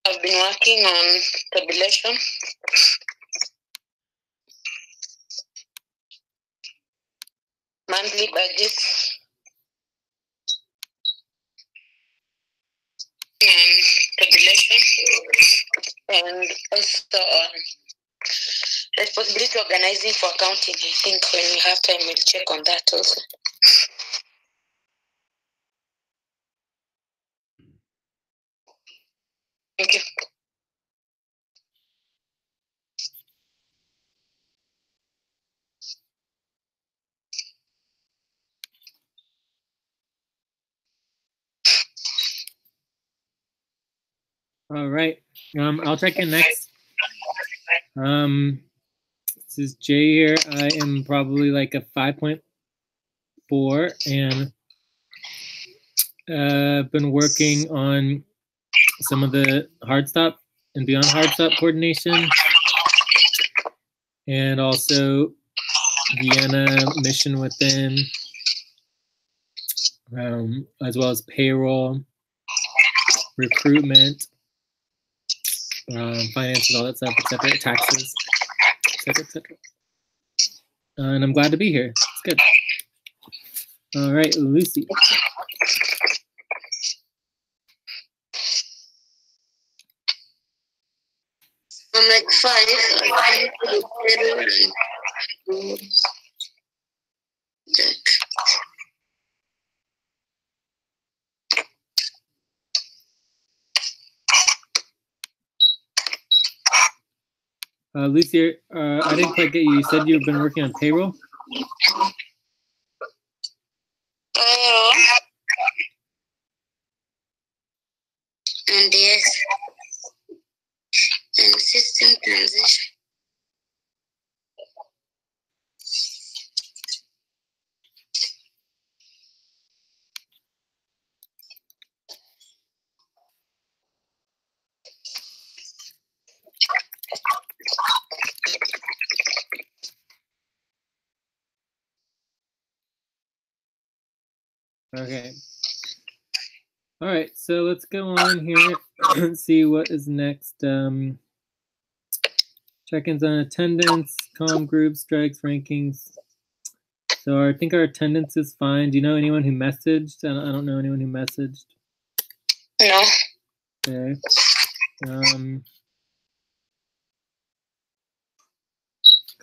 I've been working on tabulation. Monthly budgets. And tabulation. And also responsibility organizing for accounting. I think when we have time, we'll check on that also. Thank you. All right. I'll check in next. This is Jay here. I am probably like a 5.4 and been working on some of the hard stop and beyond hard stop coordination, and also Vienna mission within, as well as payroll, recruitment, finance and all that stuff, etc., taxes, etc. And I'm glad to be here. It's good. All right, Lucy. I'm like 5. Lucy, I didn't quite get you. You said you've been working on payroll? And yes, and system transition. Okay. All right, so let's go on here and see what is next. Check-ins on attendance, comm groups, strikes, rankings. So I think our attendance is fine. Do you know anyone who messaged? I don't know anyone who messaged. No. Okay.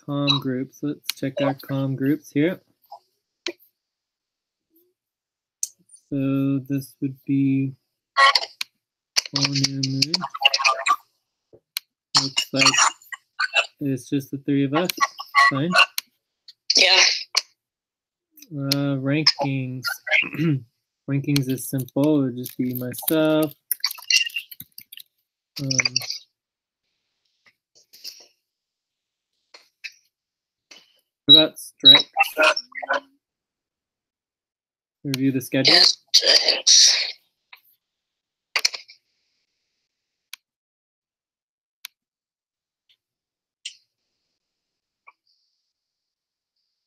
Comm groups. Let's check our comm groups here. So this would be full new moon. Looks like it's just the 3 of us. Fine. Yeah. Rankings. Rankings is simple. It would just be myself. What about strike? Review the schedule. Yes.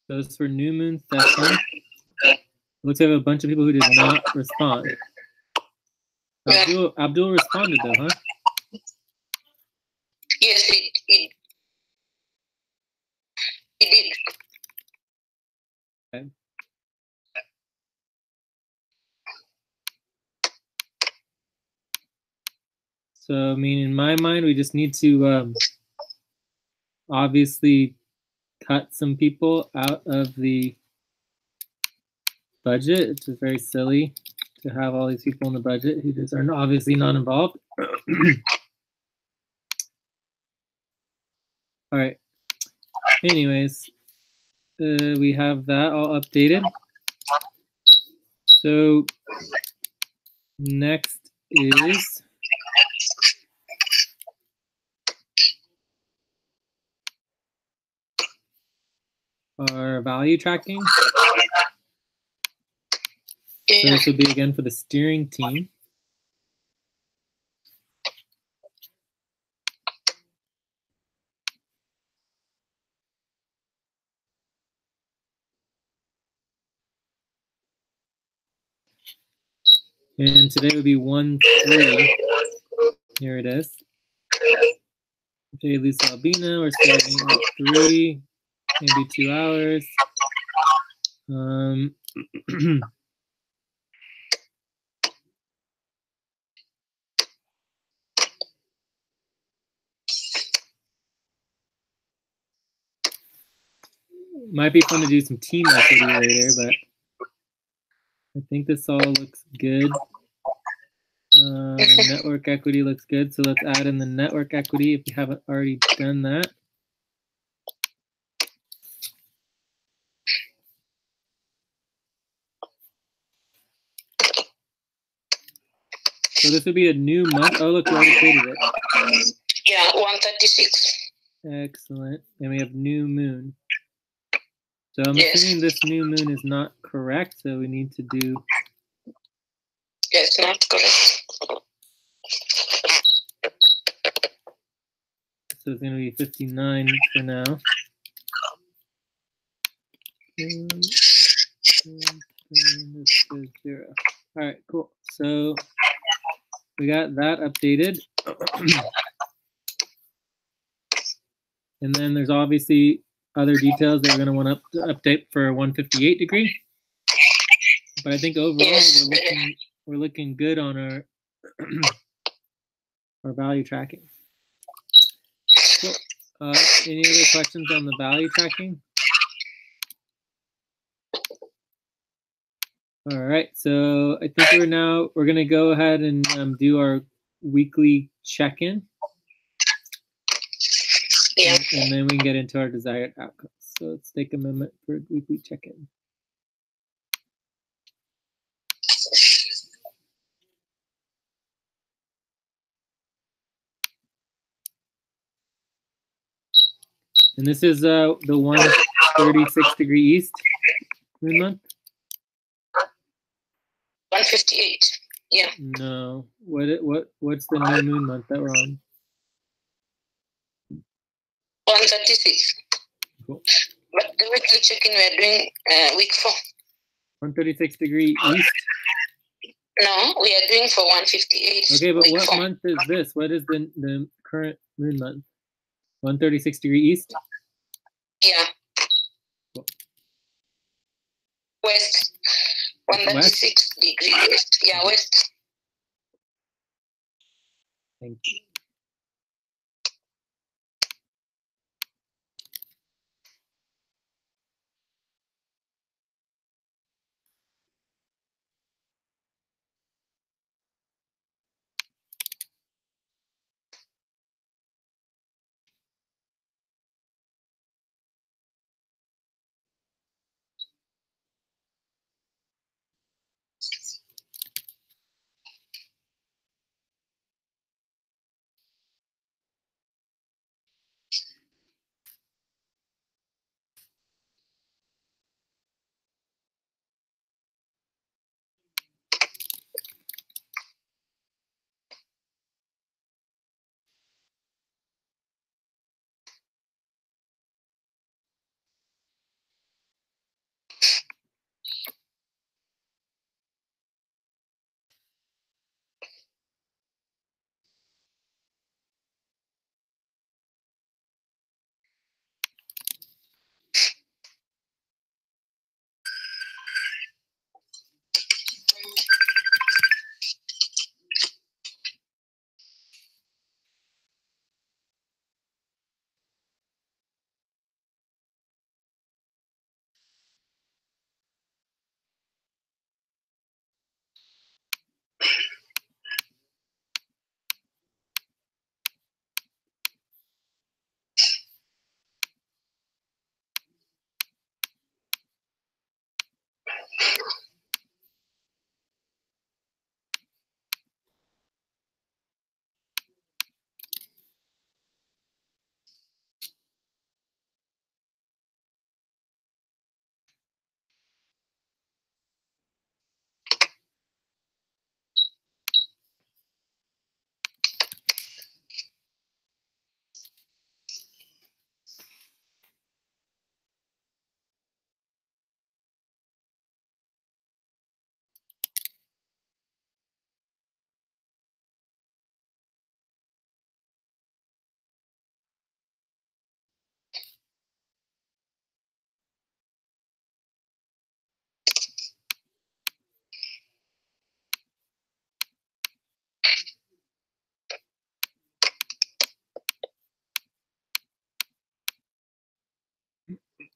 Those for new moon session. Looks like we have a bunch of people who did not respond. Abdul responded though, huh? Yes, he did. Okay. So, I mean, in my mind, we just need to obviously cut some people out of the budget. It's just very silly to have all these people in the budget who just are obviously not involved. All right. Anyways, we have that all updated. So next is our value tracking. So this will be again for the steering team. And today would be 1-3. Here it is. J. Luce Albina, we're starting at 3, maybe 2 hours. Might be fun to do some team equity later, but I think this all looks good. Network equity looks good, so let's add in the network equity if you haven't already done that. So this would be a new month. Oh, look, we already created it. Yeah, 136. Excellent. And we have new moon. So I'm assuming this new moon is not correct, so we need to do... Yes, not correct. So it's going to be 59 for now. Zero. All right, cool. So we got that updated. And then there's obviously other details that we're going to want to update for 158 degree. But I think overall we're looking good on our our value tracking. Cool. Any other questions on the value tracking? All right, so I think we're going to go ahead and do our weekly check-in. Yeah. And then we can get into our desired outcomes. So let's take a moment for weekly check-in. And this is the 136 degree east moon month? 158. Yeah. No. What's the new moon month that we're on? 136. Cool. But the weekly check-in we're doing week 4. 136 degree east? No, we are doing for 158. Okay, but what month is this? What is the current moon month? 136 degree east? Yeah. Cool. West. 136 degree west. Yeah, west. Thank you.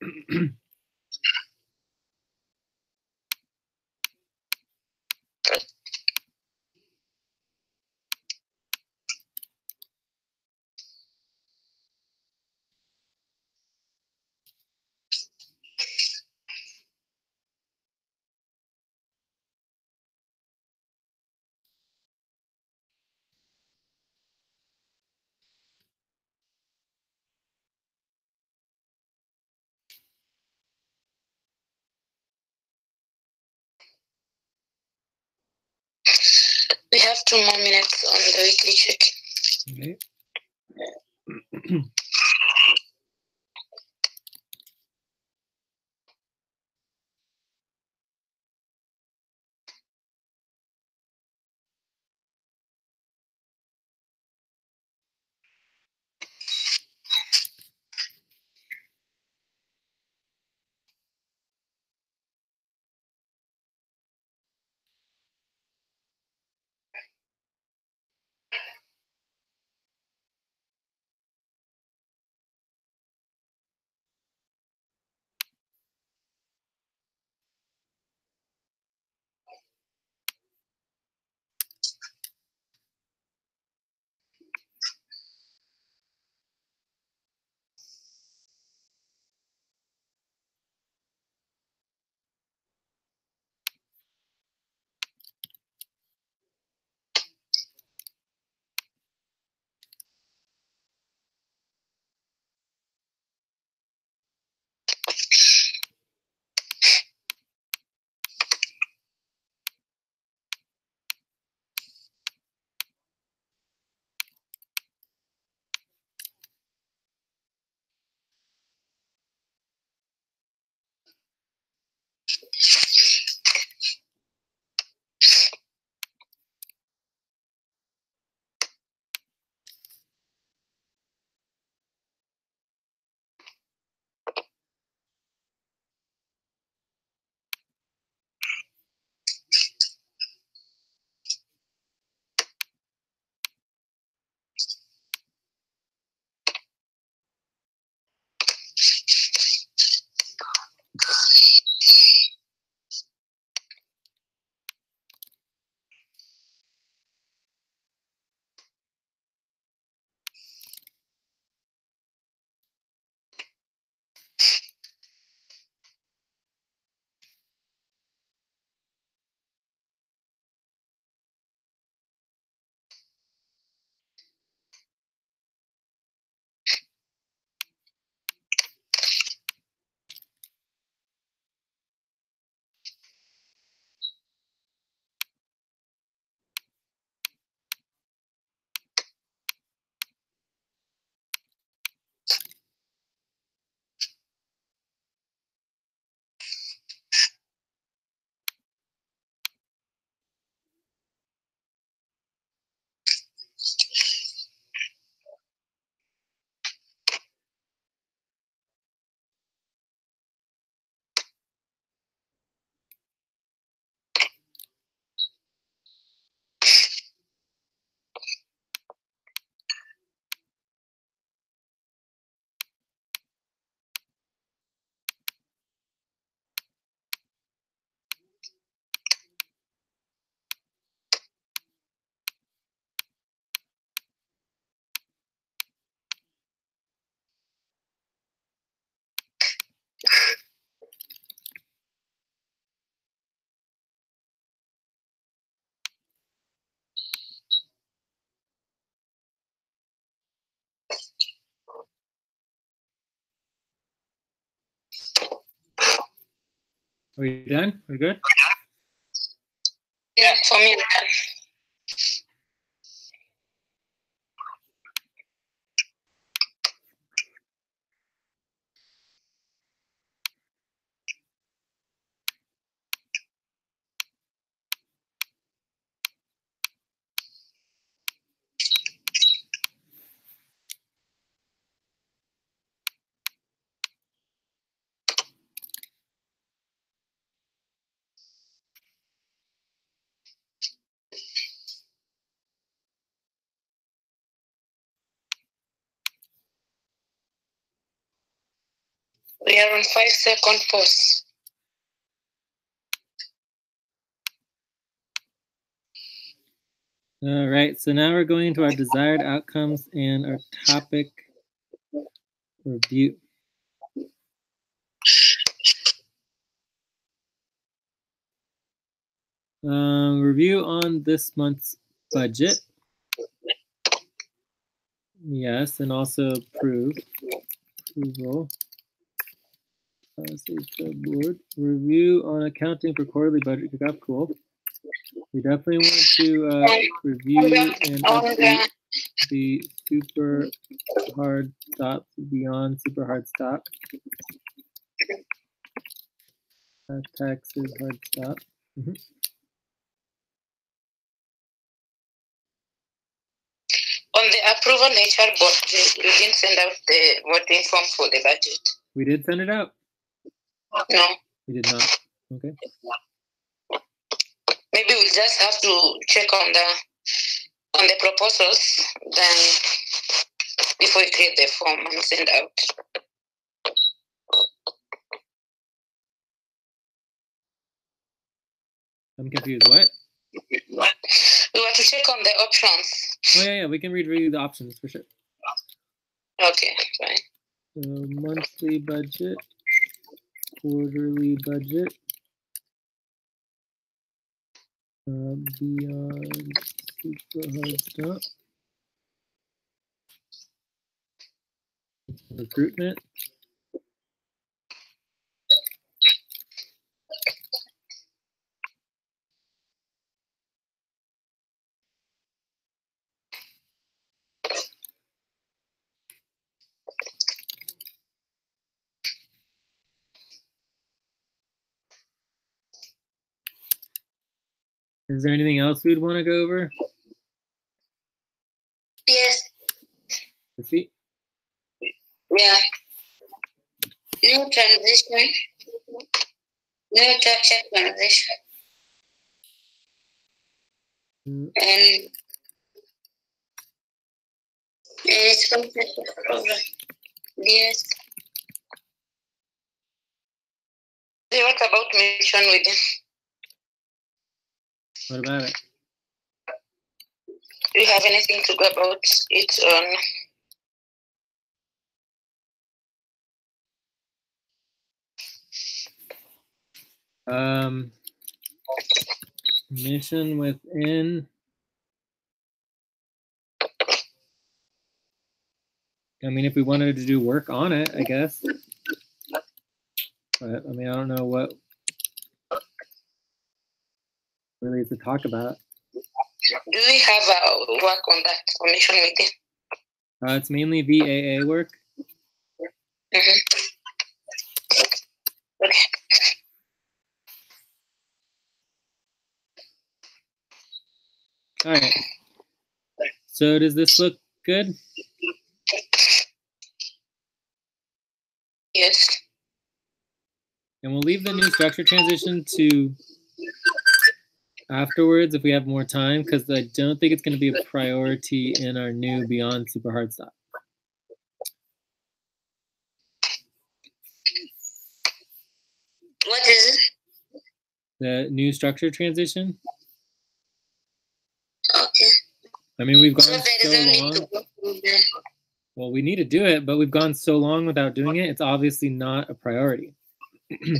We have 2 more minutes on the weekly check. Okay. Are we done? We're good? Yeah, for me, we're done. We are on 5-second pause. All right, so now we're going into our desired outcomes and our topic review. Review on this month's budget. Yes, and also approval. Board. Review on accounting for quarterly budget kickoff. Cool. We definitely want to review and update the super hard stop beyond super hard stop. Taxes hard stop. On the approval HR board, you didn't send out the voting form for the budget. We did send it out? No. We did not. Okay. Maybe we'll just have to check on the proposals then before we create the form and send out. I'm confused. What? We want to check on the options. Oh yeah, we can review the options for sure. Okay, fine. So monthly budget, quarterly budget, beyond super hard stop, recruitment. Is there anything else we'd want to go over? Yes. Let's see. Yeah. New transition. New structure transition. And it's complex program. Yes. What about mission within? What about it? Do you have anything to go about it on? Mission within. I mean, if we wanted to do work on it, I guess. But I mean, I don't know what really is to talk about. Do we have work on that for mission within? It's mainly VAA work. Okay. All right. So does this look good? Yes. And we'll leave the new structure transition to afterwards if we have more time, because I don't think it's going to be a priority in our new Beyond Super Hard Stop. What is it? The new structure transition. Okay. I mean, we've gone so long. Well, we need to do it, but we've gone so long without doing it. It's obviously not a priority. Okay.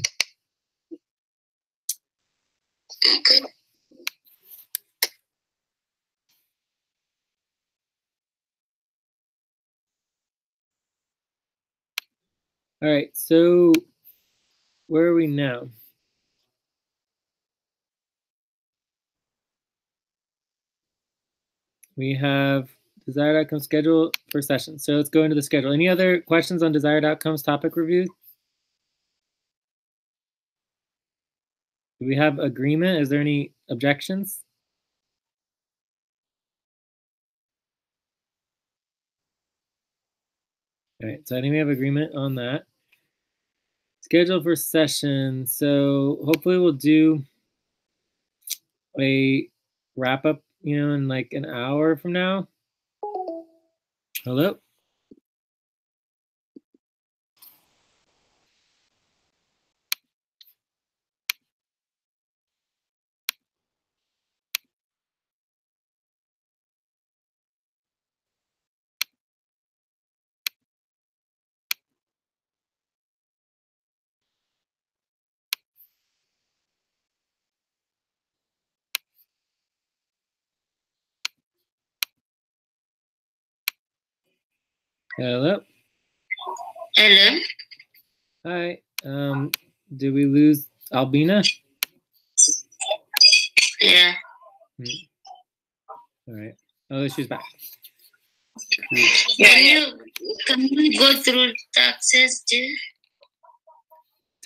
All right, so where are we now? We have desired outcome schedule for session. So let's go into the schedule. Any other questions on desired outcomes topic review? Do we have agreement? Is there any objections? All right, so I think we have agreement on that. Schedule for session. So hopefully we'll do a wrap up, in like an hour from now. Hello? Hello. Hello. Hi. Did we lose Albina? Yeah. All right. Oh, she's back. Can you go through taxes too?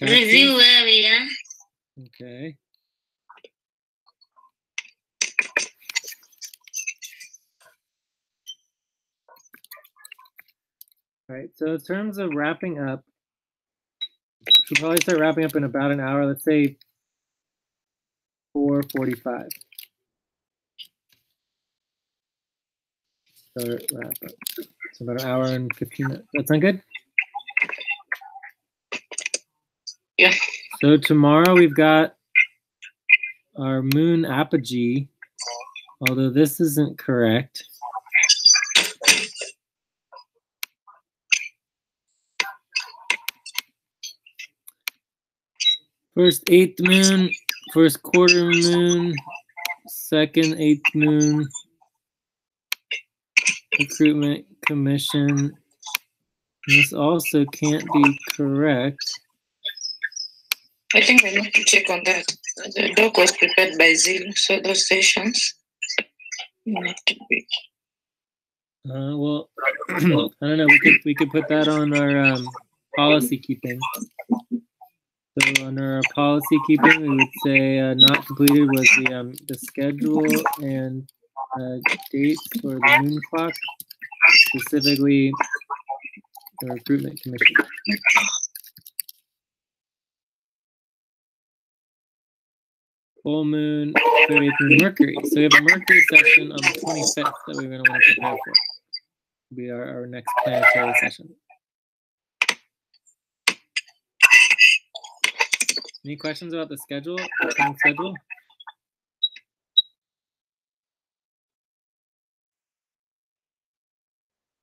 Review area. Okay. All right. So in terms of wrapping up, we'll probably start wrapping up in about an hour. Let's say 4:45. Start wrap up. So about an hour and 15 minutes. That sound good? Yeah. So tomorrow we've got our moon apogee, although this isn't correct. First eighth moon, first quarter moon, second eighth moon, recruitment commission. This also can't be correct. I think I need to check on that. The doc was prepared by Zil, so those sessions need to be. Well, I don't know. We could put that on our policy keeping. So under our policy keeping, we would say not completed was the schedule and dates for the moon clock, specifically the recruitment commission. Full moon, 38th moon, Mercury. So we have a Mercury session on the 25th that we're going to want to prepare for. It'll be our next planetary session. Any questions about the schedule? Time schedule?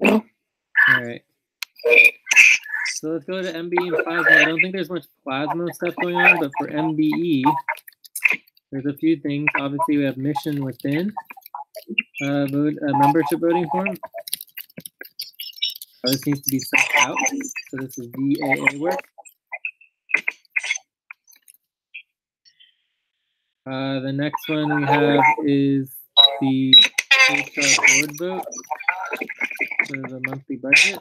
No. All right. So let's go to MBE and plasma. I don't think there's much plasma stuff going on, but for MBE, there's a few things. Obviously, we have mission within membership voting form. This needs to be sent out. So this is VAA work. The next one we have is the HR board vote for the monthly budget.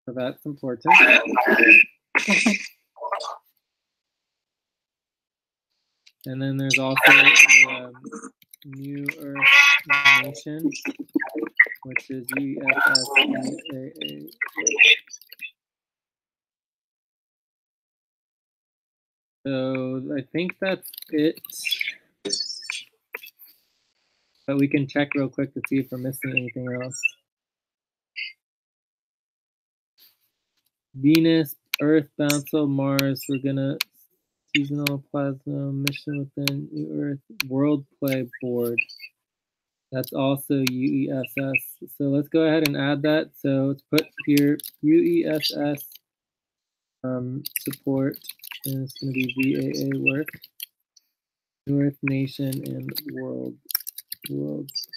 So that's important. And then there's also the New Earth Nation, which is USSEAA. So I think that's it. But we can check real quick to see if we're missing anything else. Venus, Earth, Bouncel, Mars, we're gonna seasonal plasma, mission within New Earth, World Play Board. That's also UESS. So let's go ahead and add that. So let's put here UESS support, and it's going to be VAA work, New Earth Nation, and World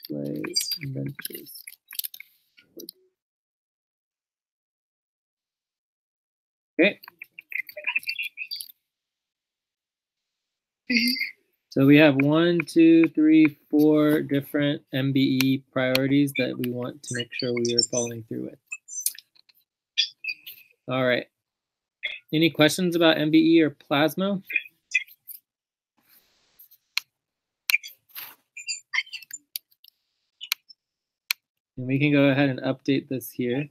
Play Ventures. Okay. So we have 1, 2, 3, 4 different MBE priorities that we want to make sure we are following through with. All right. Any questions about MBE or plasma? And we can go ahead and update this here.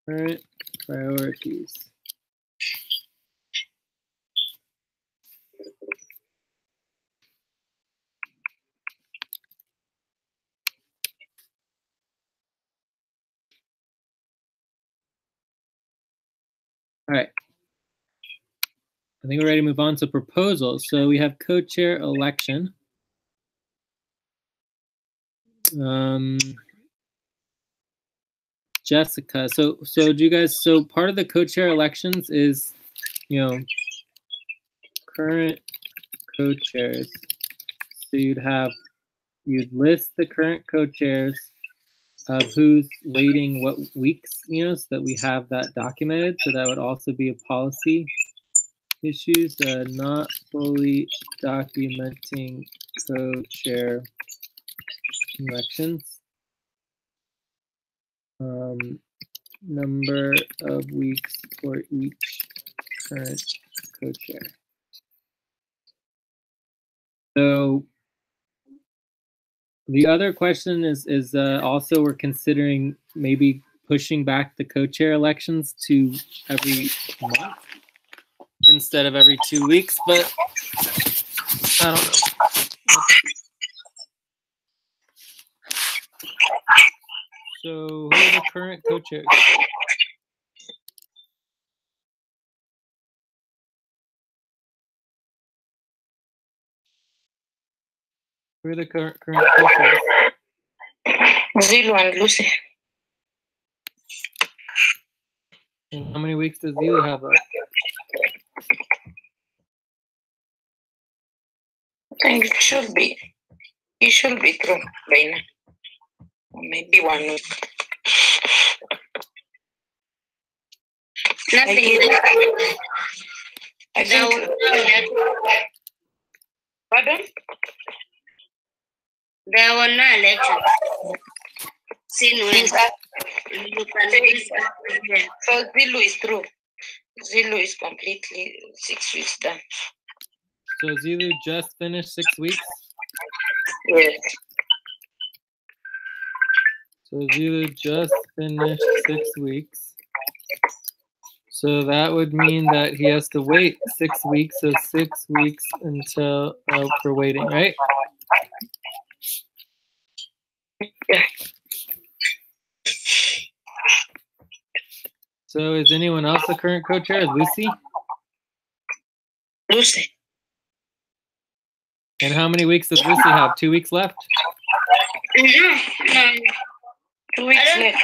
All right, priorities. All right. I think we're ready to move on to proposals. So we have co-chair election. Jessica. So do you guys? So part of the co-chair elections is, current co-chairs. So you'd list the current co-chairs of who's waiting what weeks, so that we have that documented. So that would also be a policy issues, not fully documenting co-chair elections. Number of weeks for each current co-chair. So the other question is also we're considering maybe pushing back the co-chair elections to every month instead of every 2 weeks, but I don't know. So who are the current co-chairs? Who are the current co-chairs? Zilu and Lucy. And how many weeks does Zilu have left? I think it should be through by now. Maybe 1 week. Nothing. I think. Pardon? There were no elections. So Zilu is through. Zilu is completely 6 weeks done. So Zilu just finished 6 weeks? Yes. So Zilu just finished 6 weeks. So that would mean that he has to wait 6 weeks. So 6 weeks until for waiting, right? Yeah. So is anyone else the current co-chair? Is Lucy? Lucy. And how many weeks does Lucy have? 2 weeks left? No. 2 weeks left.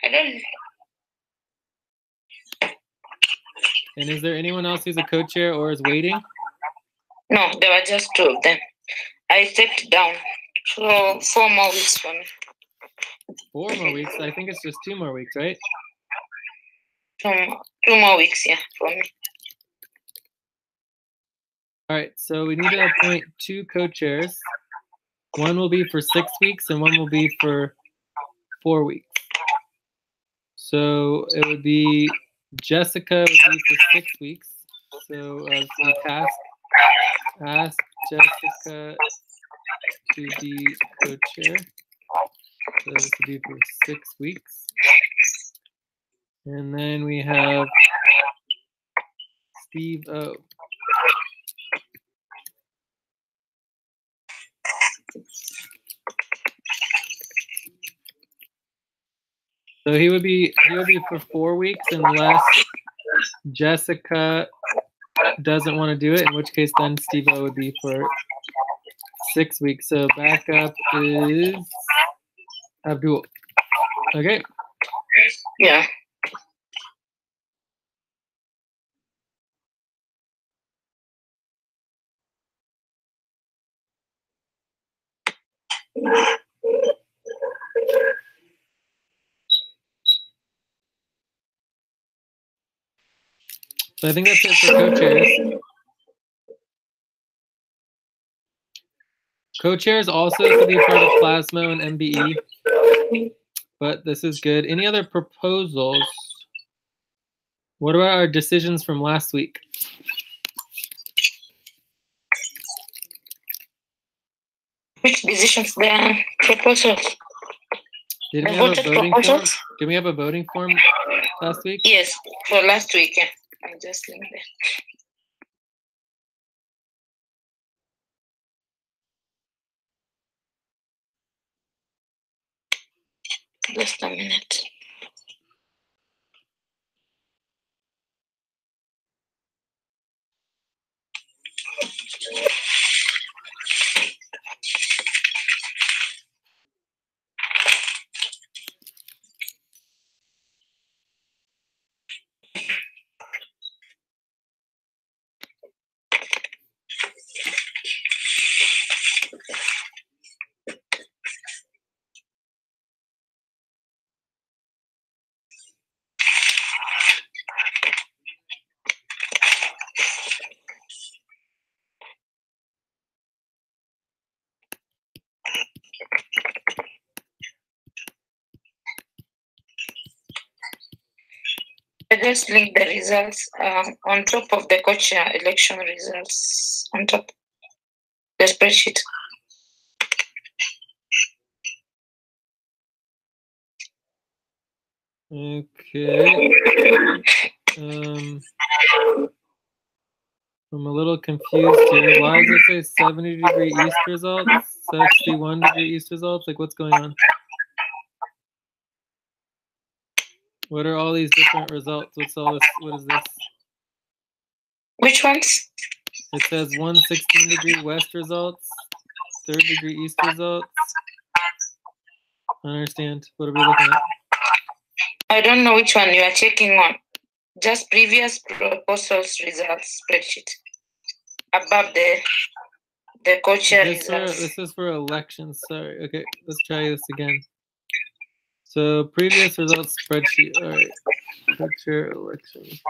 I don't know. And is there anyone else who's a co-chair or is waiting? No, there were just 2 of them. I stepped down. So 4 more weeks for me. 4 more weeks? I think it's just 2 more weeks, right? 2 more weeks, yeah, for me. All right, so we need to appoint 2 co-chairs. One will be for 6 weeks and one will be for 4 weeks. So it would be Jessica would be for 6 weeks. So as the task, ask Jessica to be co-chair. So this would be for 6 weeks. And then we have Steve O. So he would be for 4 weeks unless Jessica doesn't want to do it, in which case then Steve O would be for 6 weeks. So backup is Abdul. Okay. Yeah. So I think that's it for co-chairs. Co-chairs also could be part of Plasmo and MBE, but this is good. Any other proposals? What about our decisions from last week? Which decisions? The proposals. Did we have a voting form? Did we have a voting form last week? Yes, for last week. Yeah. I'm just leaving there. Just a minute. I just link the results on top of the co-chair election results on top the spreadsheet. Okay. I'm a little confused here. Why does it say 70-degree east results, 61-degree east results? Like, what's going on? What are all these different results? What's all this? What is this? Which ones? It says 116-degree west results, 3rd-degree east results. I don't understand. What are we looking at? I don't know which one you are checking on. Just previous proposals results spreadsheet above the co-chair results. This is for elections. Sorry. Okay, let's try this again. So previous results spreadsheet. All right. Co-chair elections.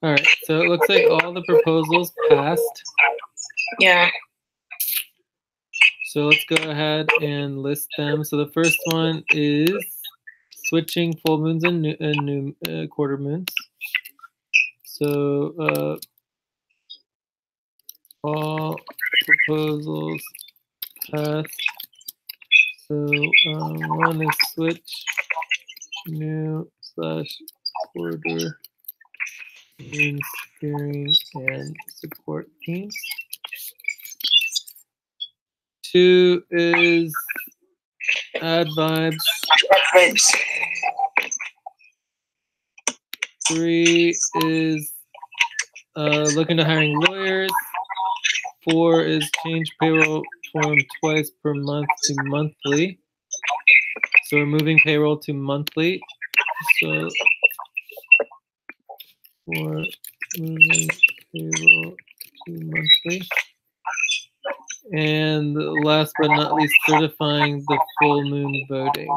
All right. So it looks like all the proposals passed. Yeah. So let's go ahead and list them. So the first one is switching full moons and new quarter moons. So all proposals passed. So one is switch new / quarter moon steering and support teams. 2 is add vibes. 3 is looking to hiring lawyers. 4 is change payroll form twice per month to monthly. So we're moving payroll to monthly. So for moving payroll to monthly. And last but not least, certifying the full moon voting.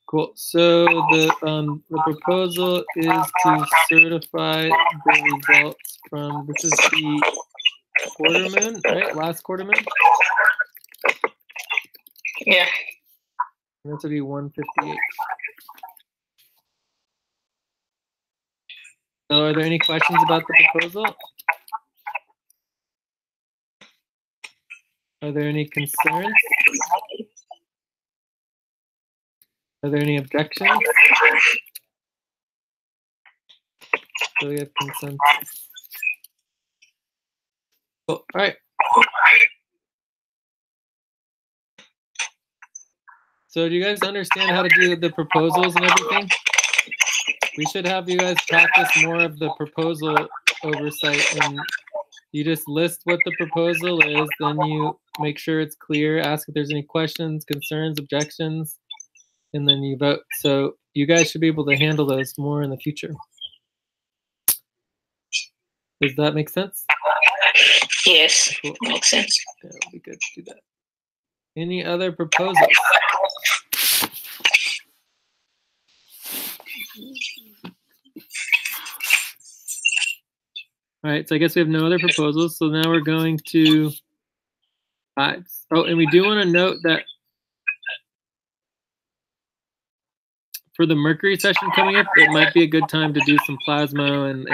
Cool. So the proposal is to certify the results from, this is the quarter moon, right? Last quarter moon? Yeah. That's would be 158. So are there any questions about the proposal? Are there any concerns? Are there any objections? So we have consensus. Cool. All right. So do you guys understand how to do the proposals and everything? We should have you guys practice more of the proposal oversight, and you just list what the proposal is, then you make sure it's clear, ask if there's any questions, concerns, objections, and then you vote. So you guys should be able to handle those more in the future. Does that make sense? Yes, cool. Makes sense. Yeah, it'll be good to do that. Any other proposals? All right, so I guess we have no other proposals. So now we're going to vibes. Oh, and we do want to note that for the Mercury session coming up, it might be a good time to do some plasma and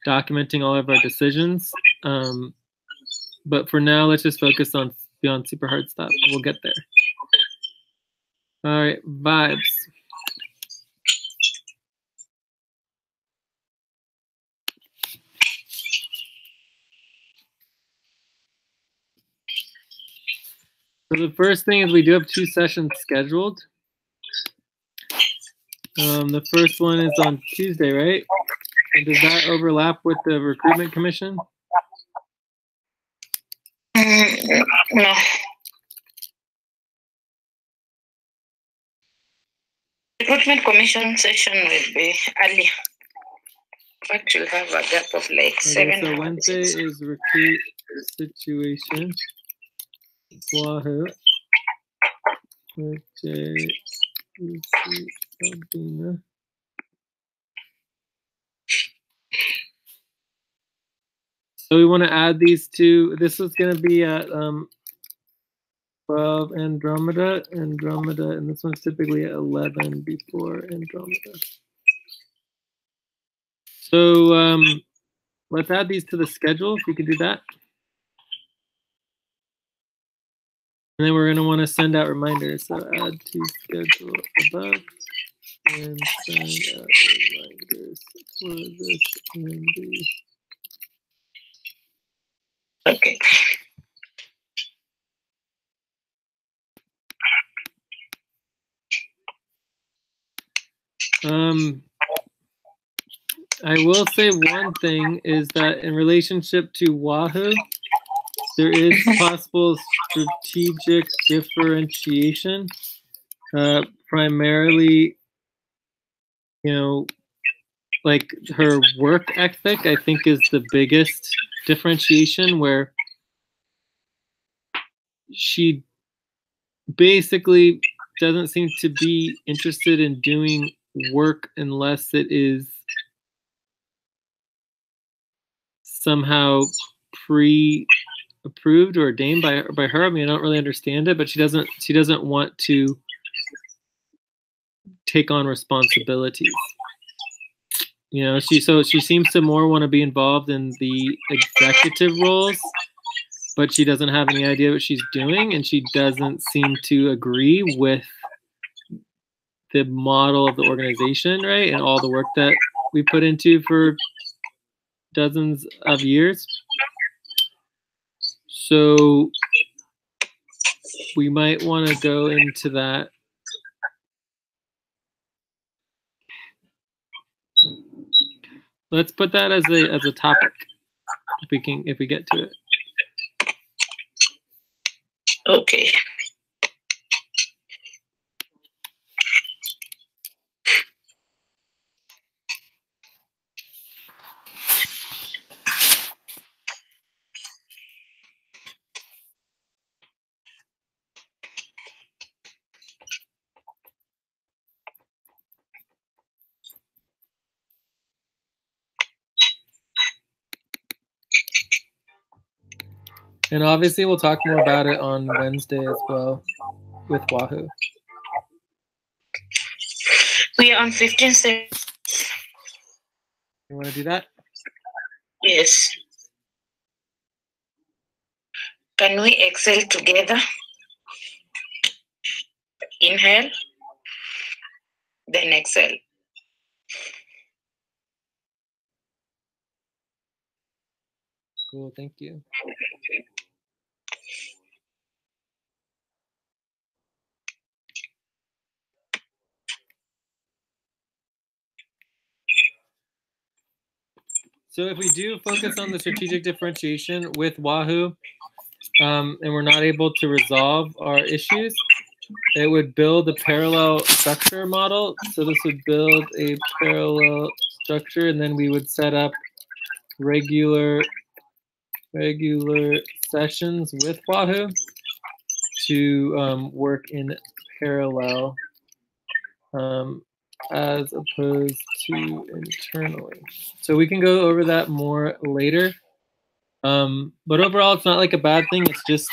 documenting all of our decisions. But for now, let's just focus on beyond super hard stuff. We'll get there. All right, vibes. So the first thing is we do have 2 sessions scheduled. The first one is on Tuesday, right? And does that overlap with the recruitment commission? No. Recruitment commission session will be early. In fact, we'll have a gap of like okay, 7 so hours. Wednesday is recruit situation. Wahoo. Okay. Albina. So we want to add these two. This is going to be at 12 Andromeda, and this one's typically at 11 before Andromeda. So let's add these to the schedule, if we could do that. And then we're going to want to send out reminders. So add to schedule above and send out reminders for this and the. Okay. I will say one thing is that in relationship to Wahoo, there is possible strategic differentiation. Primarily, you know, like her work ethic, I think, is the biggest differentiation, where she basically doesn't seem to be interested in doing work unless it is somehow pre-approved or ordained by her. I mean, I don't really understand it, but she doesn't want to take on responsibilities. You know, she seems to more want to be involved in the executive roles, but she doesn't have any idea what she's doing, and she doesn't seem to agree with the model of the organization, right? And all the work that we put into for dozens of years. So we might want to go into that. Let's put that as a topic, if we get to it. Okay. And obviously we'll talk more about it on Wednesday as well with Wahoo. We are on 15 seconds. You want to do that? Yes. Can we exhale together? Inhale, then exhale. Cool, thank you. So if we do focus on the strategic differentiation with Wahoo, and we're not able to resolve our issues, it would build a parallel structure model. So this would build a parallel structure, and then we would set up regular sessions with Wahoo to work in parallel as opposed to internally. So we can go over that more later. But overall, it's not like a bad thing. It's just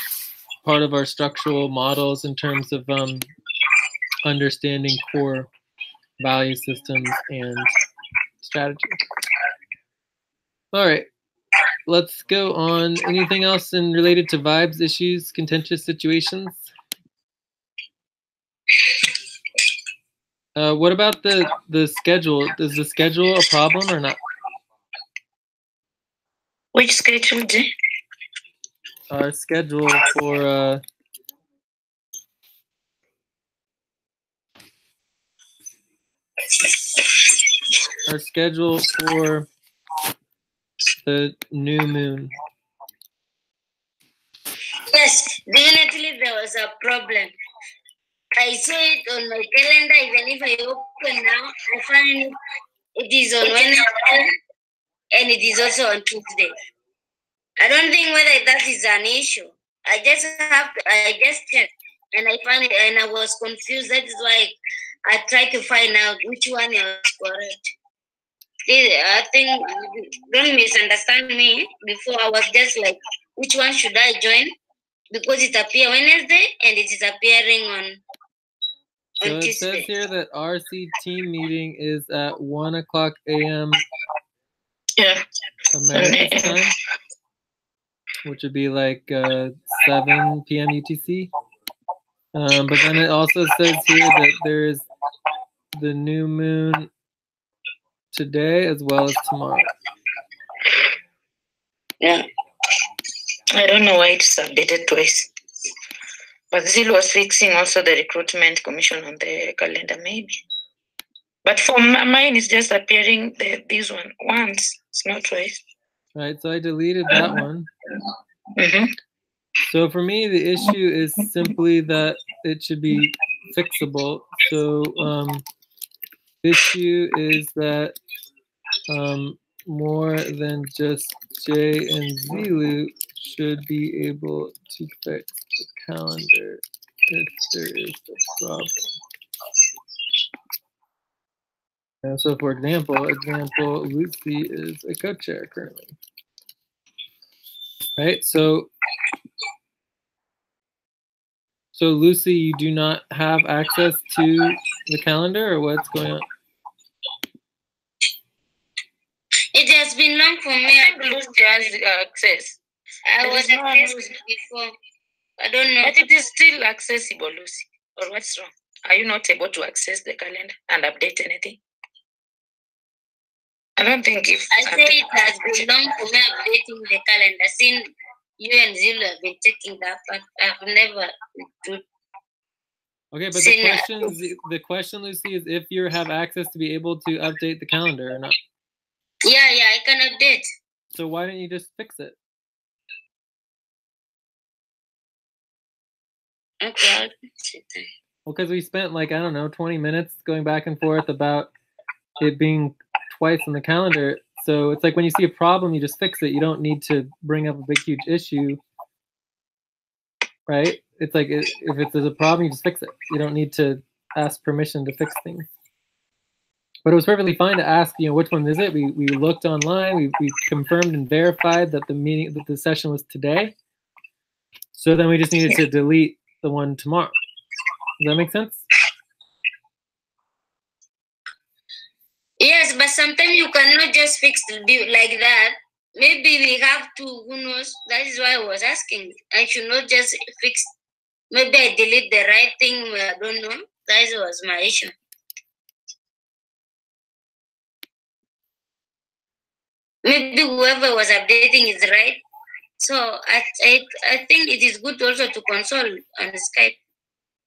part of our structural models in terms of understanding core value systems and strategy. All right, let's go on. Anything else related to vibes, issues, contentious situations? What about the schedule? Is the schedule a problem or not? Which schedule? Our schedule for the new moon. Yes, definitely there was a problem. I saw it on my calendar. Even if I open now, I find it is on Wednesday and it is also on Tuesday. I don't think whether that is an issue. I just checked and I found it and I was confused. That is why I tried to find out which one was correct. I think, don't misunderstand me. Before I was just like, which one should I join? Because it appears Wednesday and it is appearing on So it Tuesday. says here that RC team meeting is at 1 o'clock a.m. Yeah. American time, which would be like 7 p.m. UTC. But then it also says here that there is the new moon today as well as tomorrow. Yeah. I don't know why it's updated twice. But Zil was fixing also the recruitment commission on the calendar, maybe. But for mine, it's just appearing this one once. It's not twice. Right, so I deleted that one. Mm-hmm. So for me, the issue is simply that it should be fixable. So issue is that more than just J and Zulu should be able to fix the calendar if there is a problem. And so for example, Lucy is a co-chair currently. Right, so Lucy, you do not have access to the calendar, or what's going on? It has been long for me. Lucy has access. I was accessing before. I don't know. But it is still accessible, Lucy. Or what's wrong? Are you not able to access the calendar and update anything? I don't think if... I say it has been long for me updating the calendar since you and Zulu have been taking that, but I've never... Okay, but the question, Lucy, is if you have access to be able to update the calendar or not. Yeah, I can update. So why don't you just fix it? Okay, I'll fix it. Well, because we spent like, I don't know, 20 minutes going back and forth about it being twice on the calendar. So it's like when you see a problem, you just fix it. You don't need to bring up a big, huge issue, right? It's like if there's a problem, you just fix it. You don't need to ask permission to fix things. But it was perfectly fine to ask, which one is it? We looked online, we confirmed and verified that the session was today. So then we just needed to delete the one tomorrow. Does that make sense? Yes, but sometimes you cannot just fix the deal like that. Maybe we have to, who knows? That is why I was asking. I should not just fix. Maybe I delete the right thing. I don't know. That was my issue. Maybe whoever was updating is right. So I think it is good also to console on Skype.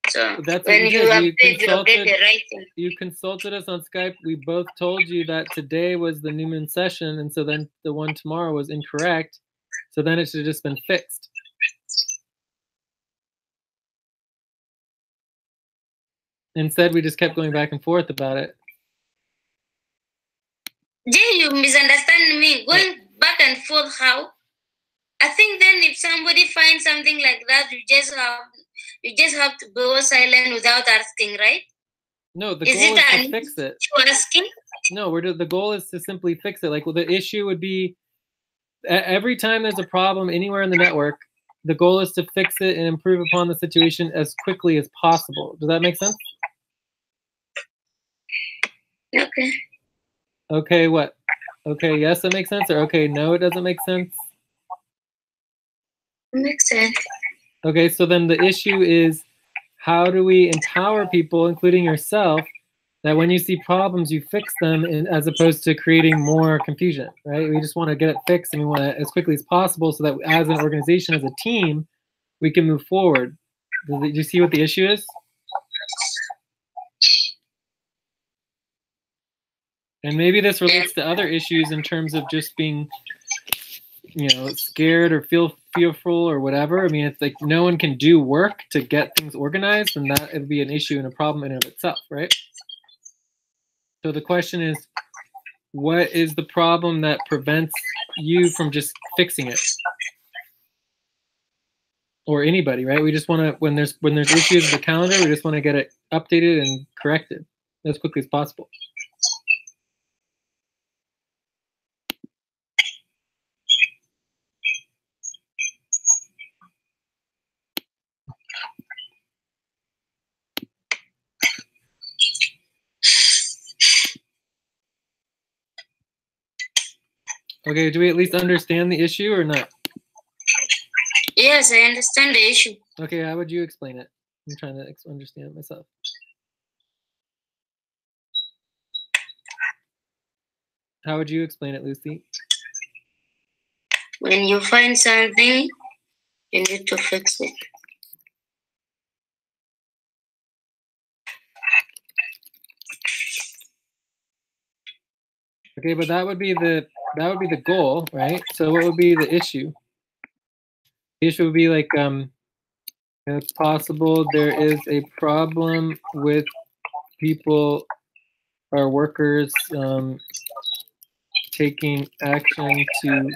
So that's when what you update the right thing. You consulted us on Skype. We both told you that today was the new moon session, and so then the one tomorrow was incorrect. So then it should have just been fixed. Instead, we just kept going back and forth about it. Jay, you misunderstand me. Going back and forth, how? I think then if somebody finds something like that, you just have to go silent without asking, right? No, the goal is to fix it. You asking? No, the goal is to simply fix it. Like, well, the issue would be every time there's a problem anywhere in the network, the goal is to fix it and improve upon the situation as quickly as possible. Does that make sense? Okay. Okay, what? Okay, yes, that makes sense, or okay, no, it doesn't make sense? It makes sense. Okay, so then the issue is, how do we empower people, including yourself, that when you see problems, you fix them as opposed to creating more confusion, right? We just want to get it fixed, and we want it as quickly as possible so that as an organization, as a team, we can move forward. Do you see what the issue is? And maybe this relates to other issues in terms of just being, scared or fearful or whatever. I mean, it's like no one can do work to get things organized, and that would be an issue and a problem in and of itself, right? So the question is, what is the problem that prevents you from just fixing it? Or anybody, right? We just want to, when there's issues with the calendar, we just want to get it updated and corrected as quickly as possible. Okay, do we at least understand the issue or not? Yes, I understand the issue. Okay, how would you explain it? I'm trying to understand it myself. How would you explain it, Lucy? When you find something, you need to fix it. Okay, but that would be the goal, right? So what would be the issue? The issue would be like it's possible there is a problem with people or workers taking action to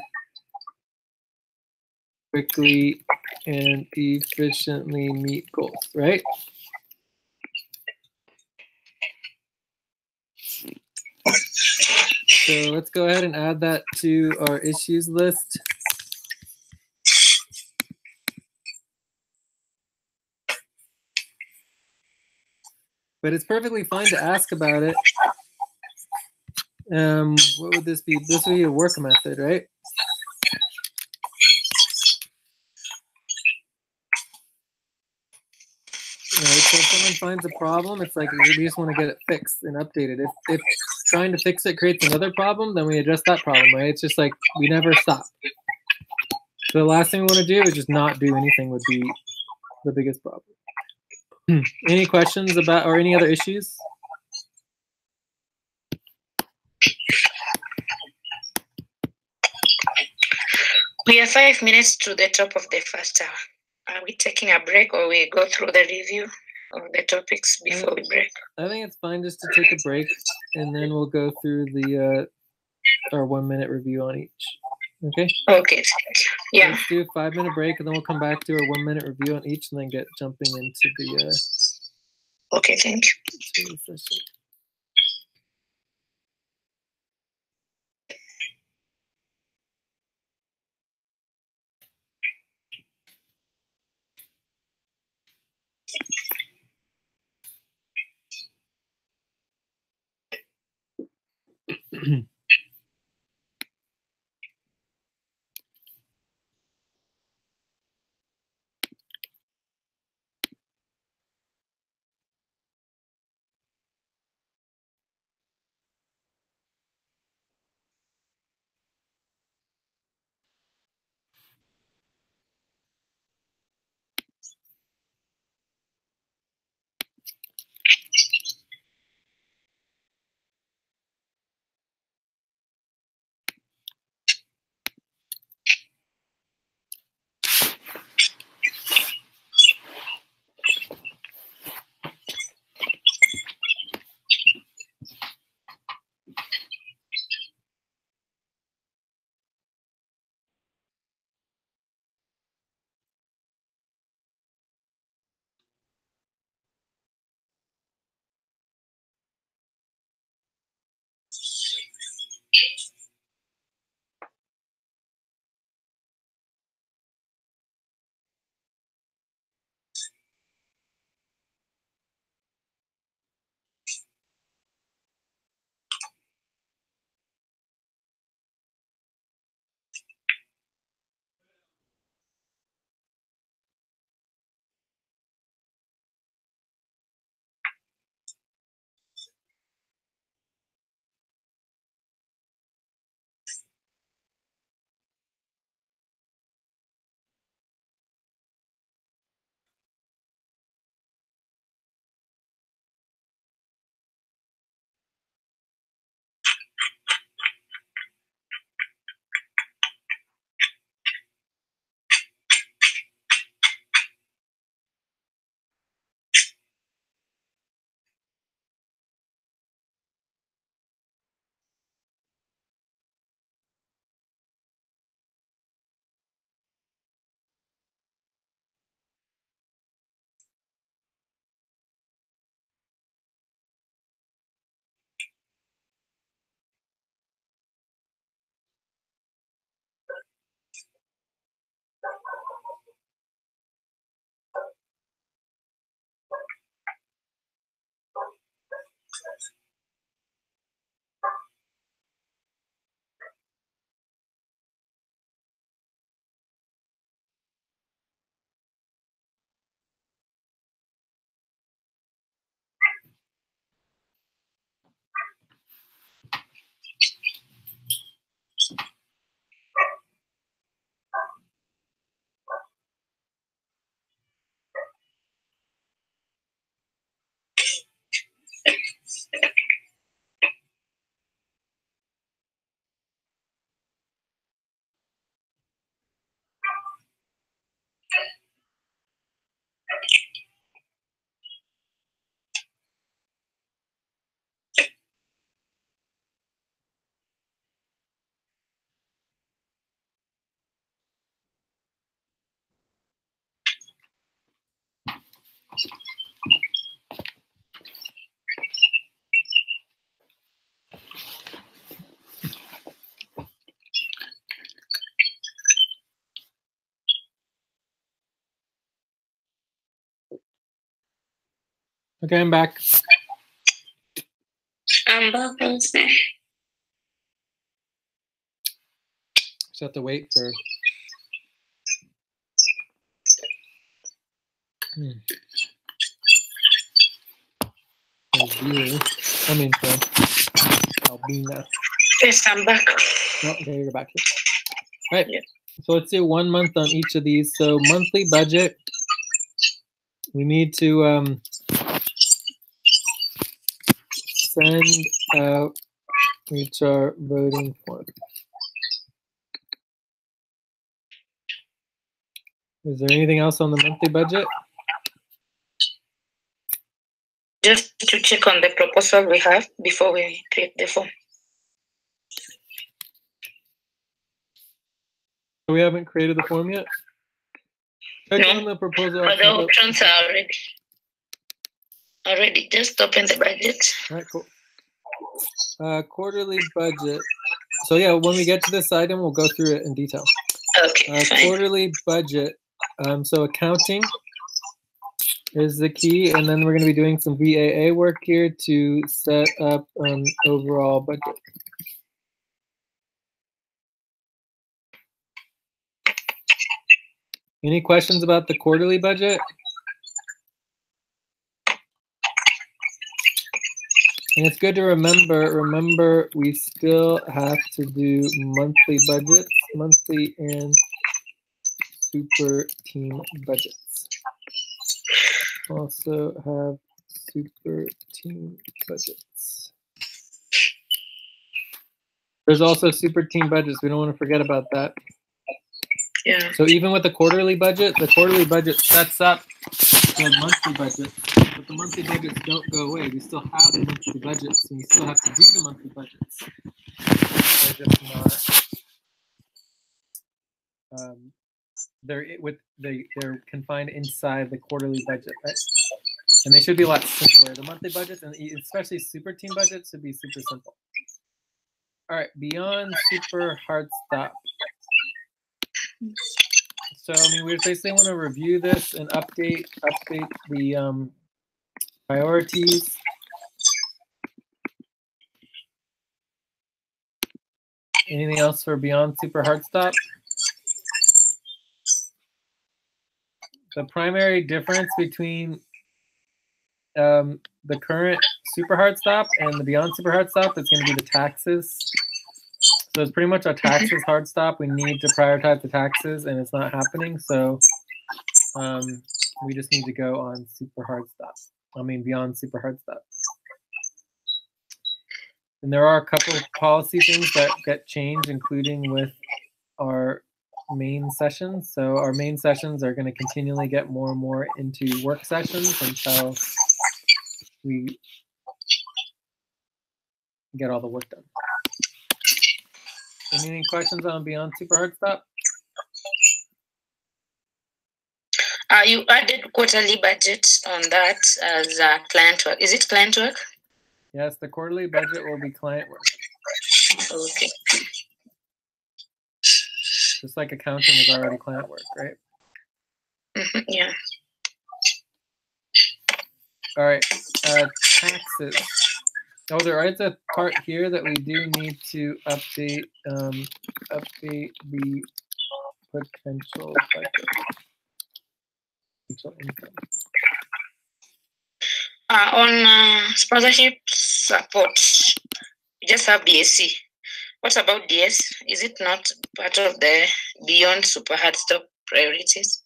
quickly and efficiently meet goals, right? So let's go ahead and add that to our issues list. But it's perfectly fine to ask about it. What would this be? This would be a work method, right? Right, so if someone finds a problem, it's like we just want to get it fixed and updated. If trying to fix it creates another problem, then we address that problem, right? It's just like we never stop. So the last thing we want to do is just not do anything would be the biggest problem. Any questions about or any other issues? We are 5 minutes to the top of the first hour. Are we taking a break or we go through the review of the topics before we break? I think it's fine just to take a break, and then we'll go through the our 1 minute review on each. Okay? Okay. Yeah. Let's do a 5 minute break, and then we'll come back to our 1 minute review on each, and then get jumping into the Okay, thank you. to the session. Okay, I'm back. I'm back also. Just have to wait for. I mean, Albina. Yes, I'm back. Oh, okay, you're back. All right. Yeah. So let's do 1 month on each of these. So monthly budget. We need to send out HR voting form. Is there anything else on the monthly budget? Just to check on the proposal we have before we create the form. We haven't created the form yet? Check on the proposal. But the options are already. Just open the budget. All right, cool. Quarterly budget. So yeah, when we get to this item, we'll go through it in detail. Okay, fine. Quarterly budget. So accounting is the key, and then we're going to be doing some VAA work here to set up an overall budget. Any questions about the quarterly budget? And it's good to remember we still have to do monthly budgets, monthly and super team budgets. Also have super team budgets. There's also super team budgets. We don't want to forget about that. Yeah. So even with the quarterly budget sets up the monthly budget. But the monthly budgets don't go away. We still have the monthly budgets, and we still have to do the monthly budgets. They're just not. They're confined inside the quarterly budget, right? And they should be a lot simpler. The monthly budgets, and especially super team budgets, should be super simple. All right, beyond super hard stop. So I mean, we basically want to review this and update the priorities. Anything else for beyond super hard stop? The primary difference between the current super hard stop and the beyond super hard stop is going to be the taxes. So it's pretty much a taxes hard stop. We need to prioritize the taxes, and it's not happening. So we just need to go on super hard stop. I mean, beyond super hard stop. And there are a couple of policy things that get changed, including with our main sessions. So our main sessions are going to continually get more and more into work sessions until we get all the work done. Any questions on beyond super hard stop? You added quarterly budget on that as client work. Is it client work? Yes, the quarterly budget will be client work. Okay. Just like accounting is already client work, right? Yeah. All right, taxes. Oh, there is a part here that we do need to update. Update the potential budget. Potential income. On sponsorship support, we just have BSc. What about DS? Is it not part of the beyond super hard stop priorities?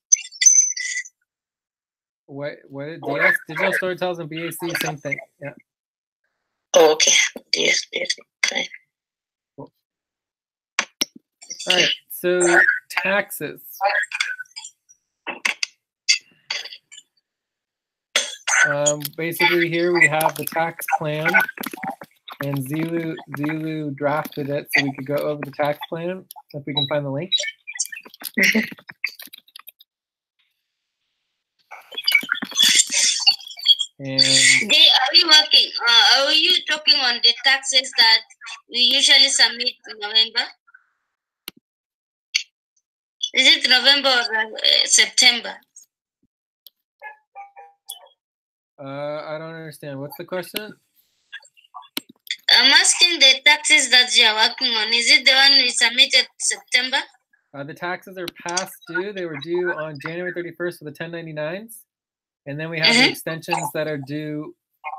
What DS? Digital storytelling and BAC, same thing. Yeah. Oh, okay. DS, fine. Cool. All right. So taxes. Basically, here we have the tax plan, and Zulu drafted it so we could go over the tax plan if we can find the link. And Are we working? Are you talking on the taxes that we usually submit in November? Is it November or September? I don't understand. What's the question? I'm asking the taxes that you are working on. Is it the one we submitted September? The taxes are past due. They were due on January 31st for the 1099s. And then we have the extensions that are due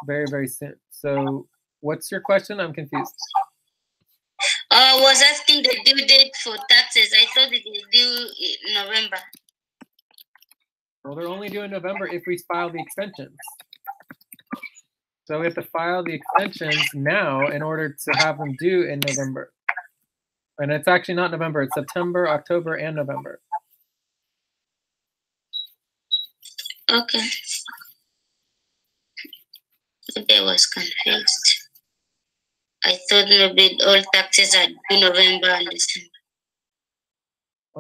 very, very soon. So what's your question? I'm confused. I was asking the due date for taxes. I thought it is due in November. Well, they're only due in November if we file the extensions. So we have to file the extensions now in order to have them due in November. And it's actually not November, it's September, October, and November. Okay. Maybe I was confused. I thought maybe all taxes are due November and December.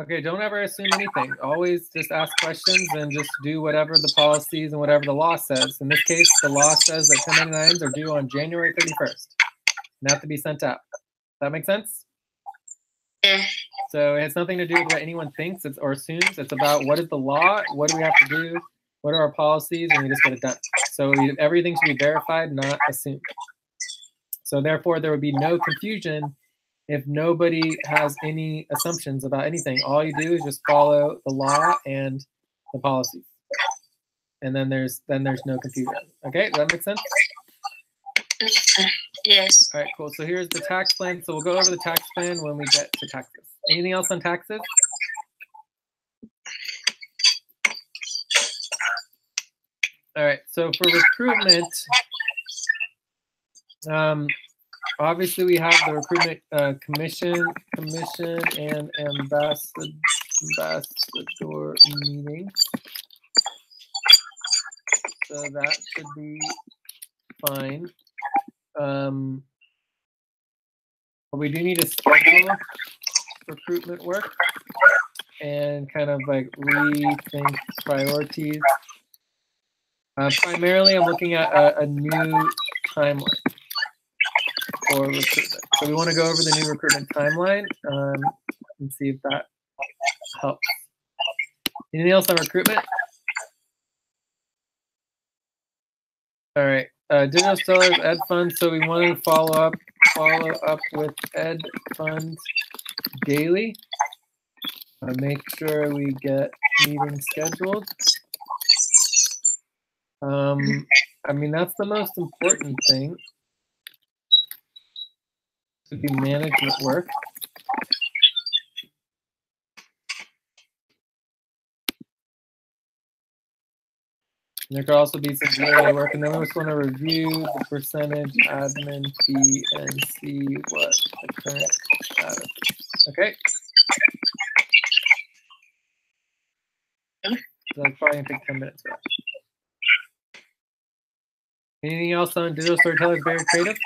Okay, don't ever assume anything. Always just ask questions and just do whatever the policies and whatever the law says. In this case, the law says that 1099s are due on January 31st and have to be sent out. Does that make sense? Yeah. So it has nothing to do with what anyone thinks or assumes. It's about what is the law, what do we have to do, what are our policies, and we just get it done. So everything should be verified, not assumed. So therefore, there would be no confusion if nobody has any assumptions about anything. All you do is just follow the law and the policies. And then there's no confusion. Okay, does that make sense? Yes. All right, cool. So here's the tax plan. So we'll go over the tax plan when we get to taxes. Anything else on taxes? All right, so for recruitment, obviously we have the recruitment commission and ambassador meeting. So that should be fine. But we do need to schedule recruitment work and kind of like rethink priorities. Primarily, I'm looking at a new timeline for recruitment. So we want to go over the new recruitment timeline and see if that helps. Anything else on recruitment? All right. Digital sellers, Ed Fund. So we want to follow up with Ed Fund daily. Make sure we get meetings scheduled. I mean, that's the most important thing. To be management work. And there could also be some GA work, and then we just want to review the percentage admin fee and see what the current status is. Okay. So that's probably gonna take 10 minutes for that. Anything else on digital storytellers very creative?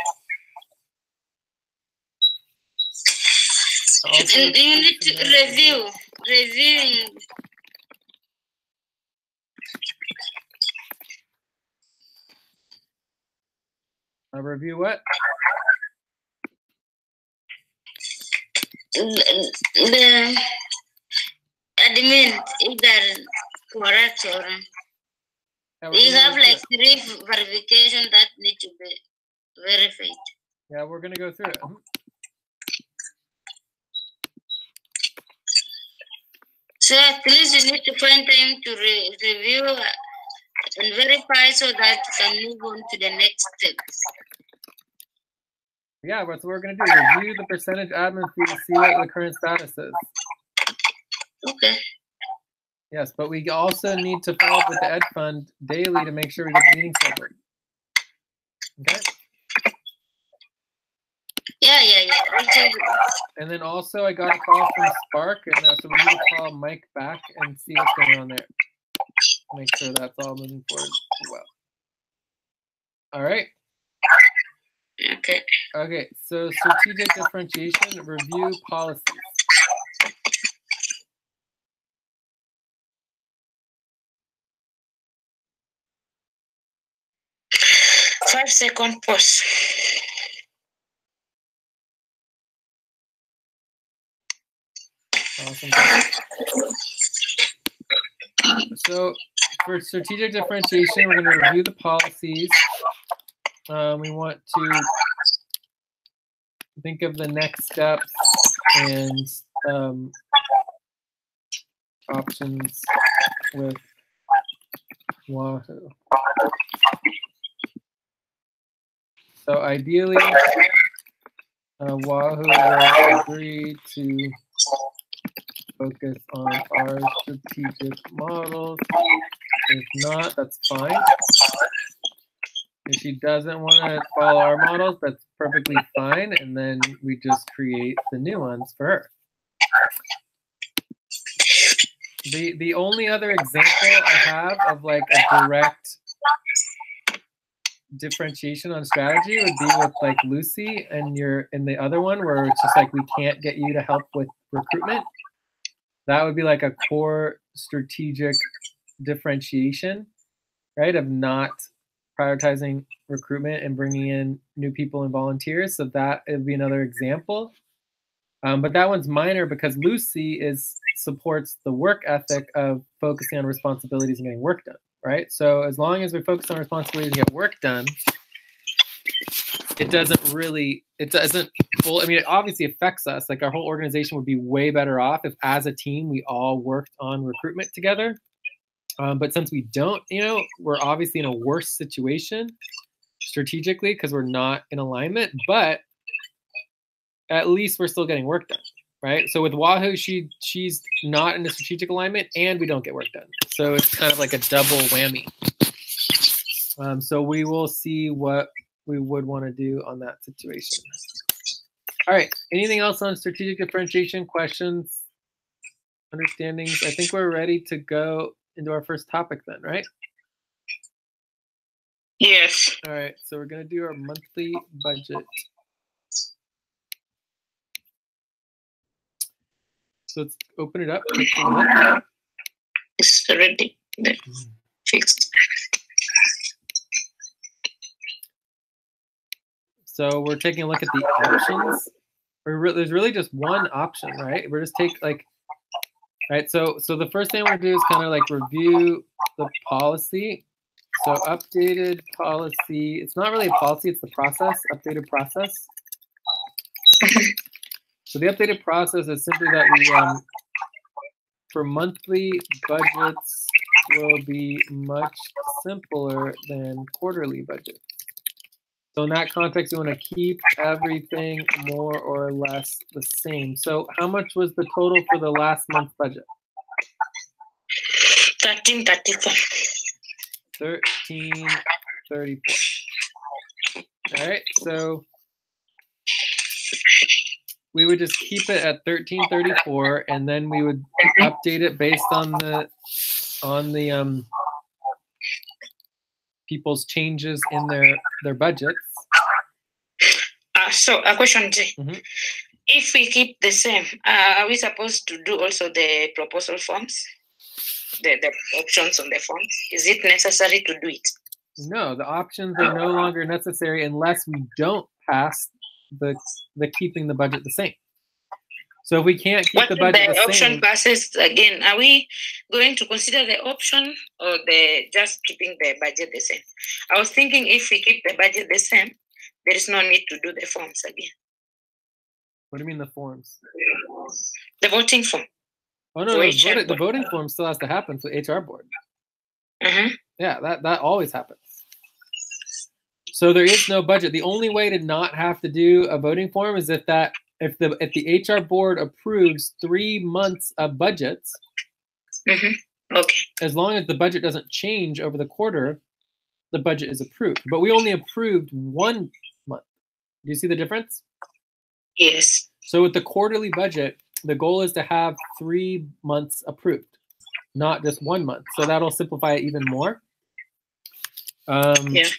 Also, you need to reviewing. Review what? The admin, if they're correct or we have like 3 verifications that need to be verified. Yeah, we're gonna go through it. So at least you need to find time to review and verify so that you can move on to the next step. Yeah, that's what we're going to do. Review the percentage admin fee to see what the current status is. Okay. Yes, but we also need to follow up with the Ed Fund daily to make sure we get the meeting scheduled. Okay? Yeah. Okay. And then also I got a call from Spark, and so we need to call Mike back and see what's going on there. Make sure that's all moving forward well. All right. Okay. Okay, so strategic differentiation, review policies. Five-second pause. Awesome. So for strategic differentiation, we're going to review the policies. We want to think of the next steps and options with Wahoo. So ideally, Wahoo will agree to focus on our strategic models. If not, that's fine. If she doesn't want to follow our models, that's perfectly fine. And then we just create the new ones for her. The only other example I have of like a direct differentiation on strategy would be with like Lucy and the other one where it's just like we can't get you to help with recruitment. That would be like a core strategic differentiation, right? Of not prioritizing recruitment and bringing in new people and volunteers. So that would be another example. But that one's minor because Lucy supports the work ethic of focusing on responsibilities and getting work done, right? So as long as we focus on responsibilities and get work done, it doesn't I mean, it obviously affects us. Like our whole organization would be way better off if as a team, we all worked on recruitment together. But since we don't, we're obviously in a worse situation strategically because we're not in alignment, but at least we're still getting work done, right? So with Wahoo, she's not in a strategic alignment and we don't get work done. So it's kind of like a double whammy. So we will see what we would want to do on that situation. All right, anything else on strategic differentiation, questions, understandings? I think we're ready to go into our first topic then, right? Yes. All right, so we're going to do our monthly budget. So let's open it up. It's already fixed. So we're taking a look at the options. There's really just one option, right? We're just right? So the first thing we're gonna do is kind of like review the policy. So updated policy, it's not really a policy, it's the process, updated process. So the updated process is simply that we, for monthly budgets, will be much simpler than quarterly budgets. So in that context, we want to keep everything more or less the same. So how much was the total for the last month's budget? 1334. 1334. All right, so we would just keep it at 1334, and then we would update it based on the people's changes in their budgets. So a question, Jay. If we keep the same, are we supposed to do also the proposal forms, the options on the forms? Is it necessary to do it? No, the options are no longer necessary unless we don't pass the keeping the budget the same. So if we can't keep the budget the same, option passes again, are we going to consider the option or the just keeping the budget the same? I was thinking if we keep the budget the same, there is no need to do the forms again. What do you mean the forms? The voting form. Oh no, the voting form still has to happen for the HR board. Yeah, that always happens. So there is no budget. The only way to not have to do a voting form is if the HR board approves 3 months of budgets. Okay. As long as the budget doesn't change over the quarter, the budget is approved. But we only approved 1 month. Do you see the difference? Yes. So with the quarterly budget, the goal is to have 3 months approved, not just 1 month. So that'll simplify it even more. Yeah.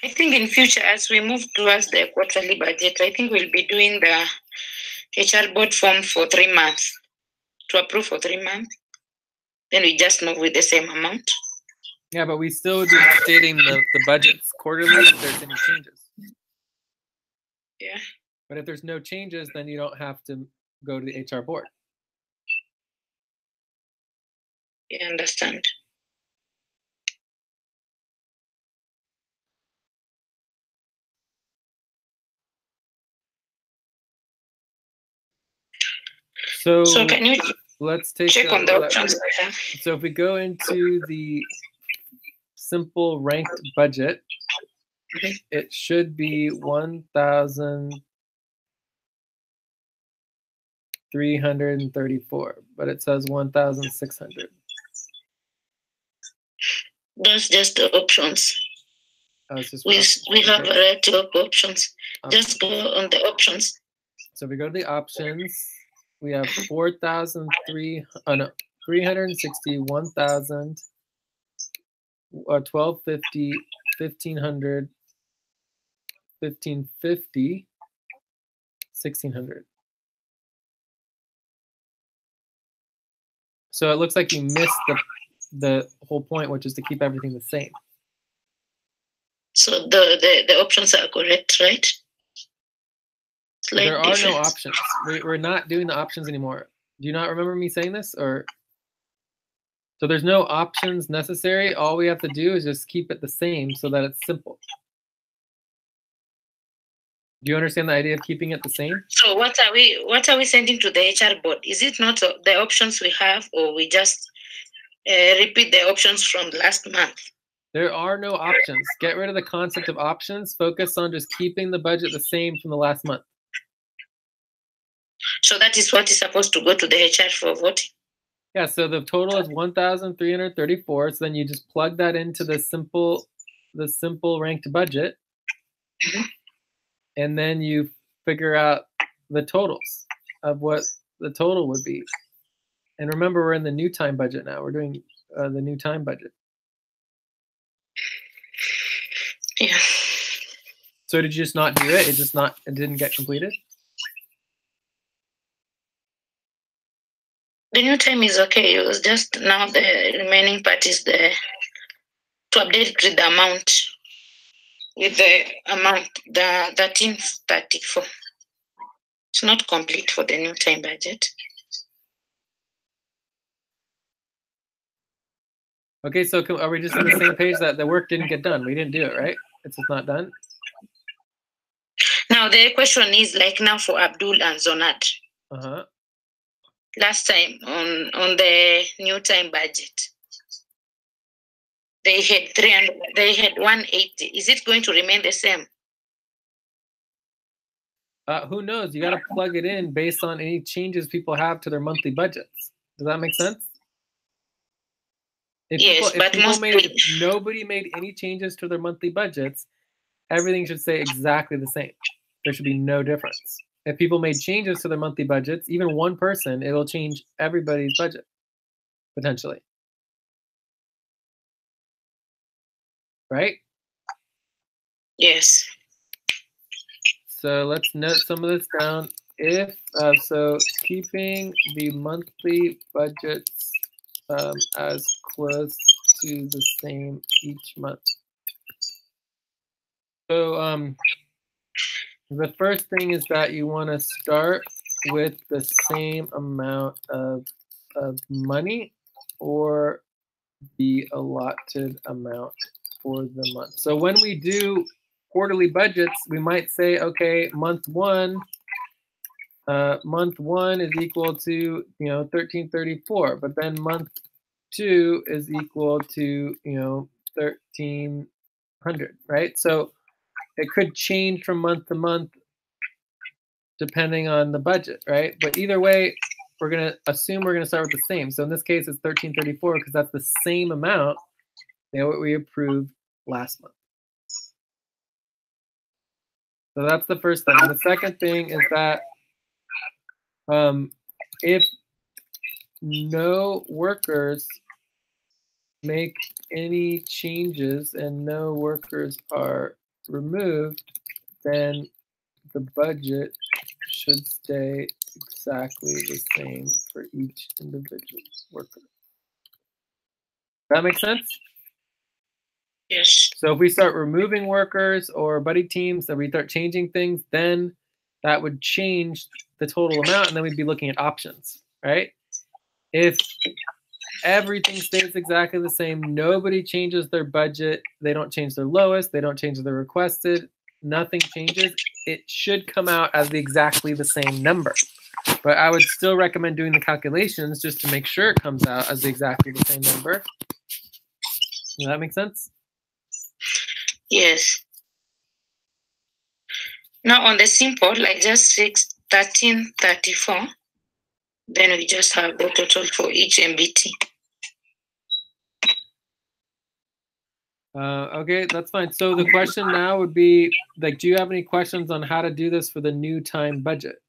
I think in future, as we move towards the quarterly budget, I think we'll be doing the HR board form for 3 months, to approve for 3 months. Then we just move with the same amount. Yeah, but we still would be updating the budgets quarterly if there's any changes. Yeah. But if there's no changes, then you don't have to go to the HR board. Yeah, understand. So can you let's take check on the options I have? So if we go into the simple ranked budget, it should be 1,334, but it says 1,600. That's just the options. We have a variety of options. Just go on the options. So if we go to the options, we have 360, 1,000, 1,250, 1,500, 1,550, 1,600. So it looks like you missed the whole point, which is to keep everything the same. So the options are correct, right? There are no options. We're not doing the options anymore. Do you not remember me saying this? Or so there's no options necessary. All we have to do is just keep it the same so that it's simple. Do you understand the idea of keeping it the same? So what are we sending to the HR board? Is it not the options we have, or we just repeat the options from last month? There are no options. Get rid of the concept of options. Focus on just keeping the budget the same from the last month. So that is what is supposed to go to the HR for voting? Yeah, so the total is 1,334. So then you just plug that into the simple ranked budget. Mm-hmm. And then you figure out the totals of what the total would be. And remember, we're in the new time budget now. We're doing the new time budget. Yeah. So did you just not do it? It didn't get completed? The new time is okay. It was just now the remaining part is to update with the amount. With the amount, the 1334. It's not complete for the new time budget. Okay, so are we just on the same page that the work didn't get done? We didn't do it, right? It's just not done? Now, the question is like now for Abdul and Zonat. Uh-huh. Last time on the new time budget, they had 300, they had 180. Is it going to remain the same? Who knows? You got to plug it in based on any changes people have to their monthly budgets. Does that make sense? If nobody made any changes to their monthly budgets, everything should stay exactly the same. There should be no difference. If people made changes to their monthly budgets, even one person, it'll change everybody's budget, potentially. Right? Yes. So let's note some of this down. If so, keeping the monthly budgets as close to the same each month. So the first thing is that you want to start with the same amount of money or the allotted amount for the month. So when we do quarterly budgets, we might say, okay, month one is equal to 1334, but then month two is equal to 1,300, right? So it could change from month to month depending on the budget, right? But either way, we're going to assume we're going to start with the same. So in this case, it's 1334 because that's the same amount that what we approved last month. So that's the first thing. And the second thing is that if no workers make any changes and no workers are removed, then the budget should stay exactly the same for each individual worker. Does that make sense? Yes. So if we start removing workers or buddy teams, that we start changing things, then that would change the total amount, and then we'd be looking at options, right? If everything stays exactly the same. Nobody changes their budget. They don't change their lowest. They don't change their requested. Nothing changes. It should come out as exactly the same number. But I would still recommend doing the calculations just to make sure it comes out as exactly the same number. Does that make sense? Yes. Now on the simple, like just 1334, then we just have the total for each MBT. Okay, that's fine. So the question now would be, like, do you have any questions on how to do this for the new time budget?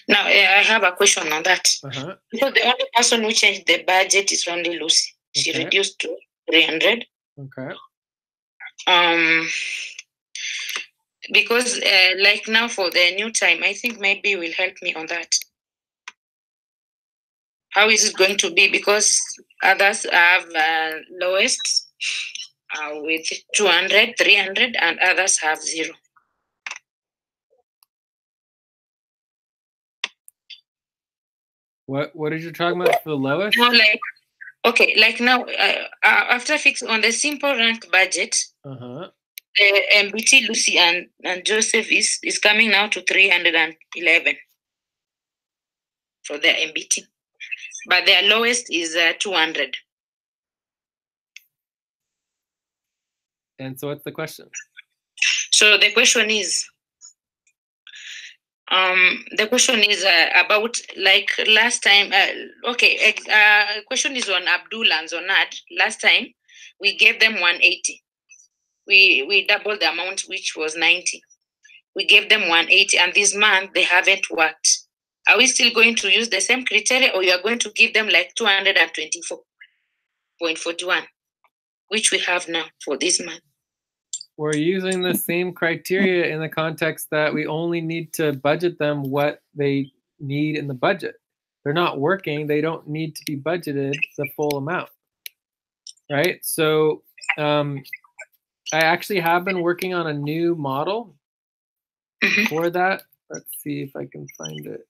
Now, I have a question on that. Uh-huh. Because the only person who changed the budget is only Lucy. She Okay. reduced to 300. Okay. Because like now for the new time, I think maybe will help me on that. How is it going to be? Because others have lowest with 200, 300, and others have 0. What did you talking about for the lowest? Now, like, okay, like now, after fixing on the simple rank budget, Uh-huh. the MBT Lucy and Joseph is coming now to 311 for their MBT, but their lowest is 200. And so what's the question? So the question is, about like last time. Question is on Abdul and Zonad. Last time we gave them 180. We doubled the amount, which was 90. We gave them 180, and this month they haven't worked. Are we still going to use the same criteria, or you are going to give them like 224.41, which we have now for this month? We're using the same criteria in the context that we only need to budget them what they need in the budget. They're not working. They don't need to be budgeted the full amount, right? So I actually have been working on a new model for that. Let's see if I can find it.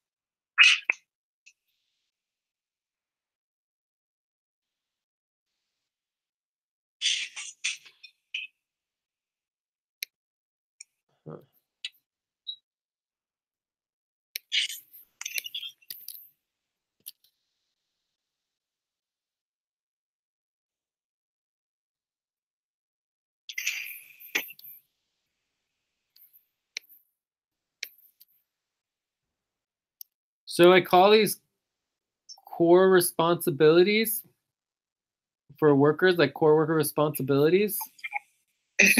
So I call these core responsibilities for workers, like core worker responsibilities.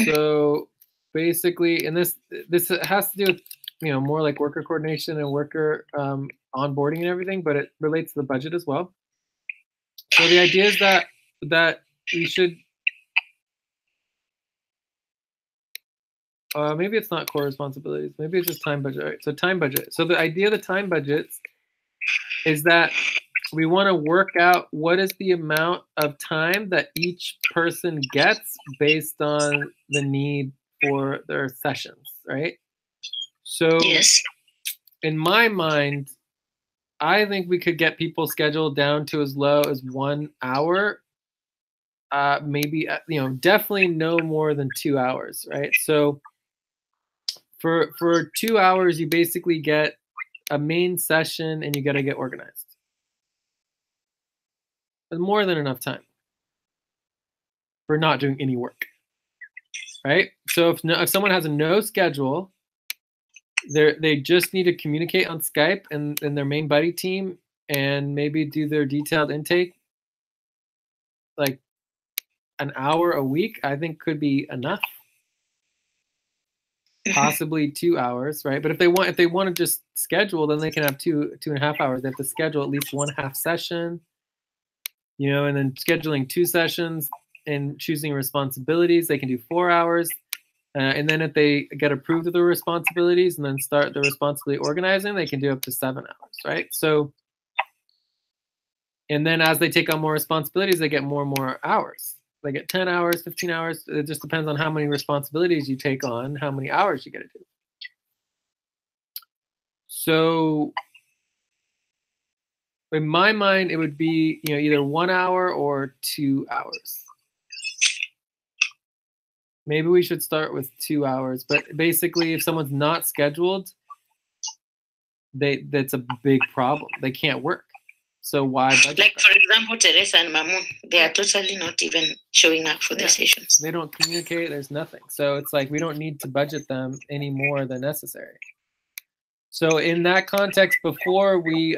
So basically, and this has to do with, more like worker coordination and worker onboarding and everything, but it relates to the budget as well. So the idea is that we should, maybe it's not core responsibilities, maybe it's just time budget. All right, so time budget. So the idea of the time budgets is that we want to work out what is the amount of time that each person gets based on the need for their sessions, right? So yes. In my mind, I think we could get people scheduled down to as low as 1 hour, maybe, definitely no more than 2 hours, right? So for 2 hours, you basically get a main session and you got to get organized. But more than enough time for not doing any work, right? So if someone has no schedule, they just need to communicate on Skype and their main buddy team and maybe do their detailed intake, like an hour a week, I think could be enough. Possibly 2 hours, right? But if they want to just schedule, then they can have 2.5 hours. They have to schedule at least 1/2 session, and then scheduling 2 sessions and choosing responsibilities, they can do 4 hours. And then if they get approved of the responsibilities and then start the responsibility organizing, they can do up to 7 hours, right? So, and then as they take on more responsibilities, they get more and more hours. They get 10 hours, 15 hours. It just depends on how many responsibilities you take on, how many hours you get to do. So in my mind, it would be, you know, either 1 hour or 2 hours. Maybe we should start with 2 hours, but basically if someone's not scheduled, that's a big problem. They can't work. So why budget Like, them? for example, Teresa and Mamun, they are totally not even showing up for the sessions. They don't communicate. There's nothing. So it's like we don't need to budget them any more than necessary. So in that context, before we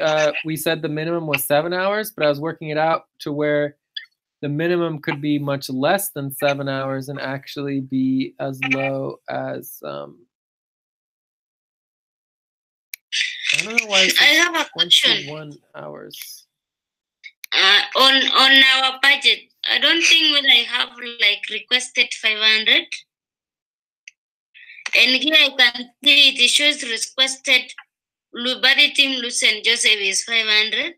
said the minimum was 7 hours, but I was working it out to where the minimum could be much less than 7 hours and actually be as low as I don't know why it's I have a question. 21 hours. On our budget, I don't think when I have like requested 500, and here I can see it shows requested Buddy Team Lucy and Joseph is 500.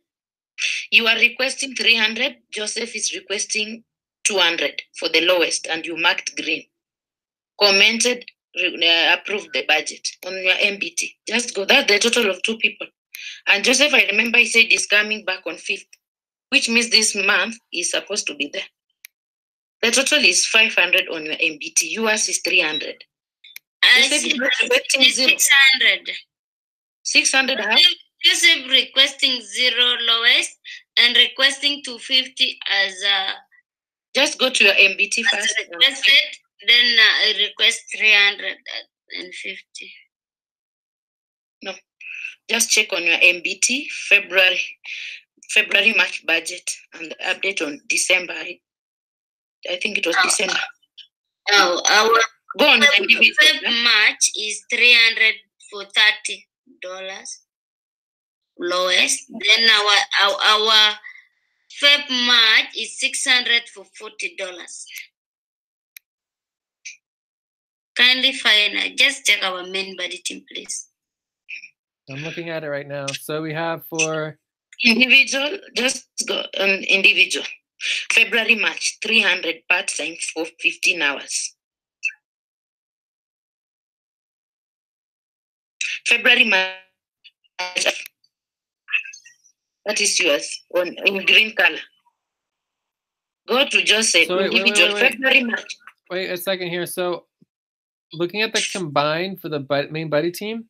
You are requesting 300. Joseph is requesting 200 for the lowest, and you marked green. Commented, approved the budget on your MBT. Just go. That's the total of 2 people. And Joseph, I remember he said he's coming back on 5th, which means this month is supposed to be there. The total is 500 on your MBT. Yours is 300. I Joseph see is requesting 0. 600. 600 how? Joseph requesting 0 lowest and requesting 250 as Just go to your MBT first. requested, then I request 350. No, just check on your MBT February March budget and the update on December. I think it was December. Oh, our Go on the individual. March is 300 for $30 lowest. Then our Feb March is 600 for $40. Kindly find just check our main buddy team, please. I'm looking at it right now. So we have for individual, just go on individual. February March 300 part-time for 15 hours. February March, that is yours in green color. Go to Joseph, so individual, wait. February March. Wait a second here. So looking at the combined for the main buddy team,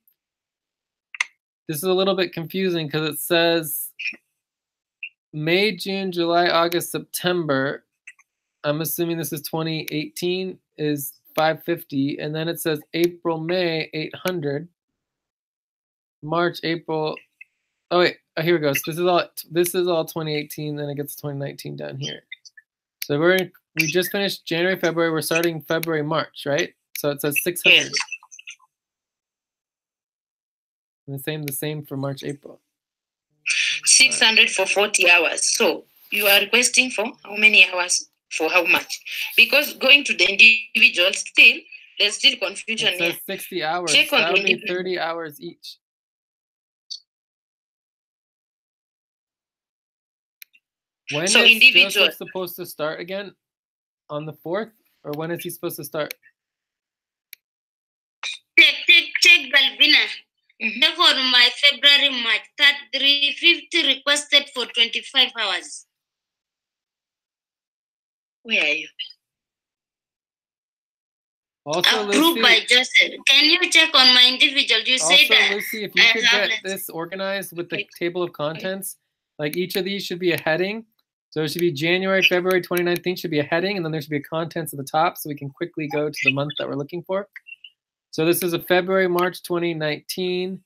this is a little bit confusing because it says May, June, July, August, September. I'm assuming this is 2018 is 550, and then it says April, May 800, March, April. Oh wait, here it goes. This is all 2018. Then it gets 2019 down here. So we just finished January, February. We're starting February, March, right? So it says 600. Yes. And the same for March, April. 600 for 40 hours. So you are requesting for how many hours for how much? Because going to the individual, still there's still confusion it says here. 60 hours. Check on that the would be individual. 30 hours each. When So is individual. Joseph supposed to start again? On the 4th? Or when is he supposed to start? Check Galvina. Check on my February March. That 350 requested for 25 hours. Where are you? Also, Approved Lucy, by Joseph. Can you check on my individual? You say also, that. Lucy, if you could get this organized with the table of contents, like each of these should be a heading. So it should be January, February 2019 should be a heading, and then there should be a contents at the top so we can quickly go to the month that we're looking for. So this is a February, March 2019,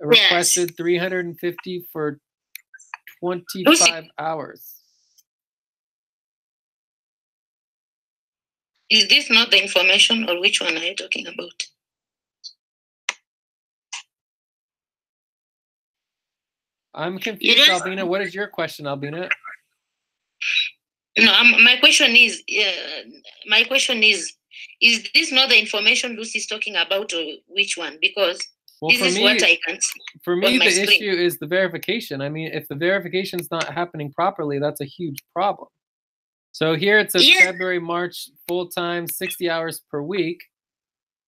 requested 350 for 25 hours. Is this not the information, or which one are you talking about? I'm confused, Albina. What is your question, Albina? No, my question is, is this not the information Lucy's talking about, or which one? Because this is what I can see. For me, the issue is the verification. I mean, if the verification is not happening properly, that's a huge problem. So here it says February, March, full-time, 60 hours per week,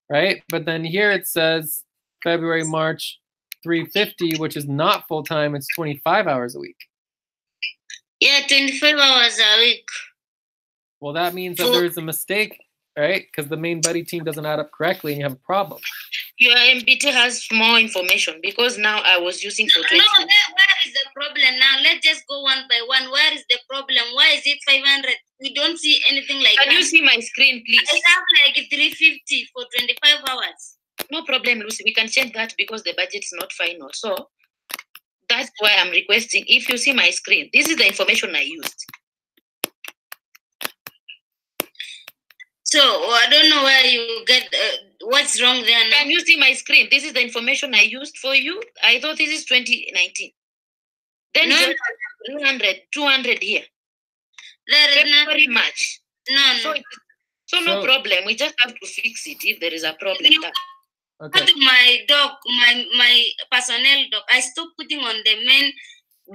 right? But then here it says February, March, 350, which is not full time. It's 25 hours a week. Yeah, 25 hours a week. Well, that means that there's a mistake, right? Because the main buddy team doesn't add up correctly and you have a problem. Your MBT has more information because now I was using for 20. No, where is the problem now? Let's just go one by one. Where is the problem? Why is it 500? We don't see anything like that. Can you see my screen, please? I have like 350 for 25 hours. No problem, Lucy. We can change that because the budget is not final. So that's why I'm requesting. If you see my screen, this is the information I used. So I don't know where you get what's wrong there now. Can you see my screen? This is the information I used for you. I thought this is 2019. Then No, just 200 here. there is Very nothing. much. No. So no problem. We just have to fix it if there is a problem. You Okay. put my doc, my personnel doc. I stopped putting on the main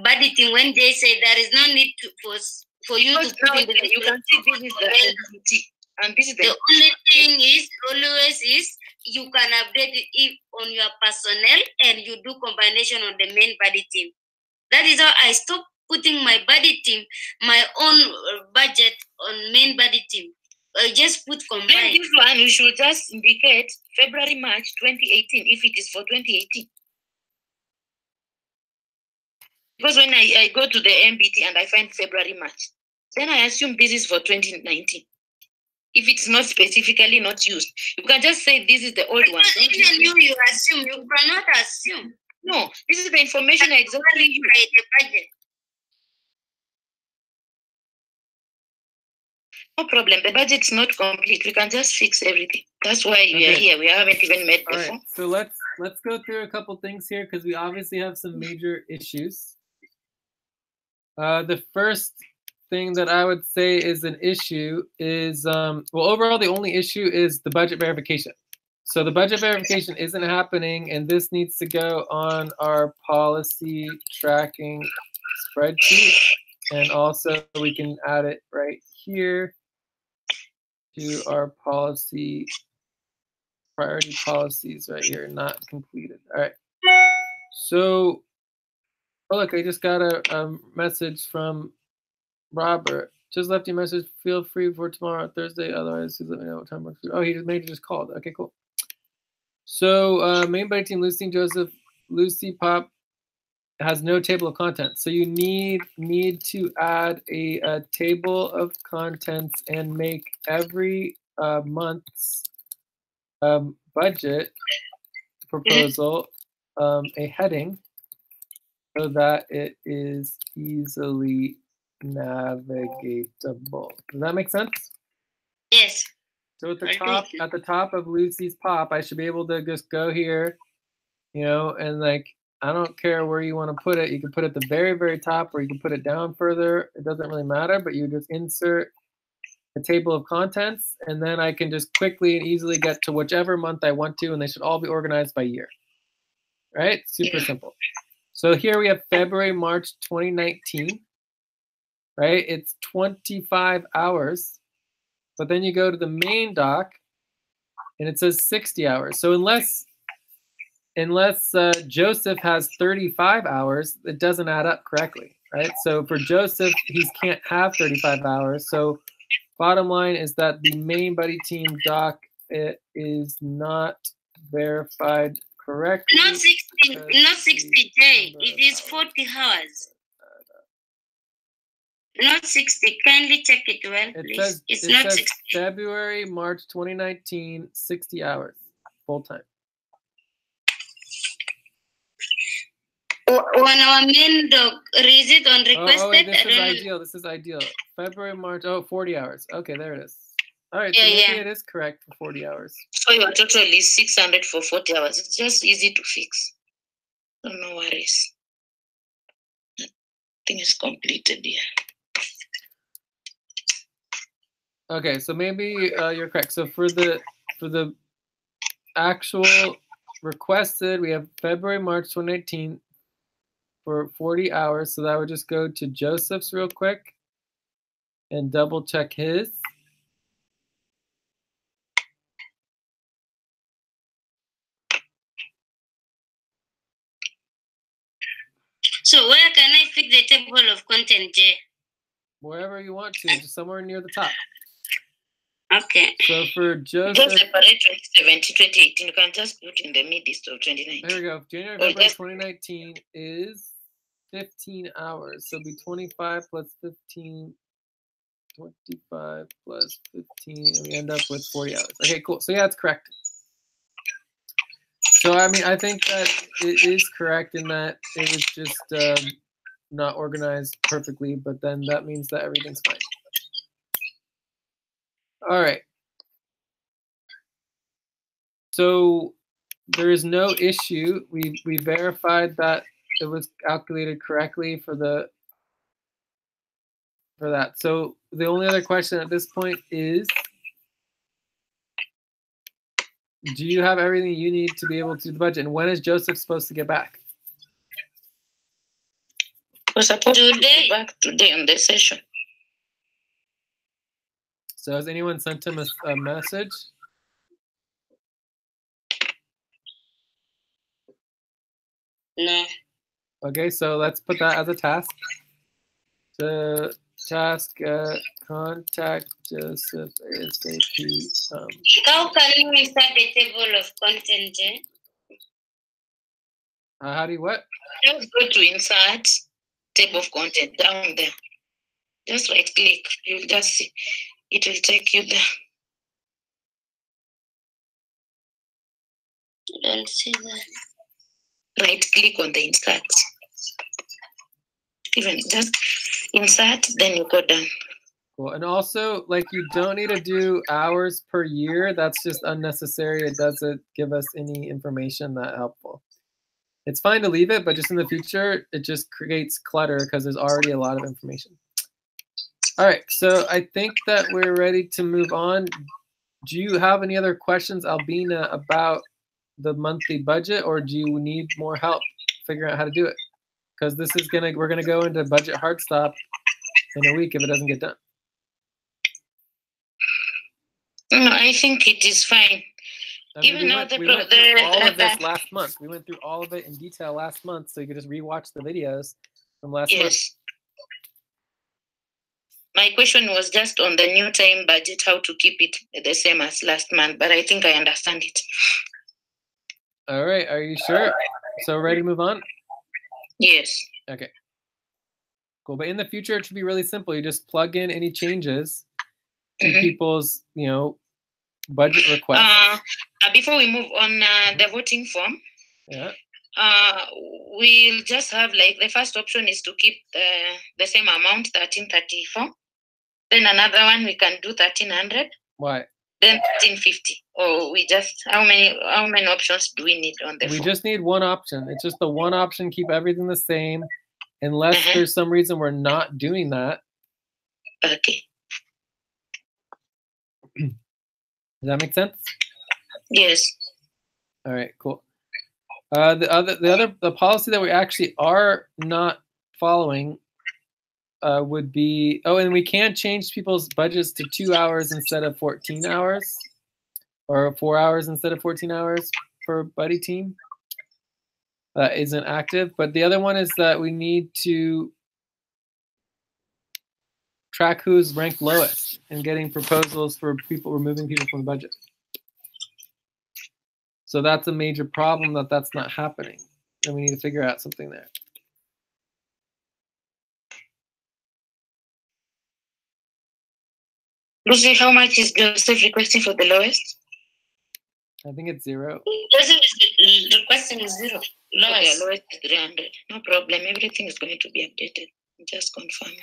budgeting when they say there is no need for you to Now put in the. you can see this is the LBT, and this is The only thing is always is you can update it on your personnel and you do combination on the main body team. That is how I stopped putting my body team, my own budget on main body team. I just put Then combined. this one you should just indicate February, March 2018 if it is for 2018. Because when I go to the MBT and I find February, March, then I assume this is for 2019. If it's not specifically not used, you can just say this is the old one. Because even you assume, you cannot assume. No, this is the information I exactly used. By the budget. No problem. The budget's not complete. We can just fix everything. That's why we are Okay. here. We haven't even met All before. right. So let's go through a couple things here because we obviously have some major issues. The first thing that I would say is an issue is well, overall the only issue is the budget verification. So the budget verification isn't happening, and this needs to go on our policy tracking spreadsheet, and also we can add it right here to our policy priority policies right here, not completed. All right. So, oh look, I just got a message from Robert. Just left you a message. Feel free for tomorrow, Thursday. Otherwise, please let me know what time works. Oh, he just called. Okay, cool. So, main buddy team, Lucy and Joseph, Lucy Pop has no table of contents. So you need to add a table of contents and make every month's budget proposal a heading so that it is easily navigatable. Does that make sense? Yes. So at the top of Lucy's Pop, I should be able to just go here, you know, and like, I don't care where you want to put it. You can put it at the very, very top, or you can put it down further. It doesn't really matter, but you just insert a table of contents, and then I can just quickly and easily get to whichever month I want to, and they should all be organized by year. Right? Super simple. So here we have February, March 2019. Right? It's 25 hours. But then you go to the main doc, and it says 60 hours. So unless Joseph has 35 hours, it doesn't add up correctly, right? So for Joseph, he can't have 35 hours. So bottom line is that the main buddy team doc, it is not verified correctly. Not 60 J. It is 40 hours. Not 60. Kindly check it well, please. It's not 60. February, March 2019, 60 hours, full time. On our main doc, is it on requested? This is ideal. This is ideal. February, March, 40 hours. Okay, there it is. All right, so maybe it is correct for 40 hours. So your total is 600 for 40 hours. It's just easy to fix. So no worries. I think it's completed here. Okay, so maybe you're correct. So for the actual requested, we have February, March 2019 for 40 hours. So that would just go to Joseph's real quick and double check his. So where can I fit the table of content, Jay? Wherever you want to, just somewhere near the top. Okay. So for Just Joseph, separate 2017, 2018. You can just put in the midst of 2019. there we go. January, Or February just- 2019 is 15 hours. So it'll be 25 plus 15, 25 plus 15, and we end up with 40 hours. Okay, cool. So yeah, it's correct. So I mean, I think that it is correct in that it was just not organized perfectly, but then that means that everything's fine. All right. So there is no issue. We verified that it was calculated correctly for that. So the only other question at this point is, do you have everything you need to be able to do the budget? And when is Joseph supposed to get back? We're supposed to be back today on the session. So has anyone sent him a message? No. Okay, so let's put that as a task. The task, contact Joseph ASAP. How can we insert the table of content, Jay? How do you what? Just go to insert table of content down there. Just right click. You'll just see. It will take you there. I don't see that. Right click on the insert. Even just insert, then you go down. Cool. And also, like, you don't need to do hours per year. That's just unnecessary. It doesn't give us any information that helpful. It's fine to leave it, but just in the future, it just creates clutter because there's already a lot of information. All right, so I think that we're ready to move on. Do you have any other questions, Albina, about the monthly budget, or do you need more help figuring out how to do it? Because this is we're gonna go into budget hard stop in a week if it doesn't get done. No, I think it is fine. I mean, Even we now went the through all of this last month. We went through all of it in detail last month, so you could just rewatch the videos from last month. Yes. My question was just on the new time budget, how to keep it the same as last month, but I think I understand it. All right, are you sure? So ready to move on? Yes. Okay. Cool. But in the future, it should be really simple. You just plug in any changes to people's, budget requests. Before we move on, the voting form. Yeah. We'll just have the first option is to keep the same amount, 1334. Then another one we can do 1300. Why? Then 1350. Or we just how many options do we need on the form? We just need one option. It's just the one option. Keep everything the same, unless there's some reason we're not doing that. Okay. Does that make sense? Yes. All right. Cool. The policy that we actually are not following would be, and we can change people's budgets to 2 hours instead of 14 hours, or 4 hours instead of 14 hours for buddy team. That isn't active, but the other one is that we need to track who's ranked lowest and getting proposals for removing people from the budget. So that's a major problem that's not happening, and we need to figure out something there. Lucy, how much is Joseph requesting for the lowest? I think it's 0. Joseph is requesting 0. Okay, lowest is 300. No problem. Everything is going to be updated. Just confirm.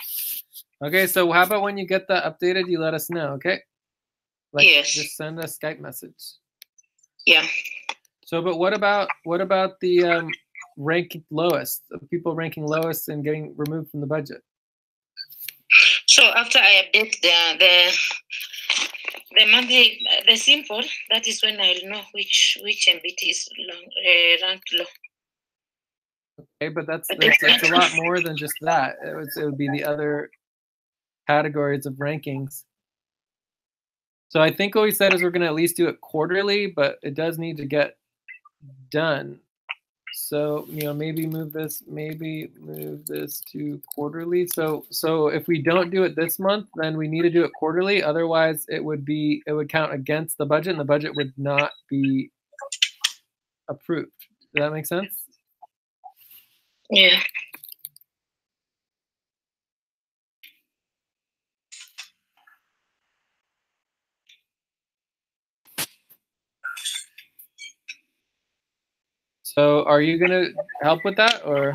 Okay, so how about when you get that updated, you let us know, okay? Yes. Just send a Skype message. Yeah. So, but what about the ranking lowest, people ranking lowest and getting removed from the budget? So after I update the monthly, the simple, that is when I'll know which MBT is ranked low. Okay, but that's a lot more than just that. It would be the other categories of rankings. So I think what we said is we're going to at least do it quarterly, but it does need to get done. So, maybe move this to quarterly. So if we don't do it this month, then we need to do it quarterly. Otherwise, it would count against the budget, and the budget would not be approved. Does that make sense? Yeah. So are you going to help with that, or?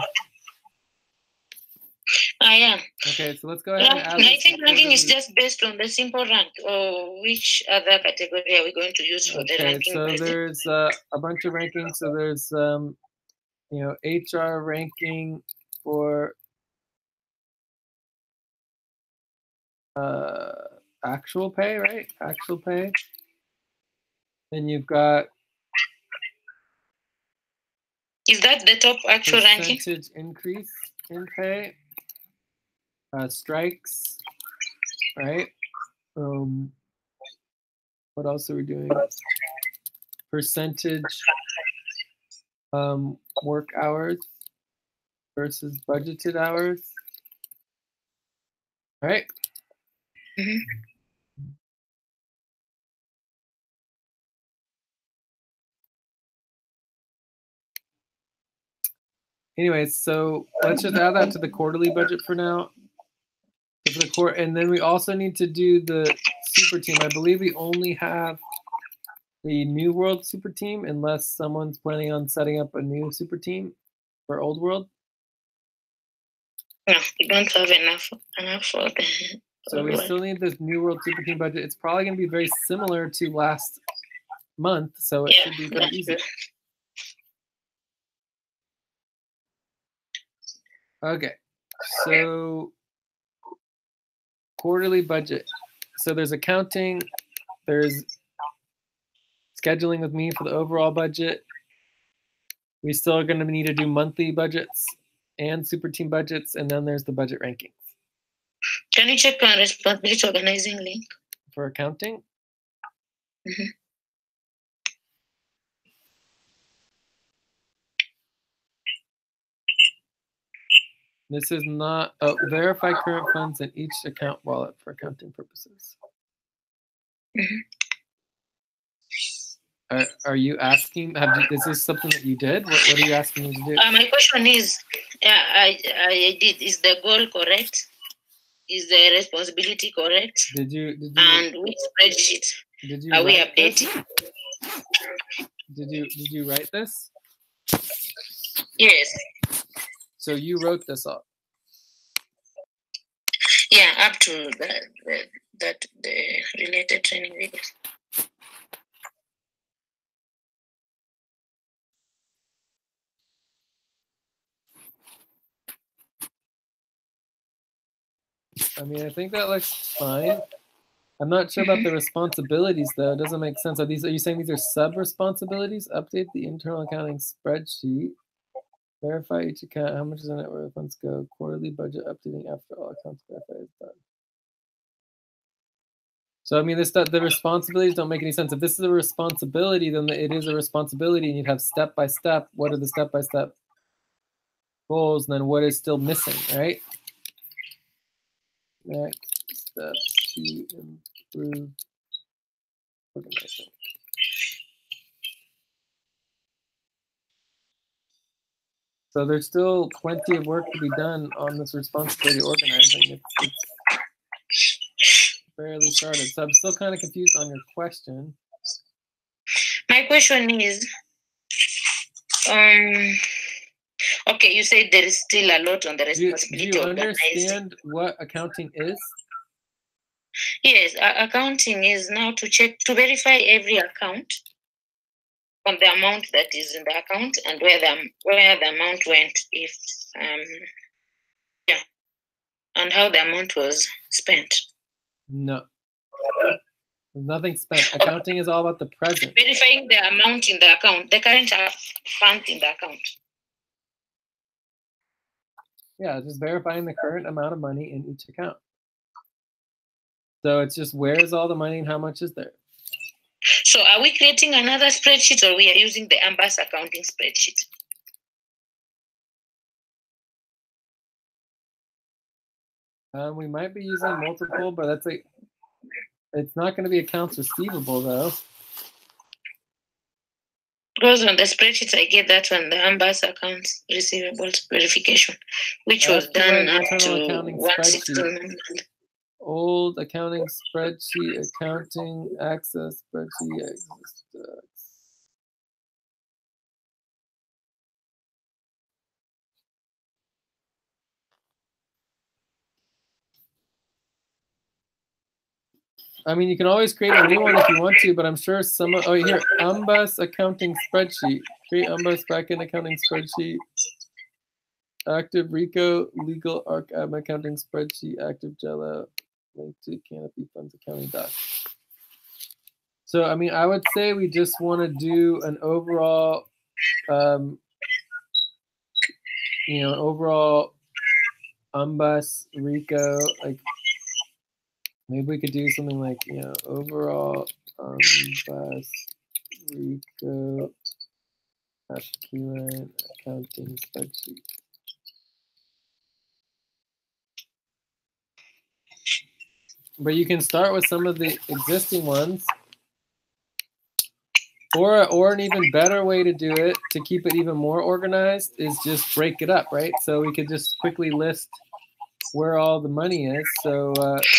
I am. Okay, so let's go ahead and add I think ranking is just based on the simple rank. Or which other category are we going to use for the ranking? So there's a bunch of rankings. So there's, HR ranking for actual pay, right? Actual pay. Then you've got. Is that the top actual ranking? Percentage increase in pay. Strikes, right? What else are we doing? Percentage work hours versus budgeted hours. All right. Mm-hmm. Anyways, so let's just add that to the quarterly budget for now. And then we also need to do the super team. I believe we only have the New World super team unless someone's planning on setting up a new super team for Old World. No, we don't have enough for the. So we still need this New World super team budget. It's probably going to be very similar to last month, so it should be pretty easy. Okay, so quarterly budget. So there's accounting, there's scheduling with me for the overall budget. We still are going to need to do monthly budgets and super team budgets, and then there's the budget rankings. Can you check on responsibility organizing link? For accounting? Mm-hmm. This is not, verify current funds in each account wallet for accounting purposes. Mm-hmm. Are you asking, is this something that you did? What are you asking me to do? My question is, I did, is the goal correct? Is the responsibility correct? Did you and which spreadsheet are we updating? Did you write this? Yes. So you wrote this up? Yeah, up to the related training videos. I mean, I think that looks fine. I'm not sure about the responsibilities, though. It doesn't make sense. Are you saying these are sub-responsibilities? Update the internal accounting spreadsheet. Verify each account. How much does the net worth funds go? Quarterly budget updating after all accounts verified is done. So, I mean, the responsibilities don't make any sense. If this is a responsibility, then it is a responsibility, and you'd have step-by-step. What are the step-by-step goals, and then what is still missing, right? Next step to improve organizing. So there's still plenty of work to be done on this responsibility organizing. It's barely started. So I'm still kind of confused on your question. My question is, okay, you said there is still a lot on the responsibility. Do you understand what accounting is? Yes, accounting is now to verify every account on the amount that is in the account and where the amount went, if and how the amount was spent. No. There's nothing spent. Accounting is all about the present. Verifying the amount in the account, the current funds in the account. Yeah, just verifying the current amount of money in each account. So it's just where's all the money and how much is there? So are we creating another spreadsheet, or we are using the Ambas accounting spreadsheet? We might be using multiple, but that's like, it's not going to be accounts receivable though. Because on the spreadsheets, I get that one, the Ambas accounts receivables verification, which was done up to accounting 160. Old accounting spreadsheet, accounting access spreadsheet, access docs. I mean, you can always create a new one if you want to, but I'm sure some. Oh, here, Ambas accounting spreadsheet. Create Ambas backend accounting spreadsheet. Active Rico legal arc accounting spreadsheet. Active Jello link to Canopy Funds accounting doc. So, I mean, I would say we just want to do an overall, overall Ambas Rico, like. Maybe we could do something like, overall Ambas Rico SQN accounting spreadsheet. But you can start with some of the existing ones. Or an even better way to do it, to keep it even more organized, is just break it up, right? So we could just quickly list where all the money is. So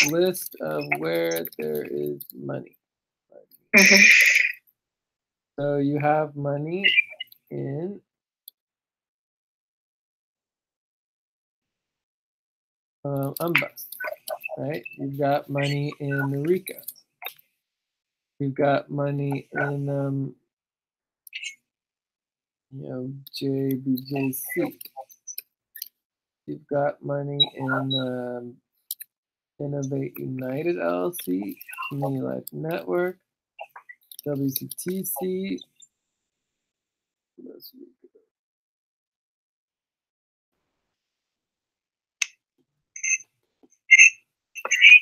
list of where there is money. Mm-hmm. So you have money in Ambas, right? You've got money in Rico. You've got money in JBJC. You've got money in Innovate United LLC, Community Life Network, WCTC.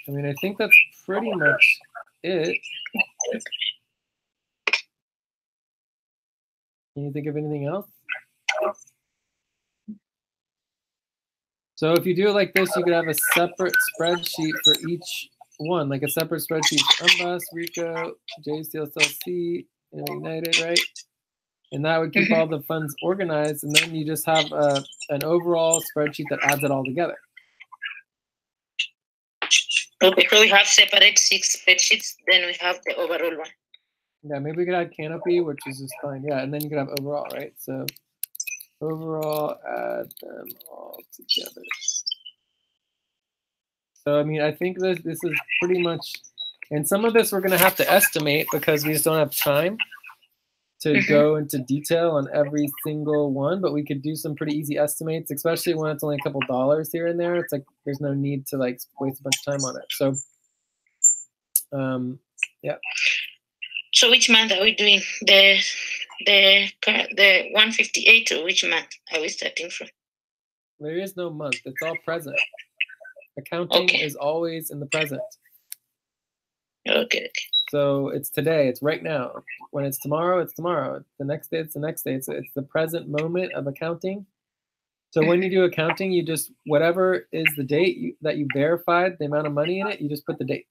I mean, I think that's pretty much it. Can you think of anything else? So if you do it like this, you could have a separate spreadsheet for each one, like a separate spreadsheet for Ambas, Rico, JCLC, United, right? And that would keep all the funds organized, and then you just have an overall spreadsheet that adds it all together. Okay, so we have separate 6 spreadsheets, then we have the overall one. Yeah, maybe we could add Canopy, which is just fine. Yeah, and then you could have overall, right? So overall, add them all together. So, I mean, I think this is pretty much, and some of this we're going to have to estimate because we just don't have time to go into detail on every single one, but we could do some pretty easy estimates, especially when it's only a couple dollars here and there. It's like there's no need to like waste a bunch of time on it. So, yeah. So which month are we doing? The 158, or which month are we starting from? There is no month. It's all present. Accounting is always in the present. Okay. So it's today. It's right now. When it's tomorrow, it's tomorrow. The next day, it's the next day. It's the present moment of accounting. So when you do accounting, you just, whatever is the date that you verified, the amount of money in it, you just put the date.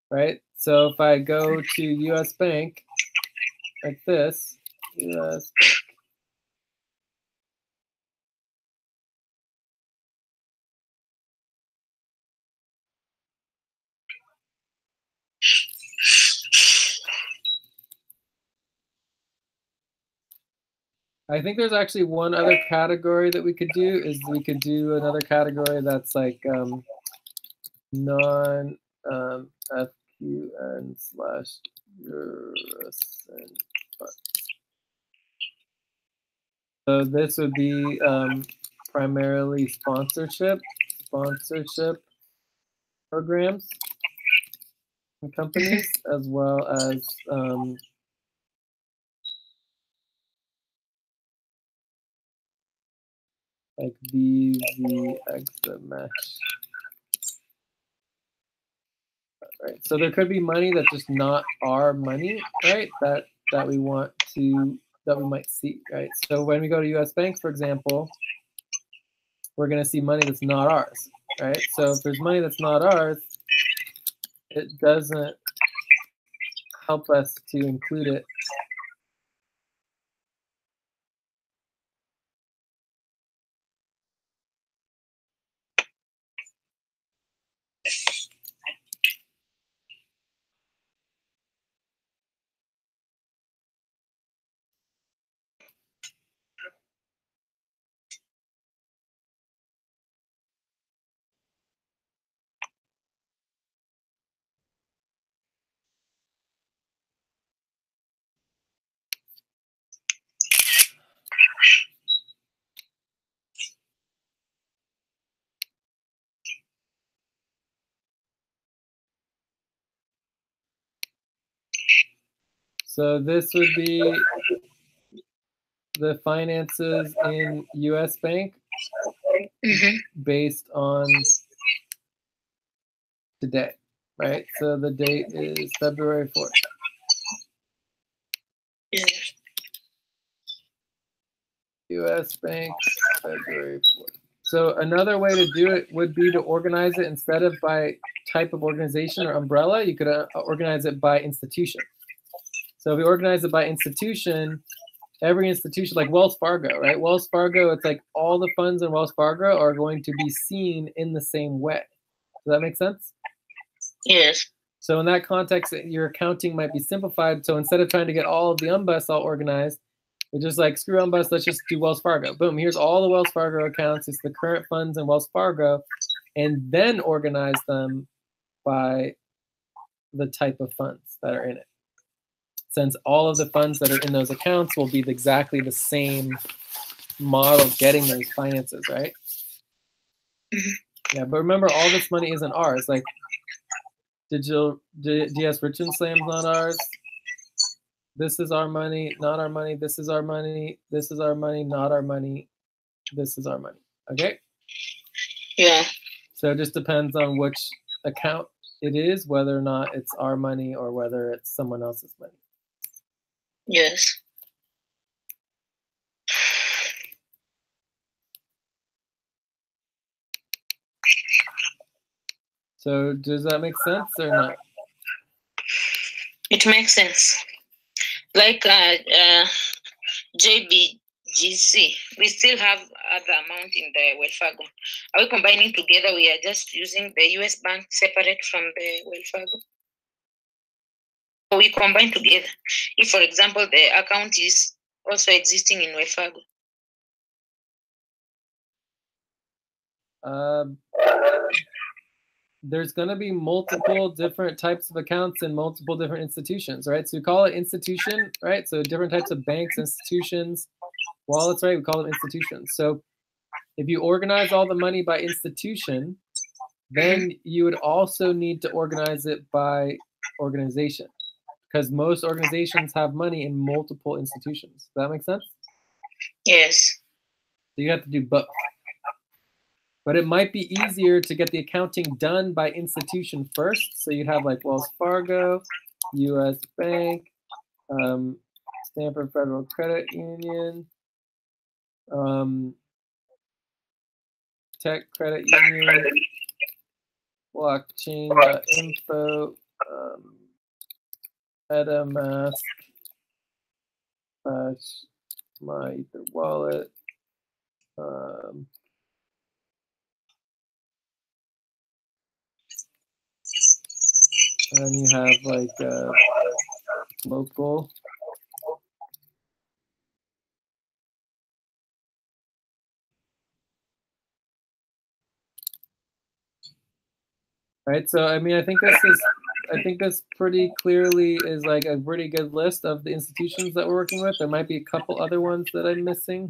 Right? So if I go to US Bank like this, US Bank. I think there's actually one other category that we could do, is we could do another category that's like non FQN / Eurocent. So this would be primarily sponsorship programs and companies, as well as like VZ Examesh. Right. So there could be money that's just not our money, right? That we want to, that we might see, right? So when we go to US Bank, for example, we're going to see money that's not ours. right? So if there's money that's not ours, it doesn't help us to include it. So this would be the finances in U.S. Bank based on today, right? So the date is February 4th. U.S. Bank, February 4th. So another way to do it would be to organize it instead of by type of organization or umbrella, you could organize it by institution. So if we organize it by institution, every institution, like Wells Fargo, right? Wells Fargo, it's like all the funds in Wells Fargo are going to be seen in the same way. Does that make sense? Yes. So in that context, your accounting might be simplified. So instead of trying to get all of the UMBUS all organized, we're just like, screw UMBUS, let's just do Wells Fargo. Boom, here's all the Wells Fargo accounts. It's the current funds in Wells Fargo, and then organize them by the type of funds that are in it. Since all of the funds that are in those accounts will be exactly the same model getting those finances, right? Yeah, but remember, all this money isn't ours. Like, DS Rich and Slam's not ours. This is our money, not our money. This is our money. This is our money, not our money. This is our money. Okay? Yeah. So it just depends on which account it is, whether or not it's our money or whether it's someone else's money. Yes. So does that make sense or not? It makes sense. Like JBGC, we still have other amount in the Wells Fargo. Are we combining together? We are just using the US bank separate from the Wells Fargo. So we combine together. If, for example, the account is also existing in Wells Fargo. There's going to be multiple different types of accounts in multiple different institutions, right? So we call it institution, right? So different types of banks, institutions, wallets, right? We call them institutions. So if you organize all the money by institution, then you would also need to organize it by organization, because most organizations have money in multiple institutions. Does that make sense? Yes. So you have to do both. But it might be easier to get the accounting done by institution first. So you'd have like Wells Fargo, US Bank, Stanford Federal Credit Union, Tech Credit Union, blockchain.info, MetaMask, my Ether wallet, and you have like local. Right, so I mean, I think this pretty clearly is like a pretty good list of the institutions that we're working with. There might be a couple other ones that I'm missing.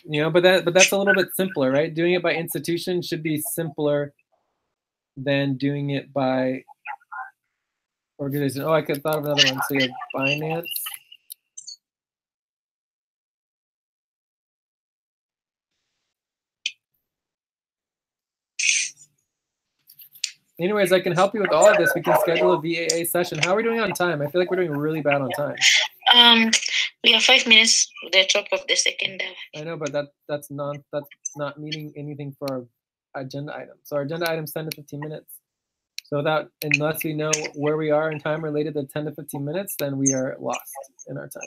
You know, but that's a little bit simpler, right? Doing it by institution should be simpler than doing it by organization. Oh, I could have thought of another one. So you have finance. Anyways, I can help you with all of this. We can schedule a VAA session. How are we doing on time? I feel like we're doing really bad on time. We are 5 minutes to the top of the second hour. I know, but that's not meaning anything for our agenda item. So our agenda item's 10 to 15 minutes. So unless we know where we are in time related to 10 to 15 minutes, then we are lost in our time.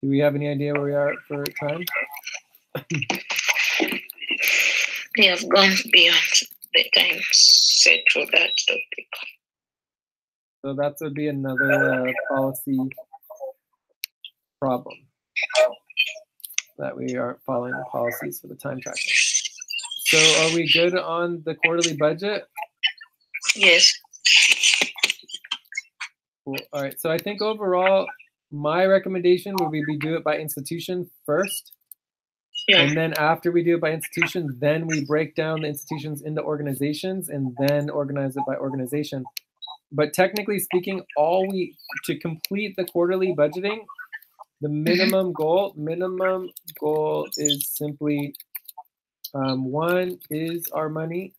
Do we have any idea where we are for time? We have gone beyond the time set for that topic. So that would be another policy problem, that we aren't following the policies for the time tracking. So are we good on the quarterly budget? Yes. Cool. All right. So I think overall, my recommendation would be we do it by institution first. Yeah. And then after we do it by institution, then we break down the institutions into organizations and then organize it by organization. But technically speaking, to complete the quarterly budgeting, the minimum goal is simply 1 is our money,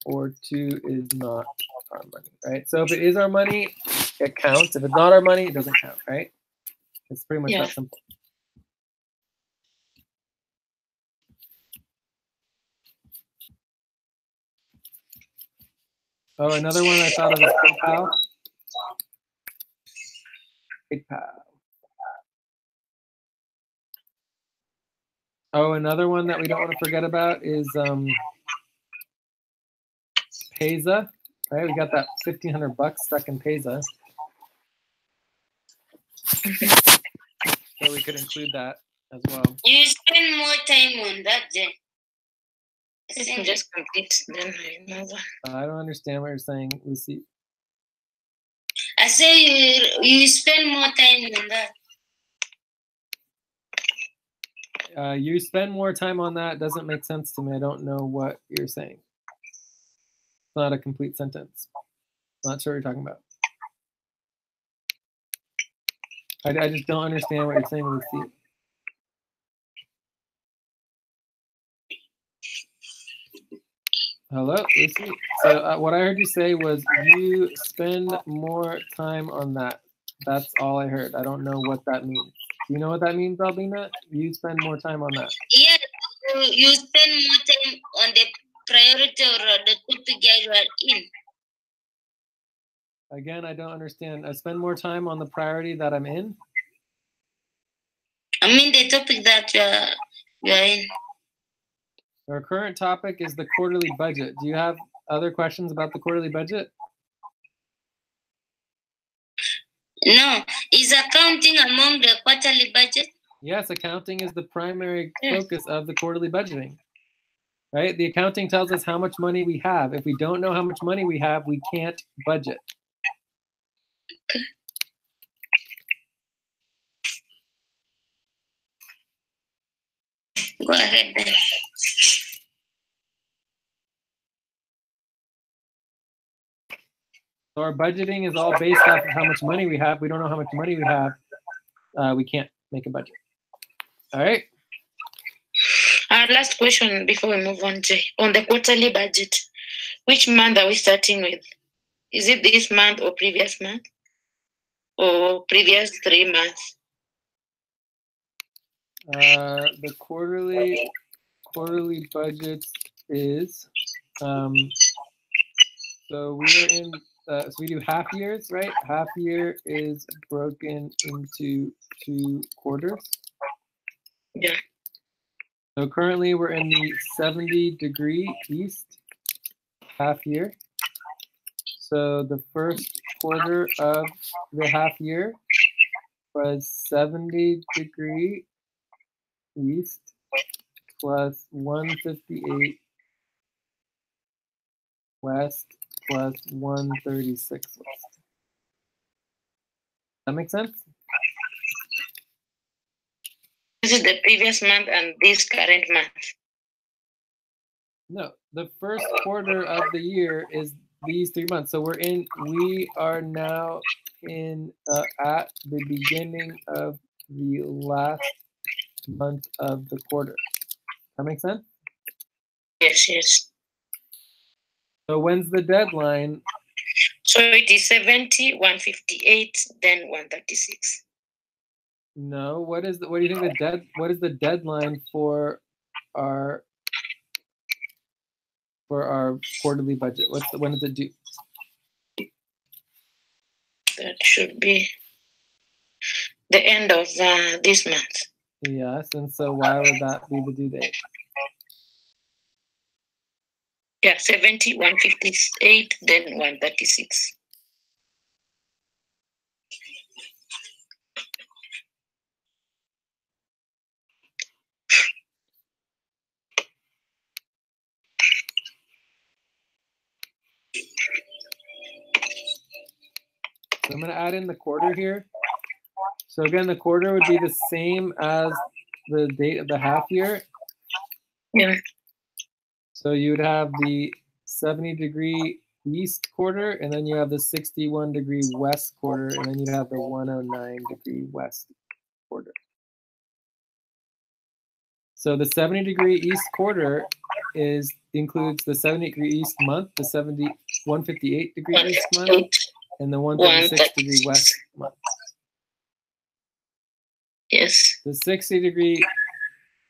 or 2 is not our money, right? So if it is our money, it counts. If it's not our money, it doesn't count, right? It's pretty much that simple. Oh, another one I thought of is PayPal. Oh, another one that we don't want to forget about is Payza. Right, we got that $1,500 stuck in Payza. So we could include that as well. You spend more time on that, Jen. Just complete, then I move on. I don't understand what you're saying, Lucy. I say you spend more time on that. You spend more time on that doesn't make sense to me. I don't know what you're saying. It's not a complete sentence. Not sure what you're talking about. I just don't understand what you're saying, Lucy. Hello, Lucy. So what I heard you say was you spend more time on that. That's all I heard. I don't know what that means. Do you know what that means, Albina? You spend more time on that. Yeah, you spend more time on the priority or the topic you are in. Again, I don't understand. I spend more time on the priority that I'm in? I mean the topic that you are in. Our current topic is the quarterly budget. Do you have other questions about the quarterly budget? No. Is accounting among the quarterly budget? Yes, accounting is the primary focus of the quarterly budgeting. Right? The accounting tells us how much money we have. If we don't know how much money we have, we can't budget. Okay. Go ahead then. So our budgeting is all based off of how much money we have. We don't know how much money we have. We can't make a budget. All right. Last question before we move on, Jay. On the quarterly budget, which month are we starting with? Is it this month or previous month? Or previous 3 months? The quarterly budget is, so we're in, so we do half years, right? Half year is broken into 2 quarters. Yeah. So currently we're in the 70° east half year. So the first quarter of the half year was 70° east plus 158 west plus 136 west. That make sense? This is the previous month and this current month. No, the first quarter of the year is these 3 months. So we are now in at the beginning of the last month of the quarter. That makes sense? Yes, yes. So when's the deadline? So it is 70, 158, then 136. No, what do you think what is the deadline for our quarterly budget? When is it due? That should be the end of this month. Yes, and so why would that be the due date? Yeah, 70, 158, then 136. So I'm going to add in the quarter here. So again, the quarter would be the same as the date of the half year. Yeah. So you'd have the 70-degree east quarter, and then you have the 61-degree west quarter, and then you'd have the 109-degree west quarter. So the 70-degree east quarter includes the 70-degree east month, the 158-degree east month, and the 136-degree west month. Yes. The 60-degree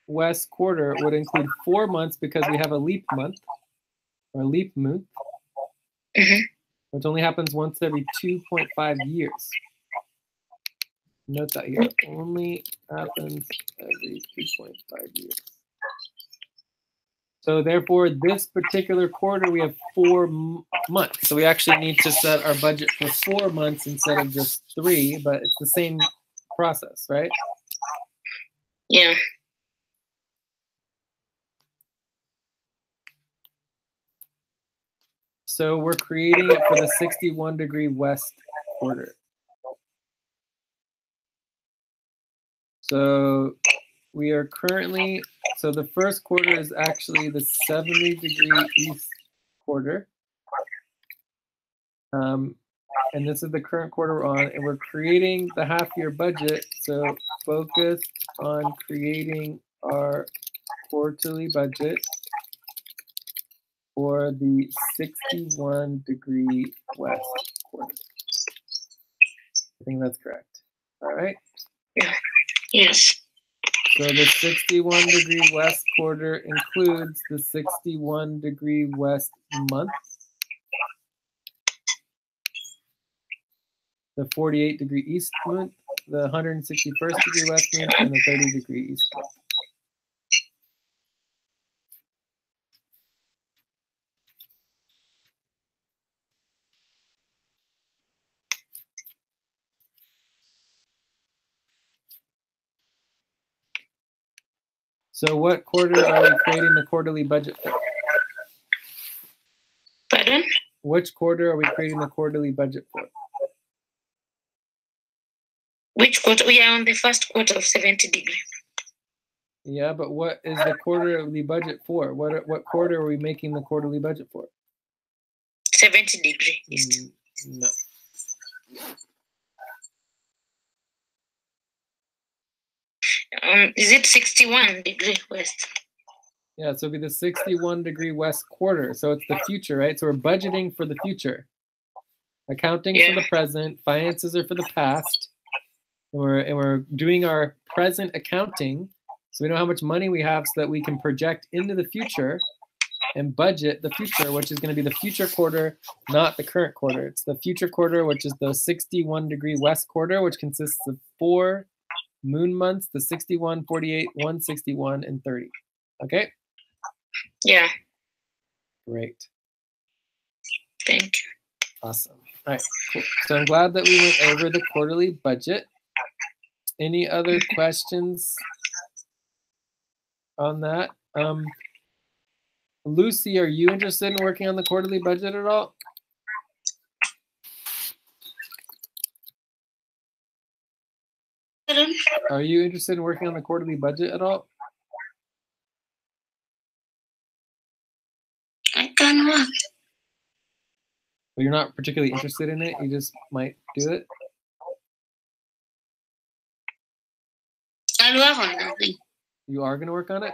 west quarter would include 4 months because we have a leap month, or leap month, which only happens once every 2.5 years. Note that here, only happens every 2.5 years. So therefore, this particular quarter, we have 4 months. So we actually need to set our budget for 4 months instead of just 3, but it's the same process, right? Yeah. So we're creating it for the 61-degree west quarter. So we are currently, so the first quarter is actually the 70-degree east quarter. And this is the current quarter we're on, and we're creating the half-year budget. So focus on creating our quarterly budget for the 61-degree west quarter. I think that's correct. All right? Yeah. Yes. So the 61-degree west quarter includes the 61-degree west month, the 48-degree east month, the 161st-degree west month, and the 30-degree east month. So what quarter are we creating the quarterly budget for? Pardon? Which quarter are we creating the quarterly budget for? Which quarter? We are on the first quarter of 70 degree. Yeah, but what is the quarterly budget for? What quarter are we making the quarterly budget for? 70 degree east. No. Is it 61 degree west? Yeah, so it'll be the 61-degree west quarter. So it's the future, right? So we're budgeting for the future. Accounting for the present, finances are for the past. And we're doing our present accounting so we know how much money we have so that we can project into the future and budget the future, which is going to be the future quarter, not the current quarter. It's the future quarter, which is the 61-degree west quarter, which consists of 4 moon months, the 61, 48, 161, and 30. Okay? Yeah. Great. Thank you. Awesome. All right, cool. So I'm glad that we went over the quarterly budget. Any other questions on that? Lucy, are you interested in working on the quarterly budget at all? Are you interested in working on the quarterly budget at all? I can work. Well, you're not particularly interested in it. You just might do it. I'll work on that thing. You are going to work on it?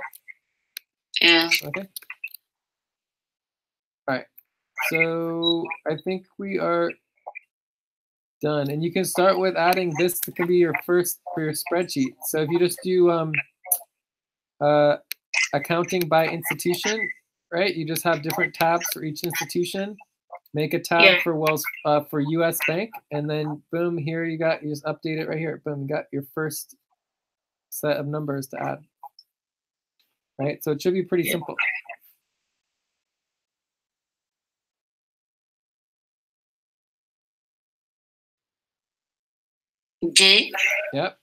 Yeah. Okay. All right. So I think we are done. And you can start with adding this. It can be your first for your spreadsheet. So if you just do accounting by institution, right? You just have different tabs for each institution. Make a tab for US Bank, and then boom, here you just update it right here. Boom, you got your first set of numbers to add. Right? So it should be pretty simple. Okay. Yep.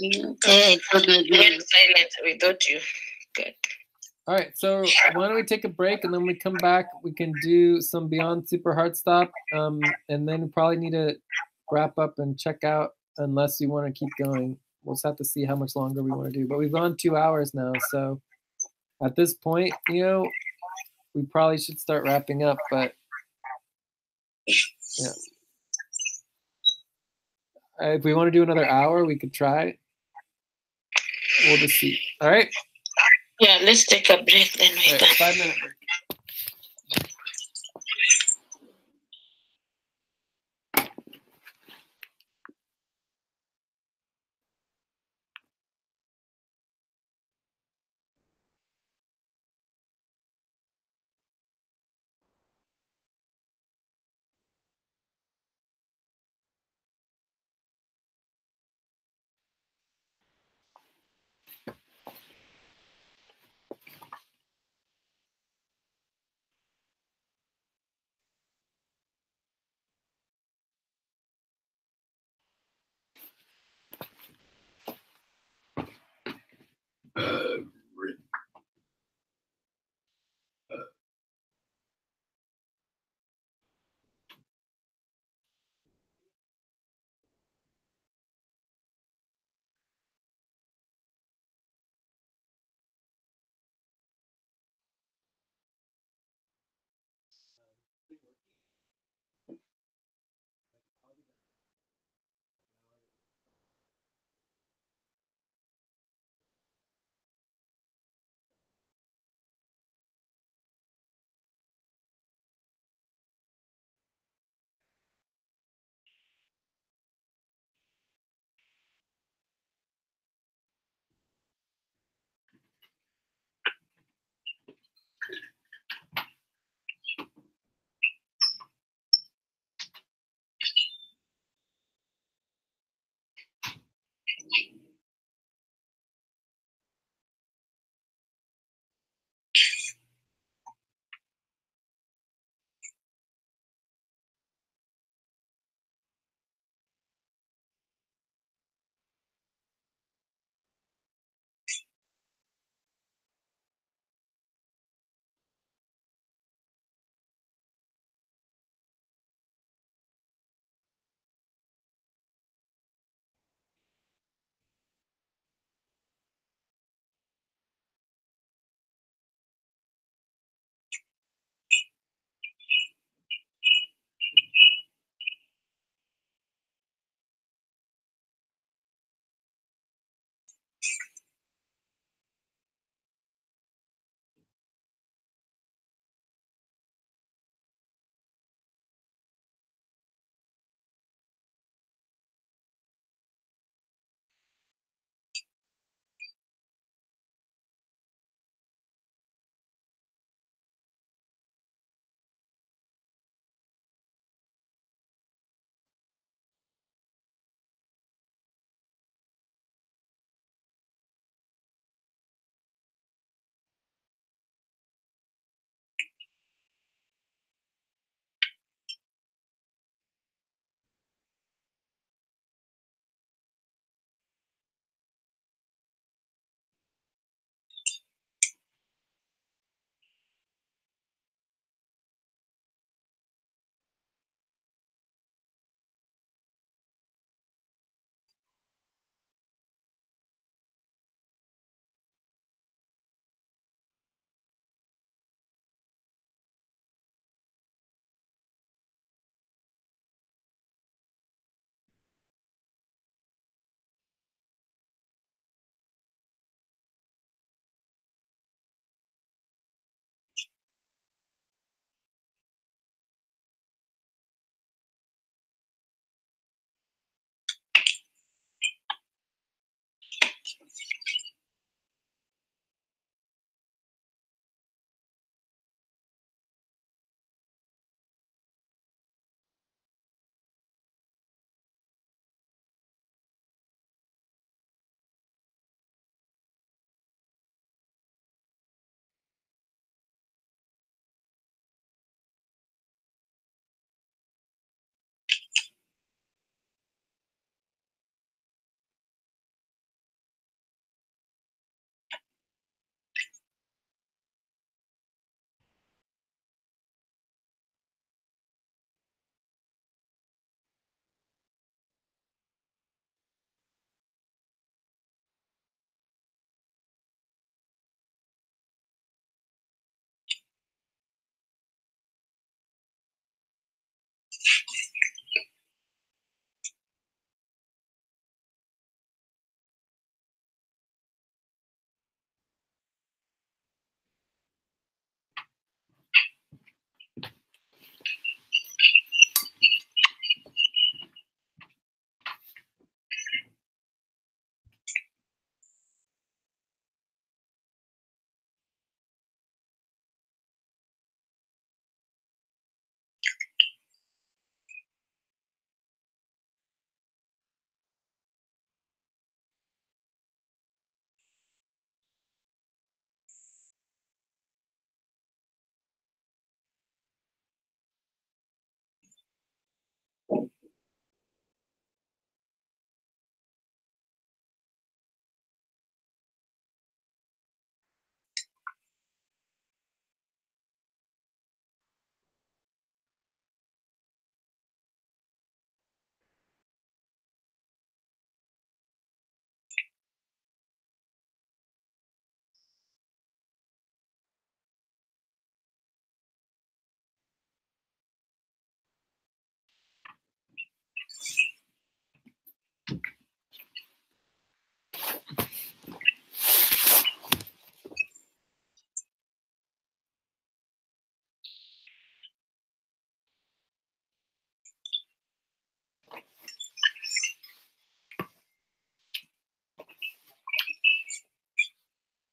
Okay, silent without you. Good. All right, so why don't we take a break, and then we come back, we can do some Beyond Super Hard Stop, and then we probably need to wrap up and check out unless you want to keep going. We'll just have to see how much longer we want to do. But we've gone 2 hours now, so at this point, we probably should start wrapping up, but yeah. If we want to do another hour, we could try. We'll just see. All right? Yeah, let's take a break then. All right, 5-minute break.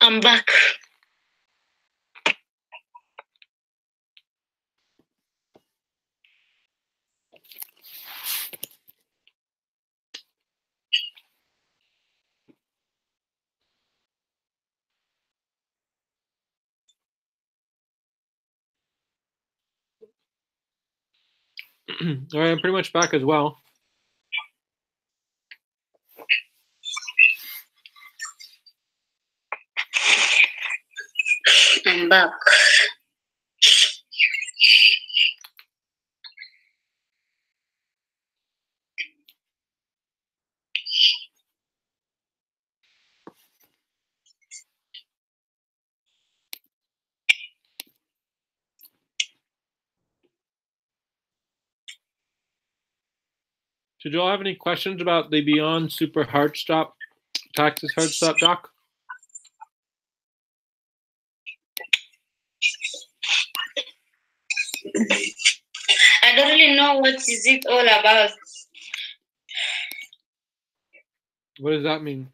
I'm back. All right, I'm pretty much back as well. I'm back. Did you all have any questions about the Beyond Super Hard Stop Taxes Hard Stop doc? I don't really know what is it all about. What does that mean?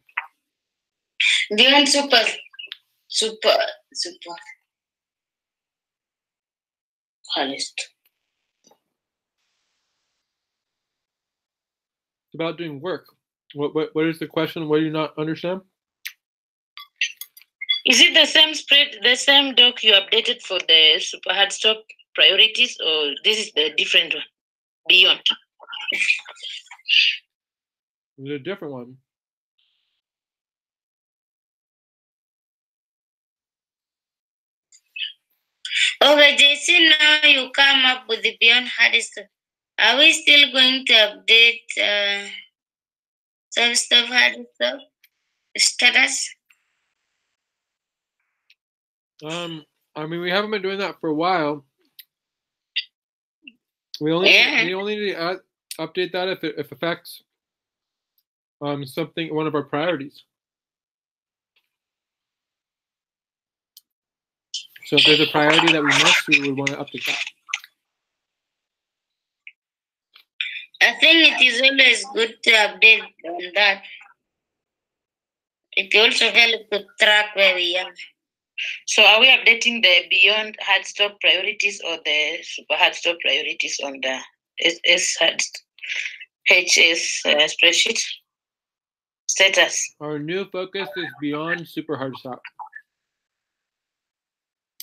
Beyond super. Honest. It's about doing work. What is the question? What do you not understand? Is it the same spread, the same doc you updated for the super hard stop priorities, or this is the different one? Beyond. It's a different one. Okay, JC, now you come up with the Beyond Hard Stop. Are we still going to update some stuff, hard stuff, status? I mean, we haven't been doing that for a while. We only need to update that if it affects one of our priorities. So if there's a priority that we missed, we would want to update that. I think it is always good to update on that. It also helps to track where we are. So are we updating the Beyond Hard Stop priorities or the Super Hard Stop priorities on the HS spreadsheet status? Our new focus is Beyond Super Hard Stop.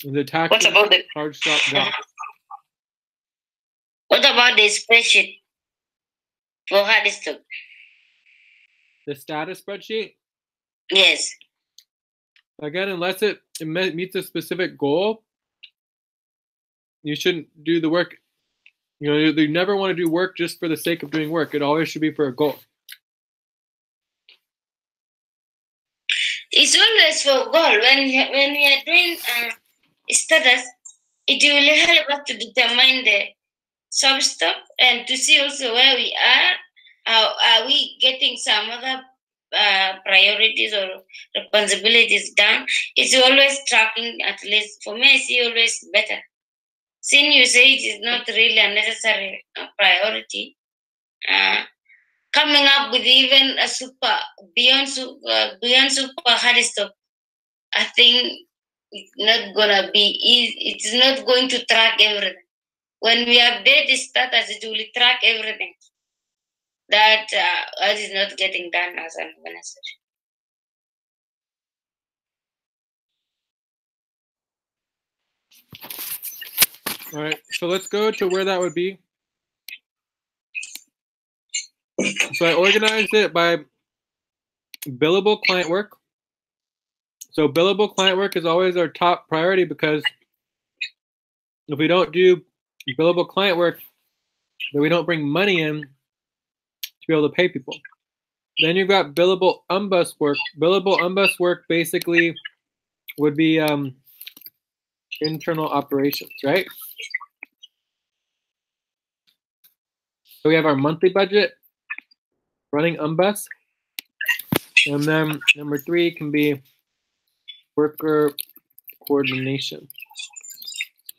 The tax What about the hard stop doc. What about the spreadsheet for hard stop? The status spreadsheet? Yes. Again, unless it meets a specific goal, you shouldn't do the work. You know, you never want to do work just for the sake of doing work. It always should be for a goal. It's always for goal. When we are doing status, it will help us to determine the sub-stop and to see also where we are. Are we getting some other priorities or responsibilities done? It's always tracking, at least for me, I see always better. Since you say it is not really a necessary priority, coming up with even a beyond super hard stop, I think it's not gonna be easy. It's not going to track everything. When we update the status, it will track everything that is not getting done as an organization. All right, so let's go to where that would be. So I organized it by billable client work. So billable client work is always our top priority because if we don't do billable client work, then we don't bring money in to be able to pay people. Then you've got billable umbus work. Billable umbus work basically would be internal operations, right? So we have our monthly budget, running umbus, and then number 3 can be worker coordination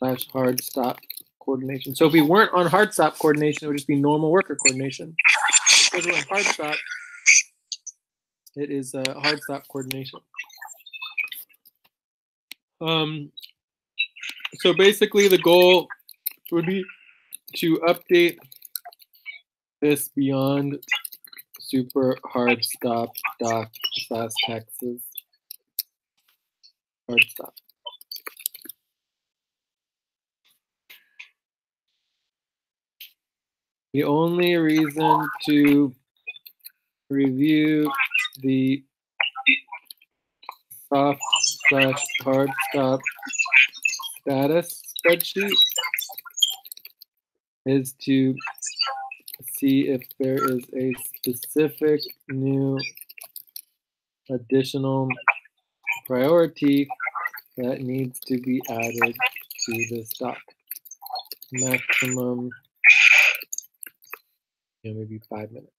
/ hard stop coordination. So if we weren't on hard stop coordination, it would just be normal worker coordination. Because we're on hard stop, it is hard stop coordination. So basically the goal would be to update this beyond super hard stop doc / Texas hard stop. The only reason to review the soft / hard stop status spreadsheet is to see if there is a specific new additional priority that needs to be added to the stock. Maximum, maybe 5 minutes.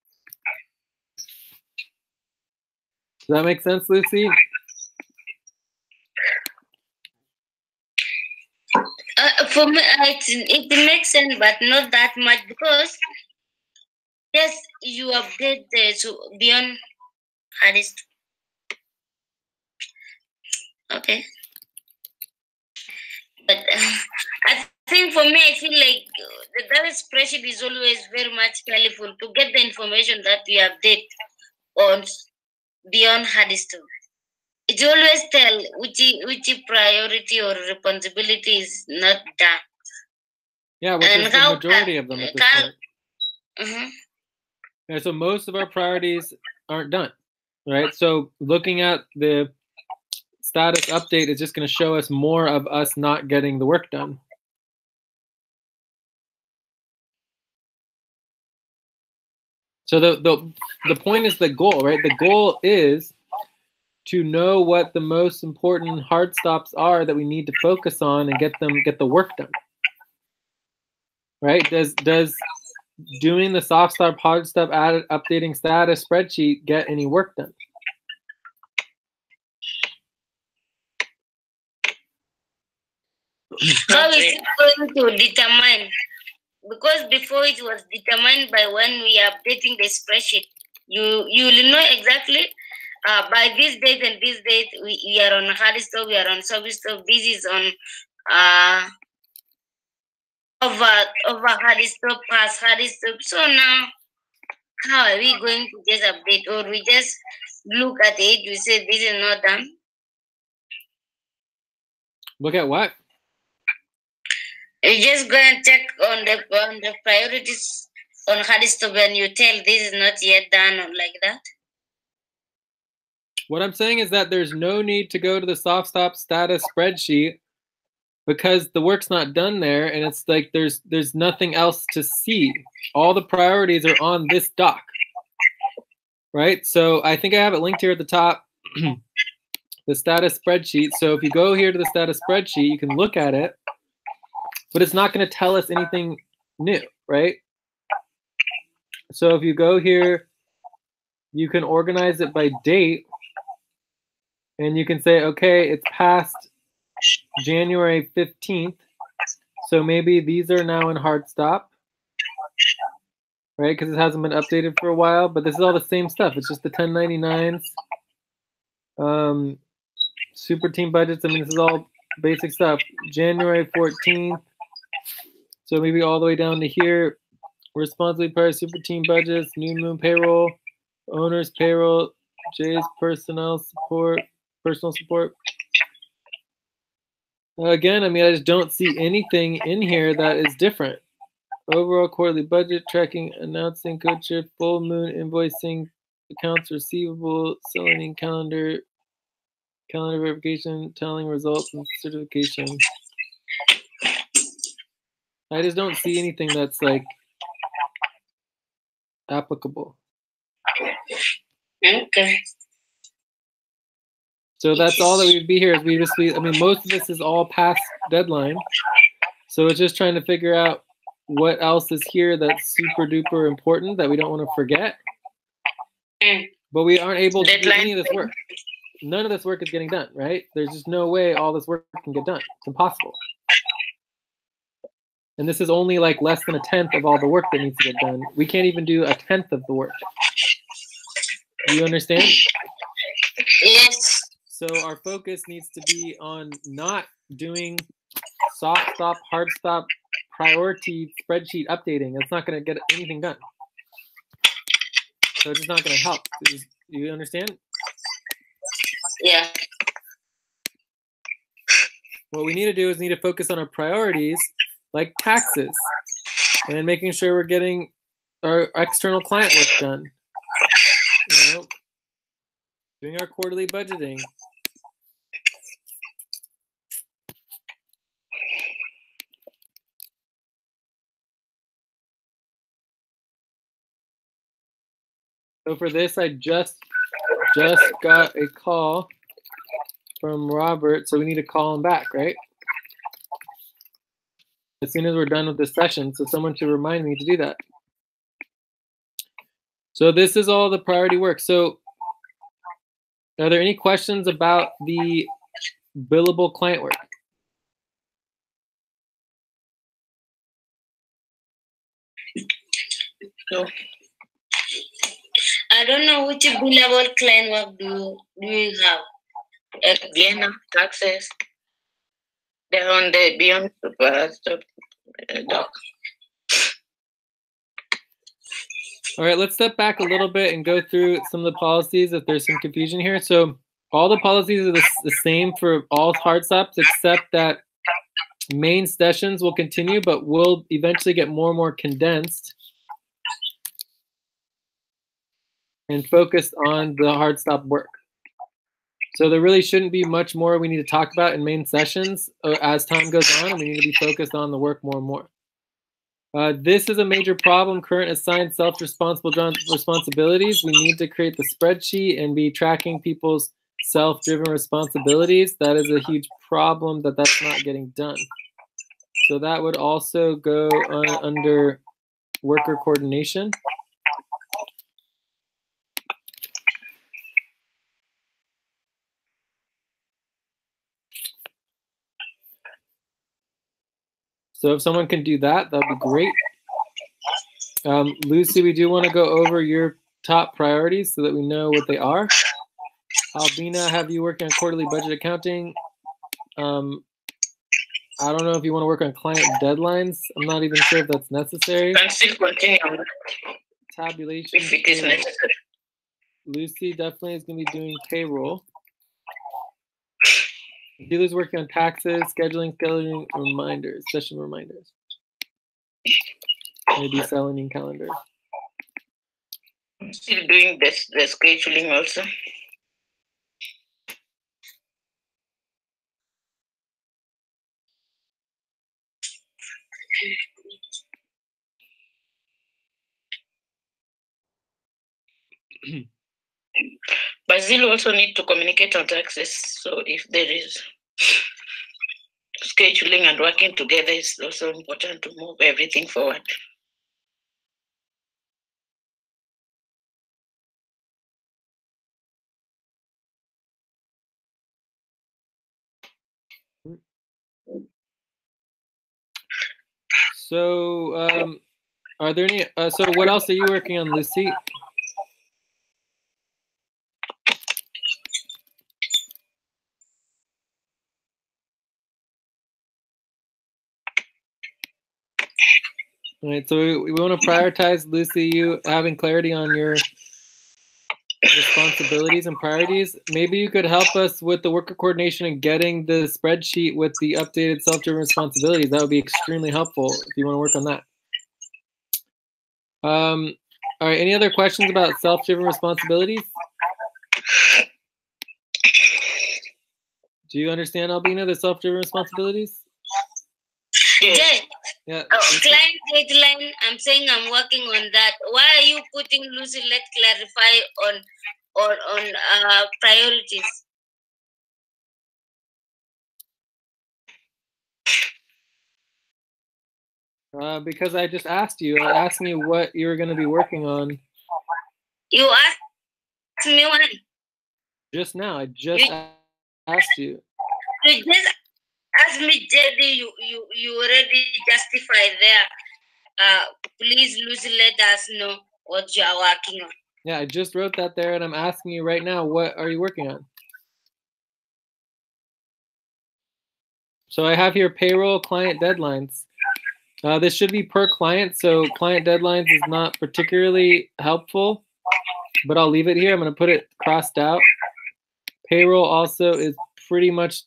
Does that make sense, Lucy? For me, it makes sense, but not that much, because yes, you update the beyond hardest. Okay, but I think for me, I feel like that spreadsheet is always very much helpful to get the information that we update on beyond hardest. It always tell which priority or responsibility is not done. Yeah, which is the majority of them at this point. Yeah, so most of our priorities aren't done, right? So looking at the status update is just going to show us more of us not getting the work done. So the point is the goal, right? The goal is to know what the most important hard stops are that we need to focus on and get the work done. Right? Does doing the soft stop, hard stop, updating status spreadsheet get any work done? How is it going to determine? Because before it was determined by when we are updating the spreadsheet. You will know exactly by this date and this date we are on hard stop, we are on soft stop. This is on over hard stop, past hard stop. So now, how are we going to just update, or we just look at it? We say this is not done. Look at what? You just go and check on the priorities on hard stop, and you tell this is not yet done, or like that. What I'm saying is that there's no need to go to the soft stop status spreadsheet because the work's not done there, and it's like there's nothing else to see. All the priorities are on this doc, right? So I think I have it linked here at the top, the status spreadsheet. So if you go here to the status spreadsheet, you can look at it, but it's not going to tell us anything new, right? So if you go here, you can organize it by date, and you can say, okay, it's past January 15th, so maybe these are now in hard stop, right? Because it hasn't been updated for a while, but this is all the same stuff. It's just the 1099s, super team budgets. I mean, this is all basic stuff. January 14th, so maybe all the way down to here, responsibly priced super team budgets, new moon payroll, owner's payroll, Jay's personal support. Again, I mean, I just don't see anything in here that is different. Overall quarterly budget, tracking, announcing, code shift, full moon, invoicing, accounts receivable, selling calendar verification, telling results, and certification. I just don't see anything that's like applicable. Okay. So that's all that we'd be here. I mean, most of this is all past deadline. So it's just trying to figure out what else is here that's super duper important that we don't want to forget. But we aren't able to do any of this work. None of this work is getting done, right? There's just no way all this work can get done. It's impossible. And this is only like less than 1/10 of all the work that needs to get done. We can't even do 1/10 of the work. Do you understand? Yes. So our focus needs to be on not doing soft stop, hard stop, priority spreadsheet updating. It's not going to get anything done. So it's just not going to help. You understand? Yeah. What we need to do is need to focus on our priorities, like taxes, and making sure we're getting our external client work done. You know, doing our quarterly budgeting. So for this, I just got a call from Robert, so we need to call him back, right? As soon as we're done with this session, so someone should remind me to do that. So this is all the priority work. So are there any questions about the billable client work? No. I don't know which billable client work do you have. Vienna taxes. They're on the Beyond doc. All right, let's step back a little bit and go through some of the policies if there's some confusion here. So all the policies are the same for all hard stops, except that main sessions will continue, but will eventually get more and more condensed and focused on the hard stop work. So there really shouldn't be much more we need to talk about in main sessions as time goes on, and we need to be focused on the work more and more. This is a major problem. Current assigned self-responsible responsibilities. We need to create the spreadsheet and be tracking people's self-driven responsibilities. That is a huge problem that's not getting done. So that would also go under worker coordination. So if someone can do that, that'd be great. Lucy, we do want to go over your top priorities so that we know what they are. Albina, have you working on quarterly budget accounting? I don't know if you want to work on client deadlines. I'm not even sure if that's necessary. Can still continue Tabulation. if it is necessary. Lucy definitely is going to be doing payroll. Dealer's working on taxes, scheduling reminders, session reminders. Maybe selling calendar. I'm still doing this, the scheduling also. Basil also need to communicate on taxes. So if there is scheduling and working together, is also important to move everything forward. So, are there any? So, what else are you working on, Lucy? All right, so we want to prioritize, Lucy, you having clarity on your responsibilities and priorities. Maybe you could help us with the worker coordination and getting the spreadsheet with the updated self-driven responsibilities. That would be extremely helpful if you want to work on that. All right, any other questions about self-driven responsibilities? Do you understand, Albina, the self-driven responsibilities? Jay, Yeah. client deadline, I'm saying I'm working on that. Why are you putting Lucy? Let's clarify on priorities. Because I just asked you. I asked you what you were going to be working on. You asked me when? Just now. I just asked you. You just asked me, JD. You already justified there. Please, Lucy, let us know what you are working on. Yeah, I just wrote that there, and I'm asking you right now, what are you working on? So I have here payroll client deadlines. This should be per client, so client deadlines is not particularly helpful, but I'll leave it here. I'm going to put it crossed out. Payroll also is pretty much,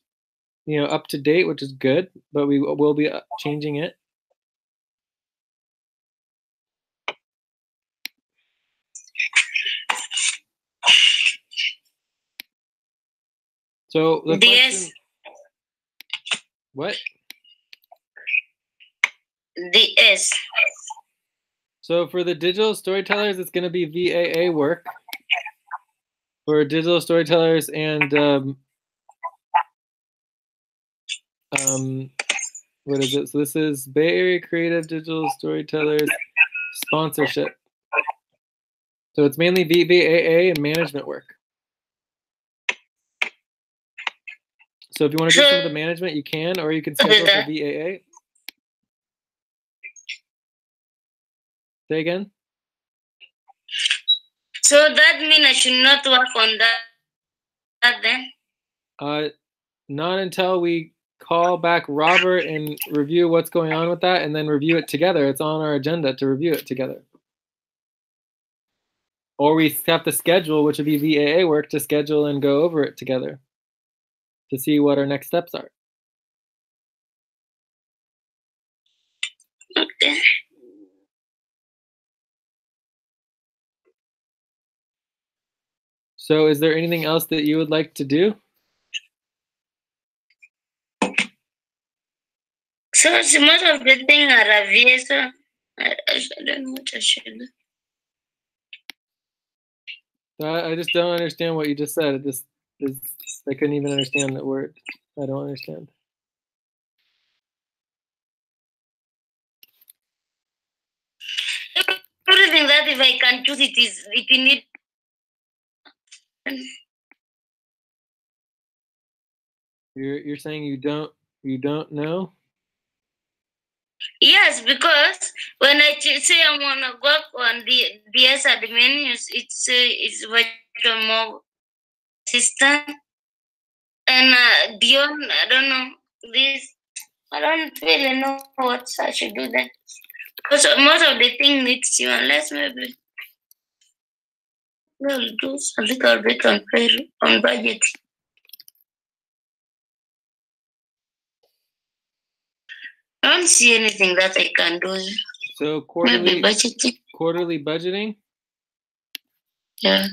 up to date, which is good, but we will be changing it. So the question, what? DS. So for the digital storytellers, it's going to be VAA work. For digital storytellers and what is it? So this is Bay Area Creative Digital Storytellers sponsorship. So it's mainly VAA and management work. So if you want to do some of the management, you can, or you can schedule for VAA. Say again? So that means I should not work on that then? Not until we call back Robert and review what's going on with that, and then review it together. It's on our agenda to review it together. Or we have to schedule, which would be VAA work, to schedule and go over it together to see what our next steps are. Okay. So is there anything else that you would like to do? So most of the things are obvious. So I don't know what I should do. I just don't understand what you just said. I couldn't even understand that word. I don't understand. Everything that if I can choose it need. You're saying you don't know? Yes, because when I say I want to work on the DS admin, it's virtual mob system, and beyond I don't know this. I don't really know what I should do then. Because most of the thing needs you, unless maybe we'll do a little bit on budget. I don't see anything that I can do. So quarterly budgeting. Quarterly budgeting? Yeah.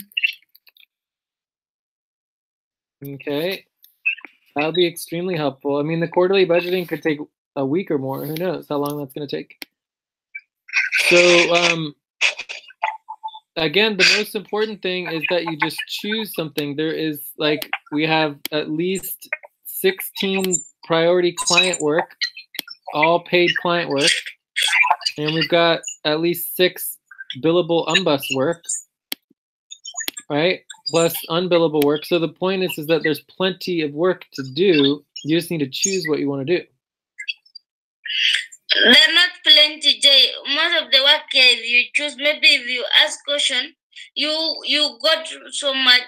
Okay. That'll be extremely helpful. I mean, the quarterly budgeting could take a week or more. Who knows how long that's going to take. So, again, the most important thing is that you just choose something. There is, we have at least 16 priority client work, all paid client work. And we've got at least 6 billable unbus work, right? Plus unbillable work. So the point is that there's plenty of work to do. You just need to choose what you want to do. There are not plenty, Jay. Most of the work here, if you choose, maybe if you ask question, you got so much,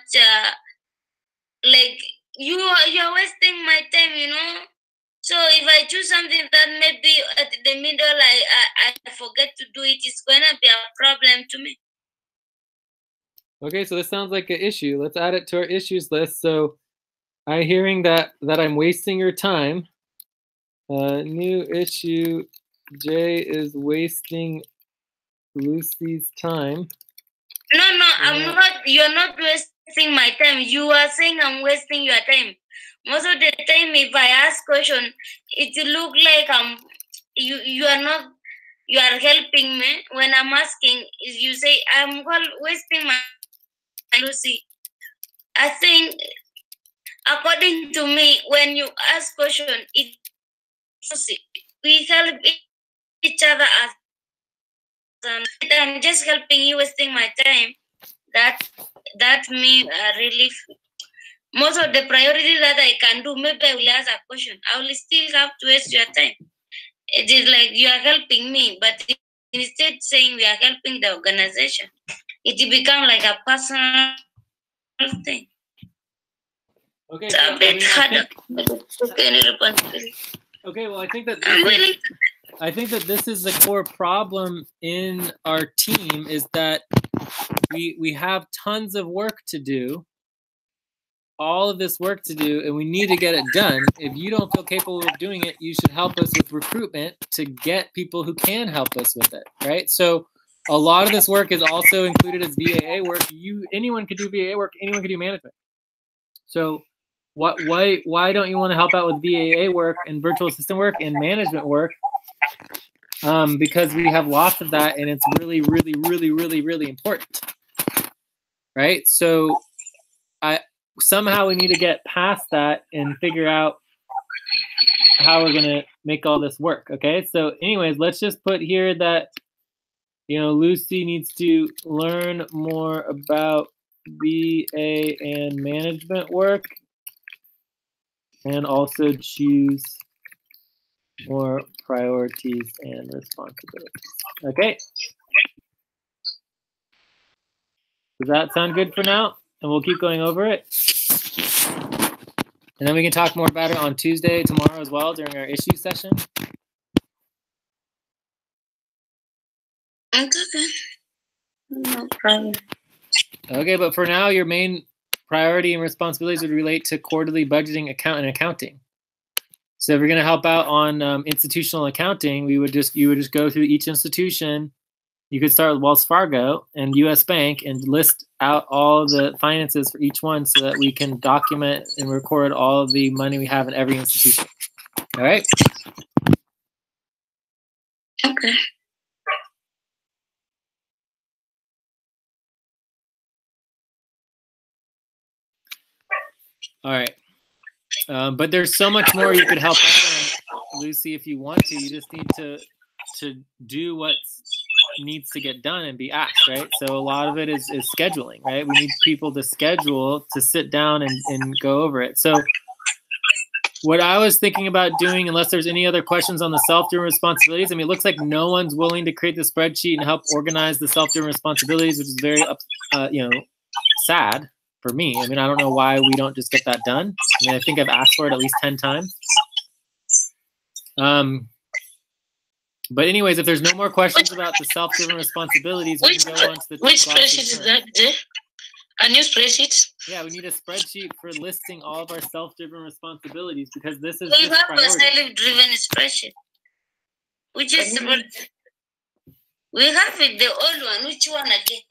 you're wasting my time, So if I choose something that maybe at the middle I forget to do it, it's going to be a problem to me. Okay, so this sounds like an issue. Let's add it to our issues list. So I'm hearing that I'm wasting your time. New issue, Jay is wasting Lucy's time. No, I'm not. You're not wasting my time. You are saying I'm wasting your time. Most of the time, if I ask question, it look like you are not. You are helping me. When I'm asking, you say I'm wasting my Lucy. I think, according to me, when you ask question, we help each other as. I'm just helping you, wasting my time. That me relief. Most of the priority that I can do, maybe I will ask a question. I will still have to waste your time. It is like you are helping me, but instead saying we are helping the organization, it become like a personal thing. Okay. It's a bit harder, but it's okay, any responsibility. Okay. Well, I think that I'm willing. this is the core problem in our team is that we have tons of work to do, all of this work to do, and we need to get it done. If you don't feel capable of doing it, you should help us with recruitment to get people who can help us with it, right? So a lot of this work is also included as VAA work. Anyone could do VAA work, anyone could do management. So why don't you want to help out with VAA work and virtual assistant work and management work? Because we have lots of that, and it's really, really, really, really, really important, right? So somehow we need to get past that and figure out how we're going to make all this work, okay? So anyways, let's just put here that, Lucy needs to learn more about VA and management work and also choose more priorities and responsibilities. Okay. Does that sound good for now? And we'll keep going over it. And then we can talk more about it on Tuesday, tomorrow as well, during our issue session. Okay. No problem. Okay, but for now, your main priority and responsibilities would relate to quarterly budgeting, and accounting. So if you're going to help out on institutional accounting, you would just go through each institution. You could start with Wells Fargo and U.S. Bank and list out all the finances for each one so that we can document and record all of the money we have in every institution. All right? Okay. All right. But there's so much more you could help out on, Lucy, if you want to. You just need to do what needs to get done and be asked, right? So a lot of it is scheduling, right? We need people to schedule to sit down and go over it. So what I was thinking about doing, unless there's any other questions on the self-driven responsibilities, I mean, it looks like no one's willing to create the spreadsheet and help organize the self-driven responsibilities, which is very, sad for me. I mean, I don't know why we don't just get that done. I mean, I think I've asked for it at least 10 times. But anyways, if there's no more questions about the self-driven responsibilities, we can go on to the which spreadsheet is that, Jay? A new spreadsheet? Yeah, we need a spreadsheet for listing all of our self-driven responsibilities because this is We have a self-driven spreadsheet, which is we have it, the old one. Which one again?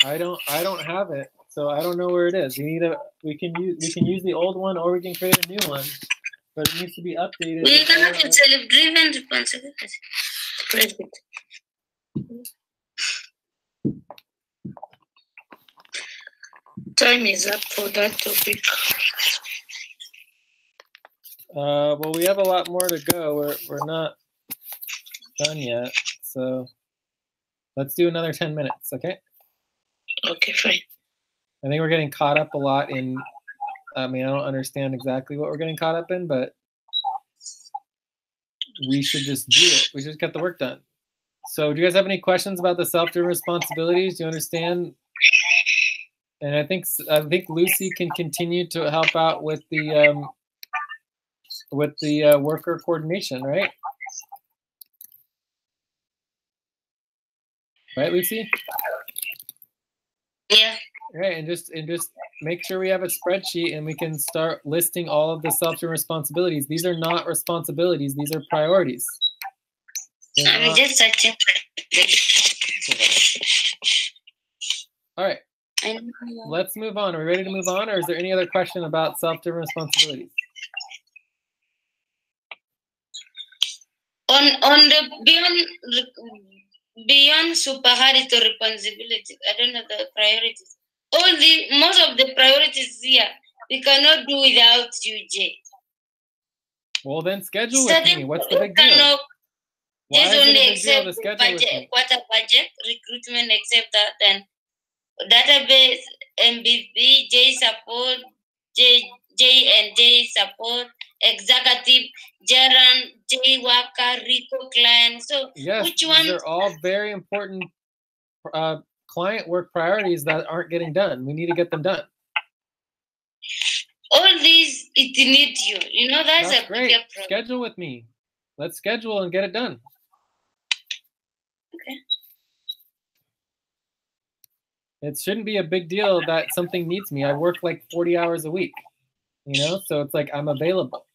I don't have it, so I don't know where it is. We can use the old one or we can create a new one, but it needs to be updated. We can have a self-driven responsibility. Time is up for that topic. Well, we have a lot more to go. We're not done yet, so let's do another 10 minutes, okay? Okay, fine. I think we're getting caught up a lot in, I mean, I don't understand exactly what we're getting caught up in, but we should just do it. We should get the work done. So do you guys have any questions about the self-driven responsibilities? Do you understand? And I think Lucy can continue to help out with the worker coordination, right? Right, Lucy? Yeah. Right, and just make sure we have a spreadsheet and we can start listing all of the self-driven responsibilities. These are not responsibilities; these are priorities. I'm just searching. All right. Let's move on. Are we ready to move on, or is there any other question about self-driven responsibilities? On the beyond superharitor responsibilities, I don't know the priorities. Most of the priorities here we cannot do without you, Jay. Well, then schedule with me. What's the big deal? Why is it a big deal to schedule with me? Quarter budget, recruitment, except that, and database, MVP, J support, J support, executive, Jaran, J worker, Rico client. So yes, which one? These are all very important client work priorities that aren't getting done. We need to get them done. need you. You know, that's a great. bigger problem. Schedule with me. Let's schedule and get it done. Okay. It shouldn't be a big deal that something needs me. I work like 40 hours a week, you know? So it's like I'm available.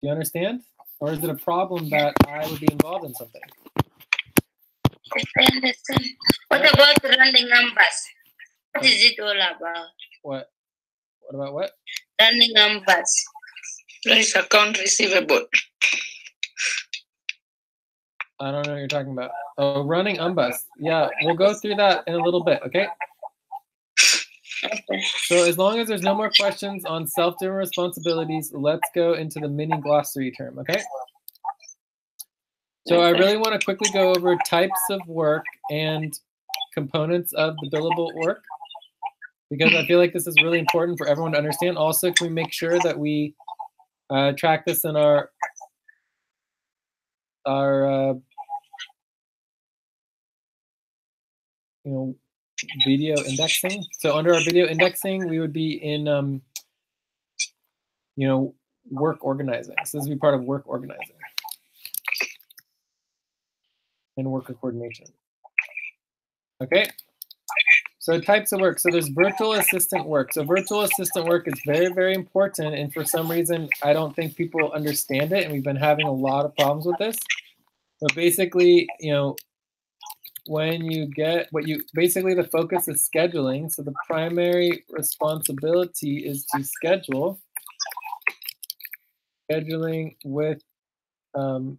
Do you understand? Or is it a problem that I would be involved in something? I understand. What about running numbers? What is it all about? What? What about what? Running numbers. There is account receivable. I don't know what you're talking about. Oh, running umbus. Yeah, we'll go through that in a little bit, okay? Okay. So as long as there's no more questions on self-driven responsibilities, let's go into the mini glossary term, okay? So I really want to quickly go over types of work and components of the billable work, because I feel like this is really important for everyone to understand. Also, can we make sure that we track this in our you know, video indexing. So under our video indexing, we would be in, you know, work organizing. So this would be part of work organizing and worker coordination. Okay. So types of work. So there's virtual assistant work. So virtual assistant work is very, very important. And for some reason, I don't think people understand it. And we've been having a lot of problems with this. But basically, you know, when you get what you basically the focus is scheduling. So the primary responsibility is to scheduling with the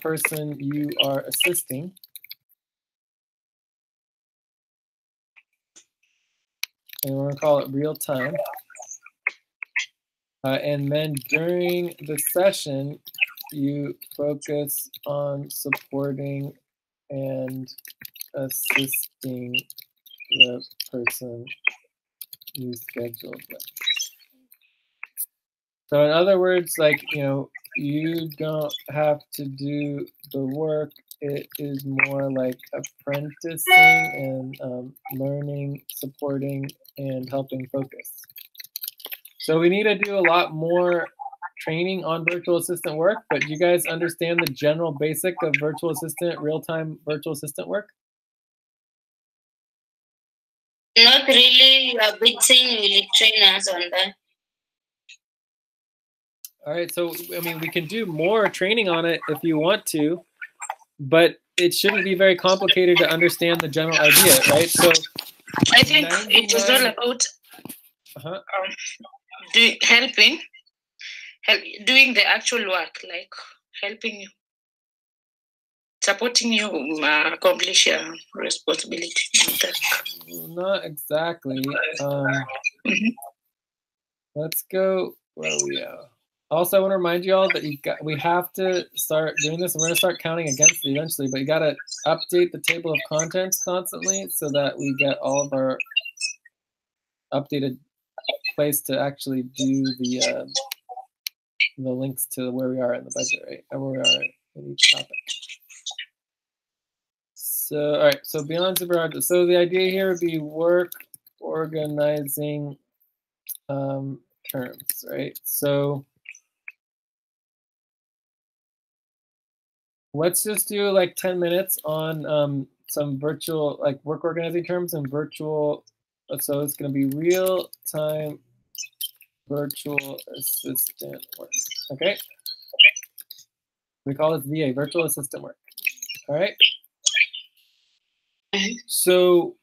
person you are assisting. And we're going to call it real time. And then during the session, you focus on supporting and assisting the person you scheduled with. So in other words, like, you know, you don't have to do the work. It is more like apprenticing and learning, supporting, and helping focus. So we need to do a lot more training on virtual assistant work, but do you guys understand the general basic of virtual assistant, real-time virtual assistant work? Not really. You are bit saying will you train us on that? All right, so I mean, we can do more training on it if you want to, but it shouldn't be very complicated to understand the general idea, right? So I think it is all about doing the actual work, like helping you, supporting you accomplish your responsibility. Not exactly. Let's go where we are. Also, I want to remind you all that we have to start doing this, and we're going to start counting against it eventually, but you got to update the table of contents constantly so that we get all of our updated place to actually do the links to where we are in the budget, right? Or where we are in each topic. So, all right, so beyond super hard. So the idea here would be work organizing terms, right? So let's just do like 10 minutes on some virtual, like work organizing terms and virtual. So it's going to be real-time virtual assistant work, okay? We call it VA, virtual assistant work, all right? So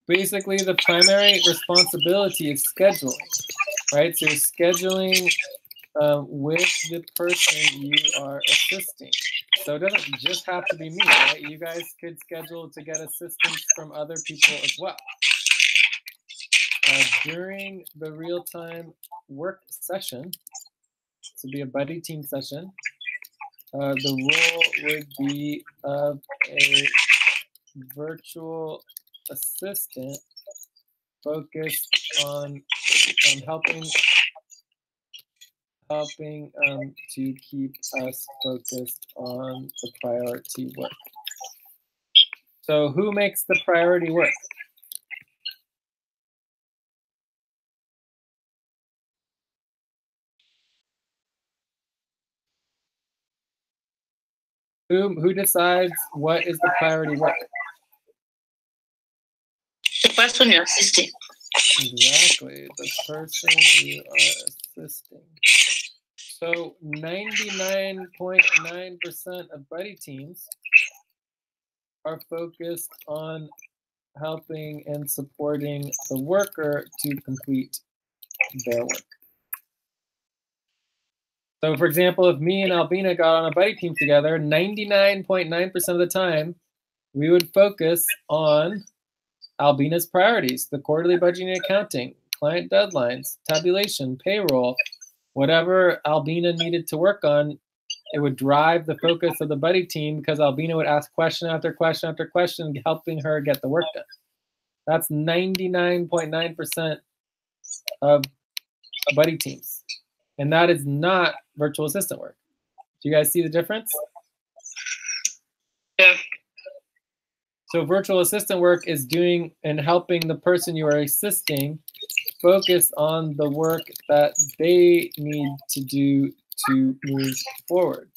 basically the primary responsibility is scheduling, right? So you're scheduling with the person you are assisting. So it doesn't just have to be me, right? You guys could schedule to get assistance from other people as well. During the real-time work session, this would be a buddy team session, the role would be of a virtual assistant focused on helping to keep us focused on the priority work. So who makes the priority work? Who decides what is the priority work? The person you're assisting. Exactly, the person you are assisting. So 99.9% of buddy teams are focused on helping and supporting the worker to complete their work. So for example, if me and Albina got on a buddy team together, 99.9% of the time, we would focus on Albina's priorities, the quarterly budgeting and accounting, client deadlines, tabulation, payroll, whatever Albina needed to work on, it would drive the focus of the buddy team because Albina would ask question after question after question, helping her get the work done. That's 99.9% of buddy teams. And that is not virtual assistant work. Do you guys see the difference? Yeah. So virtual assistant work is doing and helping the person you are assisting focus on the work that they need to do to move forward.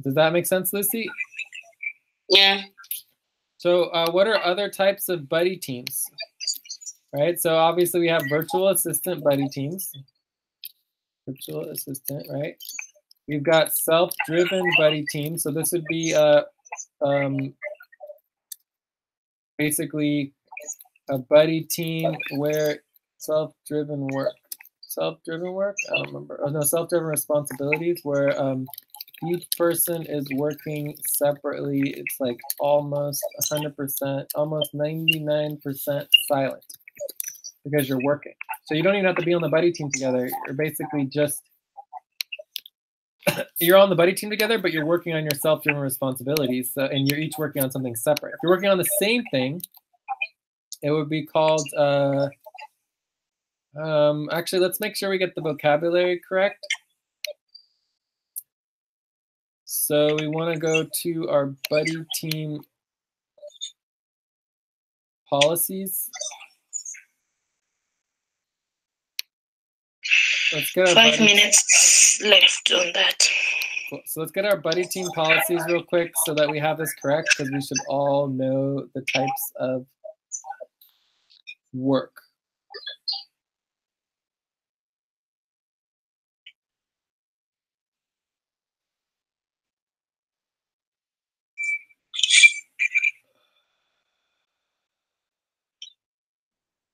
Does that make sense, Lucy? Yeah. So what are other types of buddy teams? Right, so obviously we have virtual assistant buddy teams. Virtual assistant, right? We've got self-driven buddy teams. So this would be basically a buddy team where self-driven work. Self-driven work? I don't remember. Oh no, self-driven responsibilities where each person is working separately. It's like almost 100%, almost 99% silent because you're working. So you don't even have to be on the buddy team together. You're basically just, you're on the buddy team together, but you're working on your self-driven responsibilities. So, and you're each working on something separate. If you're working on the same thing, it would be called, actually, let's make sure we get the vocabulary correct. So we want to go to our buddy team policies. Let's get our 5 minutes left on that. Cool. So let's get our buddy team policies real quick so that we have this correct, because we should all know the types of work.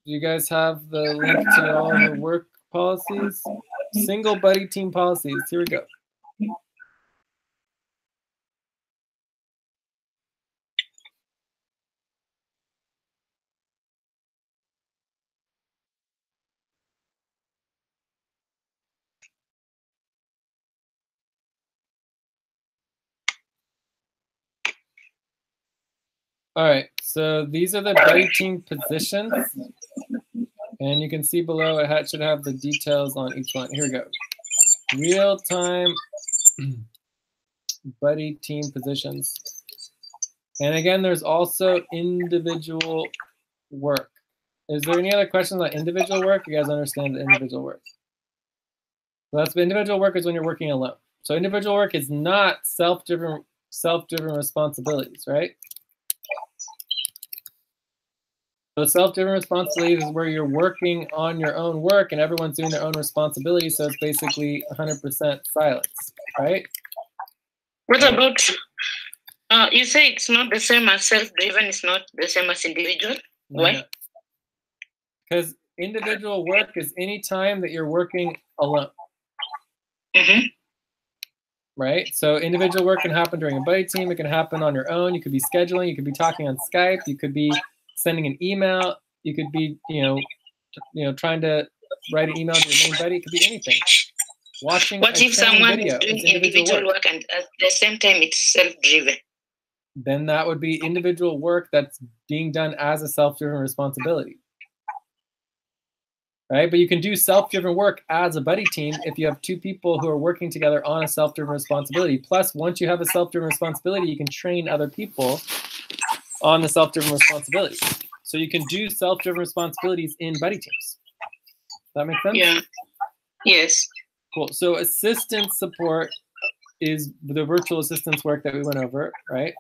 Do you guys have the link to all the work policies? Single buddy team policies. Here we go. All right, so these are the buddy team positions. And you can see below it should have the details on each one. Here we go. Real-time buddy team positions. And again, there's also individual work. Is there any other questions on individual work? You guys understand the individual work? So that's individual work is when you're working alone. So individual work is not self-driven responsibilities, right? So self-driven responsibilities is where you're working on your own work and everyone's doing their own responsibilities. So it's basically 100% silence, right? What about, you say it's not the same as self-driven, it's not the same as individual? Why? Because individual work is any time that you're working alone. Mm-hmm. Right? So individual work can happen during a buddy team. It can happen on your own. You could be scheduling. You could be talking on Skype. You could be sending an email. You could be, trying to write an email to your main buddy. It could be anything. Watching. What if someone video is doing is individual work and at the same time it's self-driven? Then that would be individual work that's being done as a self-driven responsibility. Right? But you can do self-driven work as a buddy team if you have two people who are working together on a self-driven responsibility. Plus, once you have a self-driven responsibility, you can train other people on the self-driven responsibility. So you can do self-driven responsibilities in buddy teams. Does that make sense? Yeah. Yes. Cool. So assistant support is the virtual assistance work that we went over, right?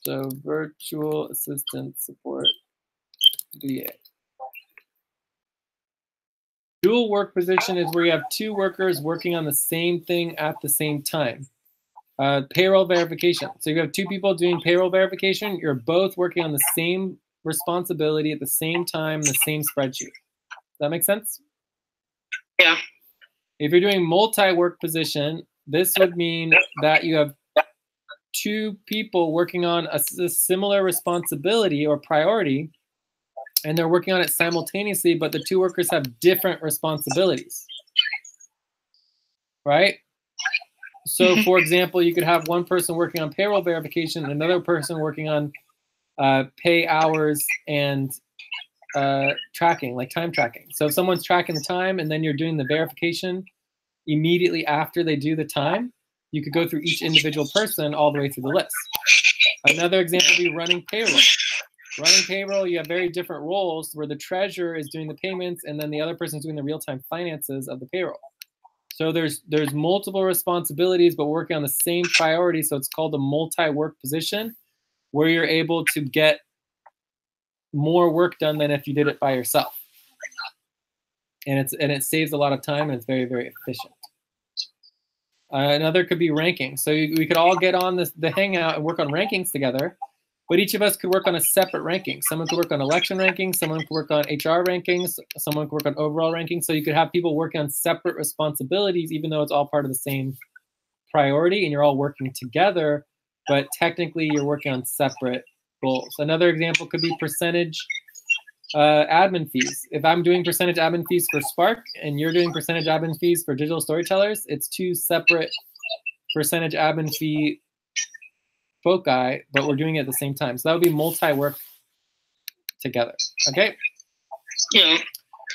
So virtual assistant support, VA. Dual work position is where you have two workers working on the same thing at the same time. Payroll verification. So you have two people doing payroll verification. You're both working on the same responsibility at the same time, the same spreadsheet. Does that make sense? Yeah. If you're doing multi-work position, this would mean that you have two people working on a similar responsibility or priority, and they're working on it simultaneously, but the two workers have different responsibilities, right? So, for example, you could have one person working on payroll verification, and another person working on pay hours and tracking, like time tracking. So if someone's tracking the time and then you're doing the verification immediately after they do the time, you could go through each individual person all the way through the list. Another example would be running payroll. Running payroll, you have very different roles where the treasurer is doing the payments and then the other person is doing the real-time finances of the payroll. So there's multiple responsibilities, but working on the same priority. So it's called a multi-work position, where you're able to get more work done than if you did it by yourself. And it saves a lot of time, and it's very, very efficient. Another could be ranking. So we could all get on the hangout and work on rankings together, but each of us could work on a separate ranking. Someone could work on election rankings, someone could work on HR rankings, someone could work on overall rankings. So you could have people working on separate responsibilities, even though it's all part of the same priority and you're all working together, but technically you're working on separate goals. Another example could be percentage admin fees. If I'm doing percentage admin fees for Spark and you're doing percentage admin fees for digital storytellers, it's two separate percentage admin fee foci, but we're doing it at the same time. So that would be multi-work together. Okay? Yeah.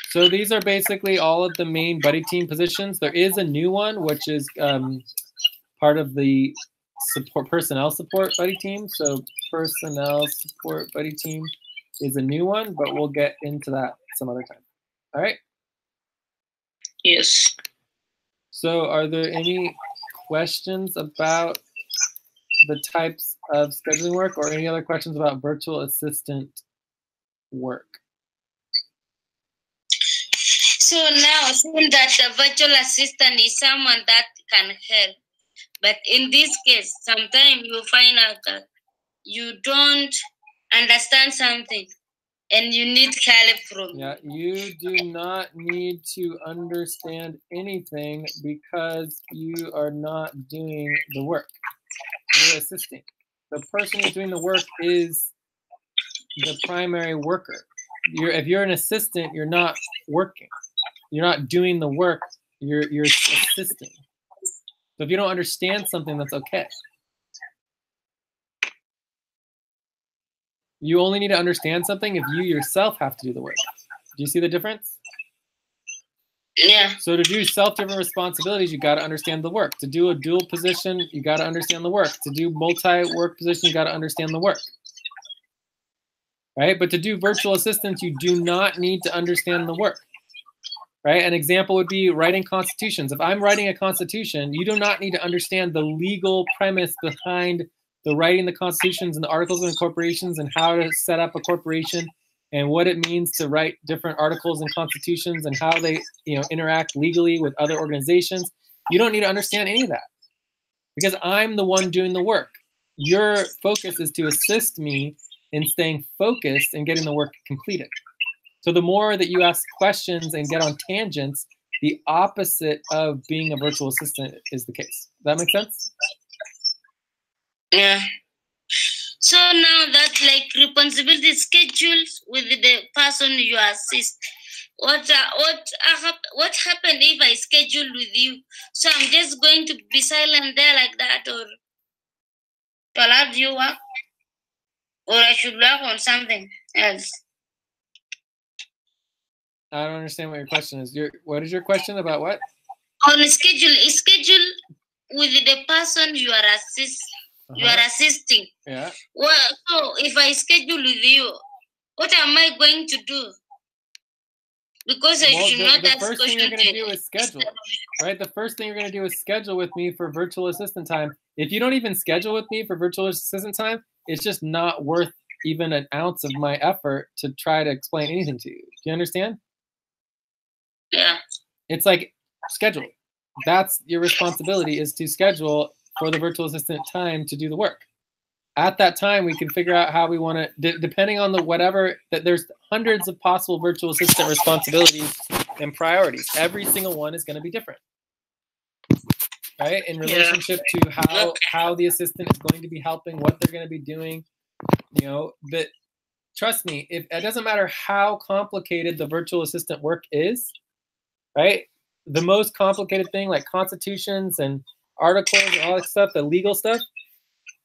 So these are basically all of the main buddy team positions. There is a new one, which is part of the personnel support buddy team. So personnel support buddy team is a new one, but we'll get into that some other time. All right? Yes. So are there any questions about the types of scheduling work or any other questions about virtual assistant work? So now, seeing that the virtual assistant is someone that can help, but in this case, sometimes you find out that you don't understand something and you need help from. Yeah, you do not need to understand anything because you are not doing the work. You're assisting. The person who's doing the work is the primary worker. If you're an assistant, you're not working. You're not doing the work. You're assisting. So if you don't understand something, that's okay. You only need to understand something if you yourself have to do the work. Do you see the difference? Yeah. So to do self-driven responsibilities, you got to understand the work. To do a dual position, you got to understand the work. To do multi-work position, you got to understand the work. Right? But to do virtual assistance, you do not need to understand the work. Right? An example would be writing constitutions. If I'm writing a constitution, you do not need to understand the legal premise behind the writing the constitutions and the articles of incorporations and how to set up a corporation and what it means to write different articles and constitutions and how they, interact legally with other organizations. You don't need to understand any of that because I'm the one doing the work. Your focus is to assist me in staying focused and getting the work completed. So the more that you ask questions and get on tangents, the opposite of being a virtual assistant is the case. Does that make sense? Yeah. So now that responsibility schedules with the person you assist. What happened if I schedule with you? So I'm just going to be silent there like that, or to allow you work, or I should work on something else. I don't understand what your question is. What is your question about what? On schedule with the person you are assisting. Yeah. Well, so if I schedule with you, what am I going to do? Because I Well, should not the ask first thing you're questions. going to do is schedule, right? The first thing you're going to do is schedule with me for virtual assistant time. If you don't even schedule with me for virtual assistant time, it's just not worth even an ounce of my effort to try to explain anything to you. Do you understand? Yeah. It's like schedule. That's your responsibility, is to schedule for the virtual assistant time to do the work. At that time, we can figure out how we want to, depending on the whatever, that there's hundreds of possible virtual assistant responsibilities and priorities. Every single one is going to be different, right? In relationship to how the assistant is going to be helping, what they're going to be doing, you know. But trust me, it doesn't matter how complicated the virtual assistant work is, right? The most complicated thing, like constitutions and articles and all that stuff, the legal stuff,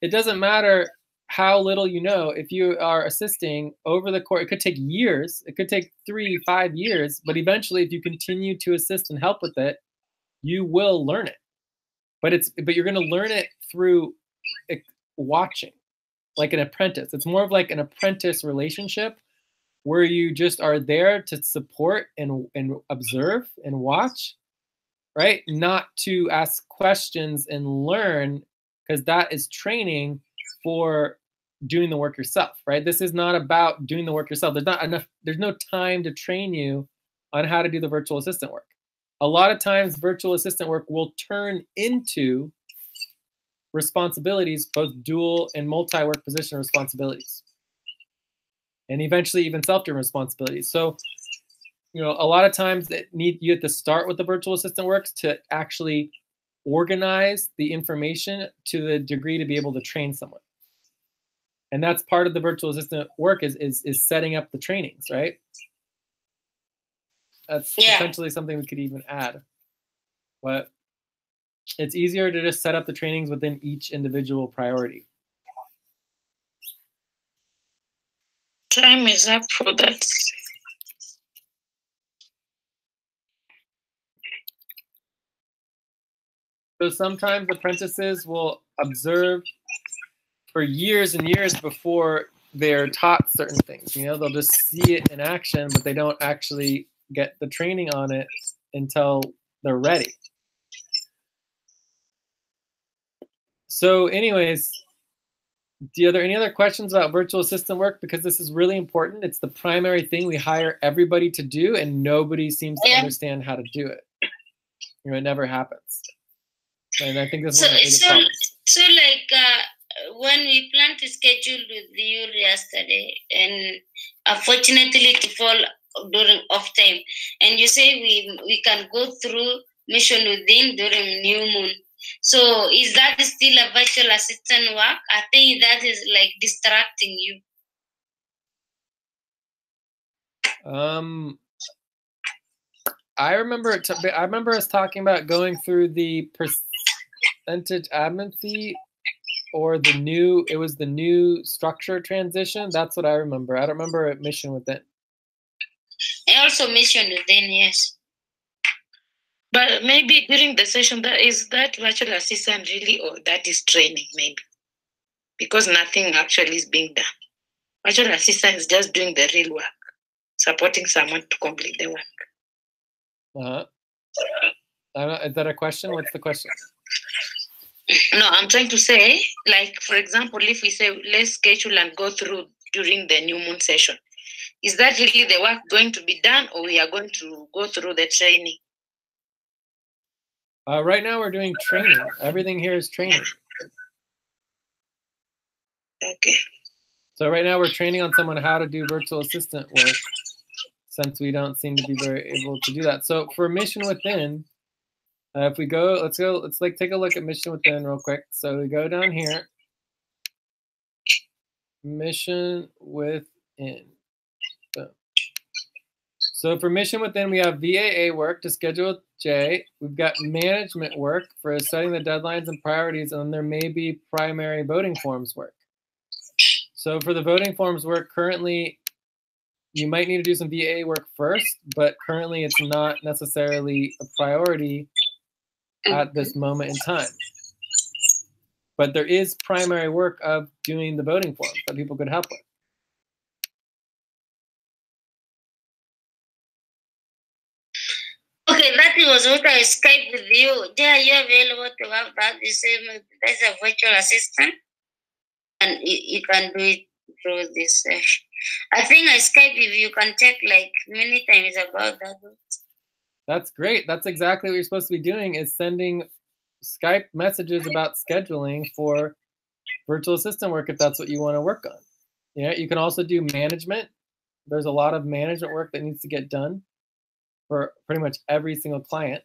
it doesn't matter how little you know. If you are assisting over the course, it could take years. It could take 3-5 years, but eventually, if you continue to assist and help with it, you will learn it. But you're going to learn it through watching, like an apprentice. It's more of like an apprentice relationship where you just are there to support and observe and watch, right? Not to ask questions and learn, because that is training for doing the work yourself, right? This is not about doing the work yourself. There's no time to train you on how to do the virtual assistant work. A lot of times virtual assistant work will turn into responsibilities, both dual and multi-work position responsibilities, and eventually even self-driven responsibilities. So, you know, a lot of times you have to start with the virtual assistant works to actually organize the information to the degree to be able to train someone. And that's part of the virtual assistant work is setting up the trainings, right? That's potentially something we could even add. But it's easier to just set up the trainings within each individual priority. Time is up for that. So sometimes apprentices will observe for years and years before they're taught certain things. You know, they'll just see it in action, but they don't actually get the training on it until they're ready. So anyways, are there any other questions about virtual assistant work? Because this is really important. It's the primary thing we hire everybody to do, and nobody seems to understand how to do it. You know, it never happens. And I think this is one of the biggest problems. So like when we planned to schedule with you yesterday, and unfortunately it fall during off time, and you say we can go through mission within during new moon. So is that still a virtual assistant work? I think that is like distracting you. I remember us talking about going through the percentage admin fee, or the new structure transition. That's what I remember. I don't remember a mission within. I also mission within, yes. But maybe during the session, is that virtual assistant really, or that is training maybe? Because nothing actually is being done. Virtual assistant is just doing the real work, supporting someone to complete the work. Is that a question? What's the question? No, I'm trying to say, like, for example, if we say, let's schedule and go through during the new moon session, is that really the work going to be done, or we are going to go through the training? Right now we're doing training. Everything here is training. Okay. So right now we're training on someone how to do virtual assistant work, since we don't seem to be very able to do that. So for mission within, if we go, let's take a look at mission within real quick. So we go down here, mission within. So for mission within, we have VAA work to schedule with Jay. We've got management work for setting the deadlines and priorities, and then there may be primary voting forms work. So for the voting forms work, currently, you might need to do some VAA work first, but currently it's not necessarily a priority at this moment in time. But there is primary work of doing the voting forms that people could help with. was what I Skype with you. Yeah, you're available to have that. The same as a virtual assistant, and you can do it through this session. I think I Skype if you can check like many times about that. That's great. That's exactly what you're supposed to be doing, is sending Skype messages about scheduling for virtual assistant work if that's what you want to work on. Yeah, you can also do management. There's a lot of management work that needs to get done for pretty much every single client.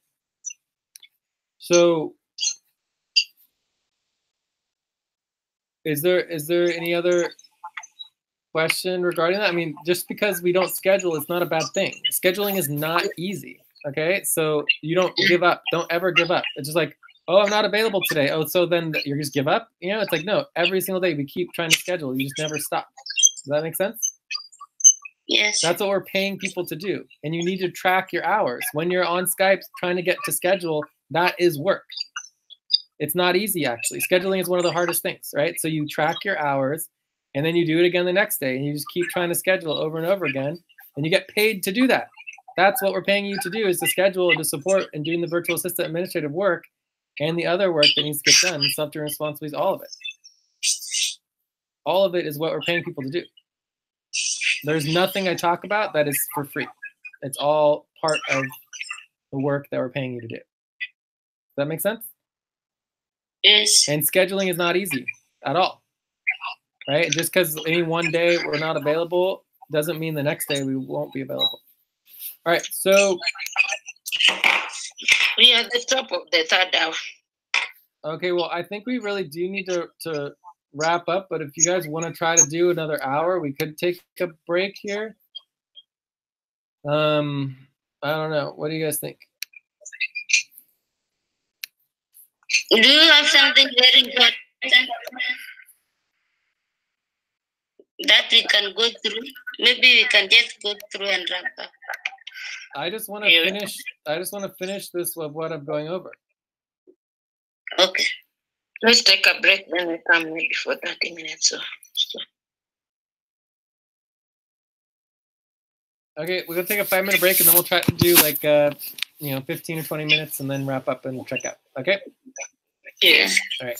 So is there any other question regarding that? I mean, just because we don't schedule, it's not a bad thing. Scheduling is not easy. Okay, so you don't give up. Don't ever give up. It's just like, oh, I'm not available today. Oh, so then you just give up? You know, it's like, no, every single day we keep trying to schedule. You just never stop. Does that make sense? Yes. That's what we're paying people to do. And you need to track your hours. When you're on Skype trying to get to schedule, that is work. It's not easy, actually. Scheduling is one of the hardest things, right? So you track your hours, and then you do it again the next day, and you just keep trying to schedule over and over again, and you get paid to do that. That's what we're paying you to do, is to schedule and to support and doing the virtual assistant administrative work and the other work that needs to get done, subject responsibilities, all of it. All of it is what we're paying people to do. There's nothing I talk about that is for free. It's all part of the work that we're paying you to do. Does that make sense? Yes. And scheduling is not easy at all, right? Just because any one day we're not available doesn't mean the next day we won't be available. All right, so We are at the top of the third hour. okay, well, I think we really do need to wrap up, but if you guys want to try to do another hour, we could take a break here. I don't know. What do you guys think? Do you have something very important that we can go through? Maybe we can just go through and wrap up. I just want to finish. I just want to finish this with what I'm going over. Okay. Let's take a break, then we come maybe for 30 minutes. So. Okay, we're gonna take a 5-minute break, and then we'll try to do like 15 or 20 minutes, and then wrap up and check out. Okay. Yes. All right.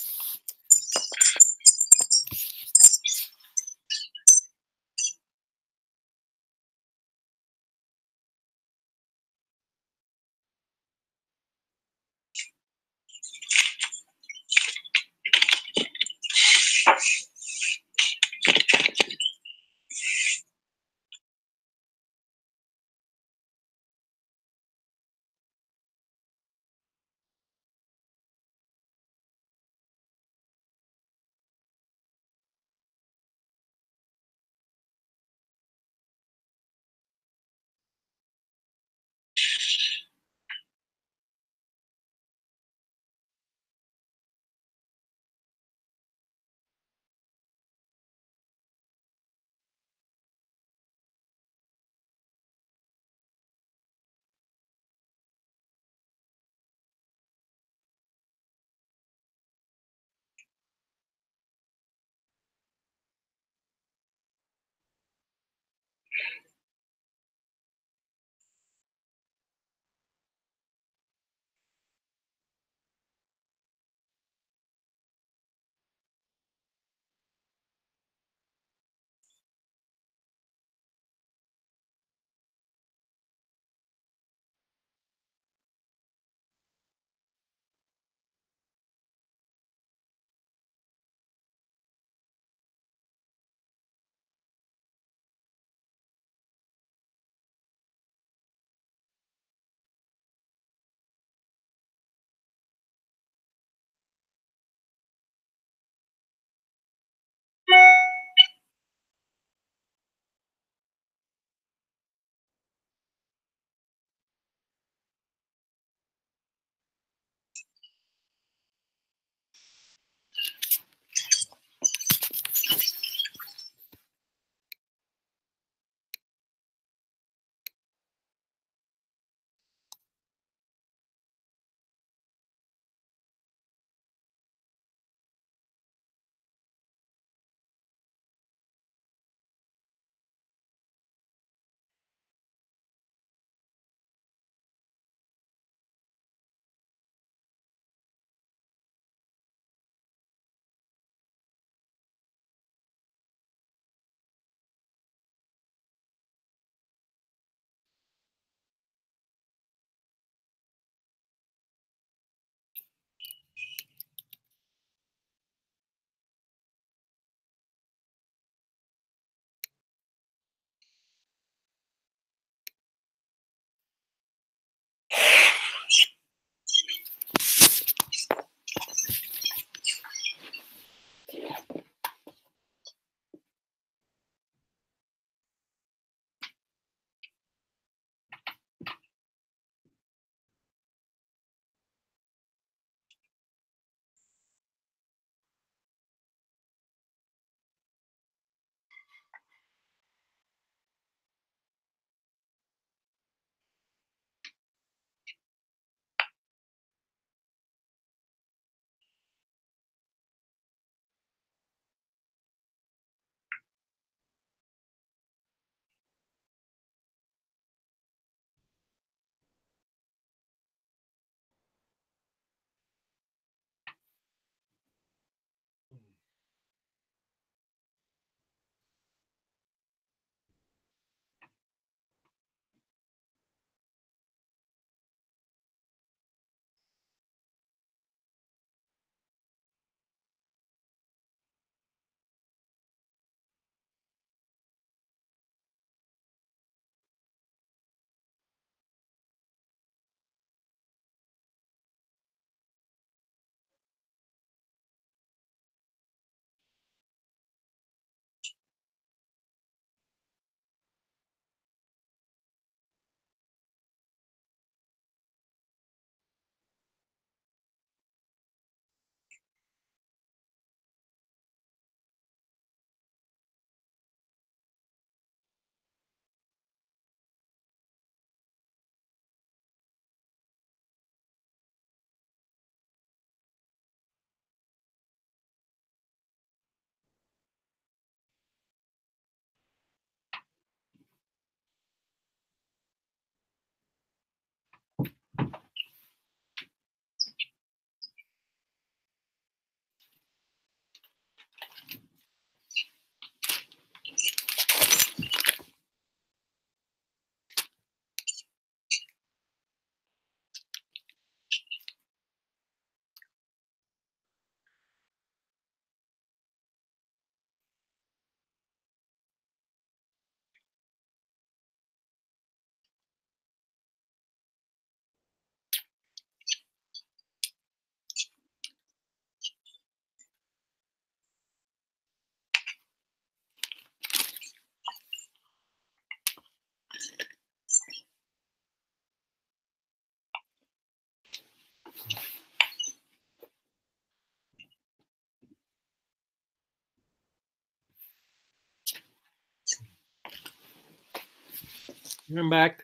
I'm back.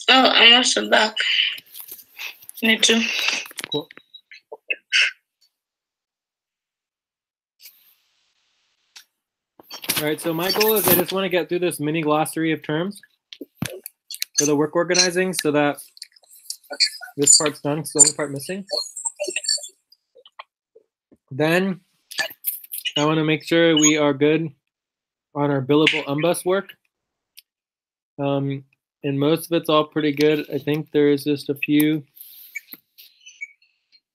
Oh, I'm also back. Me too. Cool. All right, so my goal is I just want to get through this mini glossary of terms for the work organizing so that this part's done. It's the only part missing. Then I want to make sure we are good on our billable umbus work. And most of it's all pretty good. I think there's just a few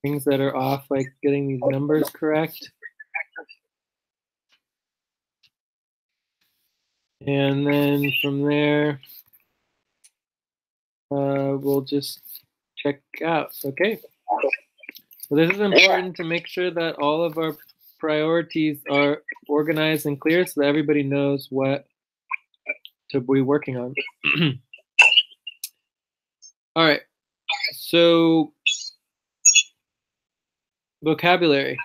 things that are off, like getting these numbers correct. And then from there, we'll just check out, okay? So this is important to make sure that all of our priorities are organized and clear so that everybody knows what to be working on. All right, so vocabulary.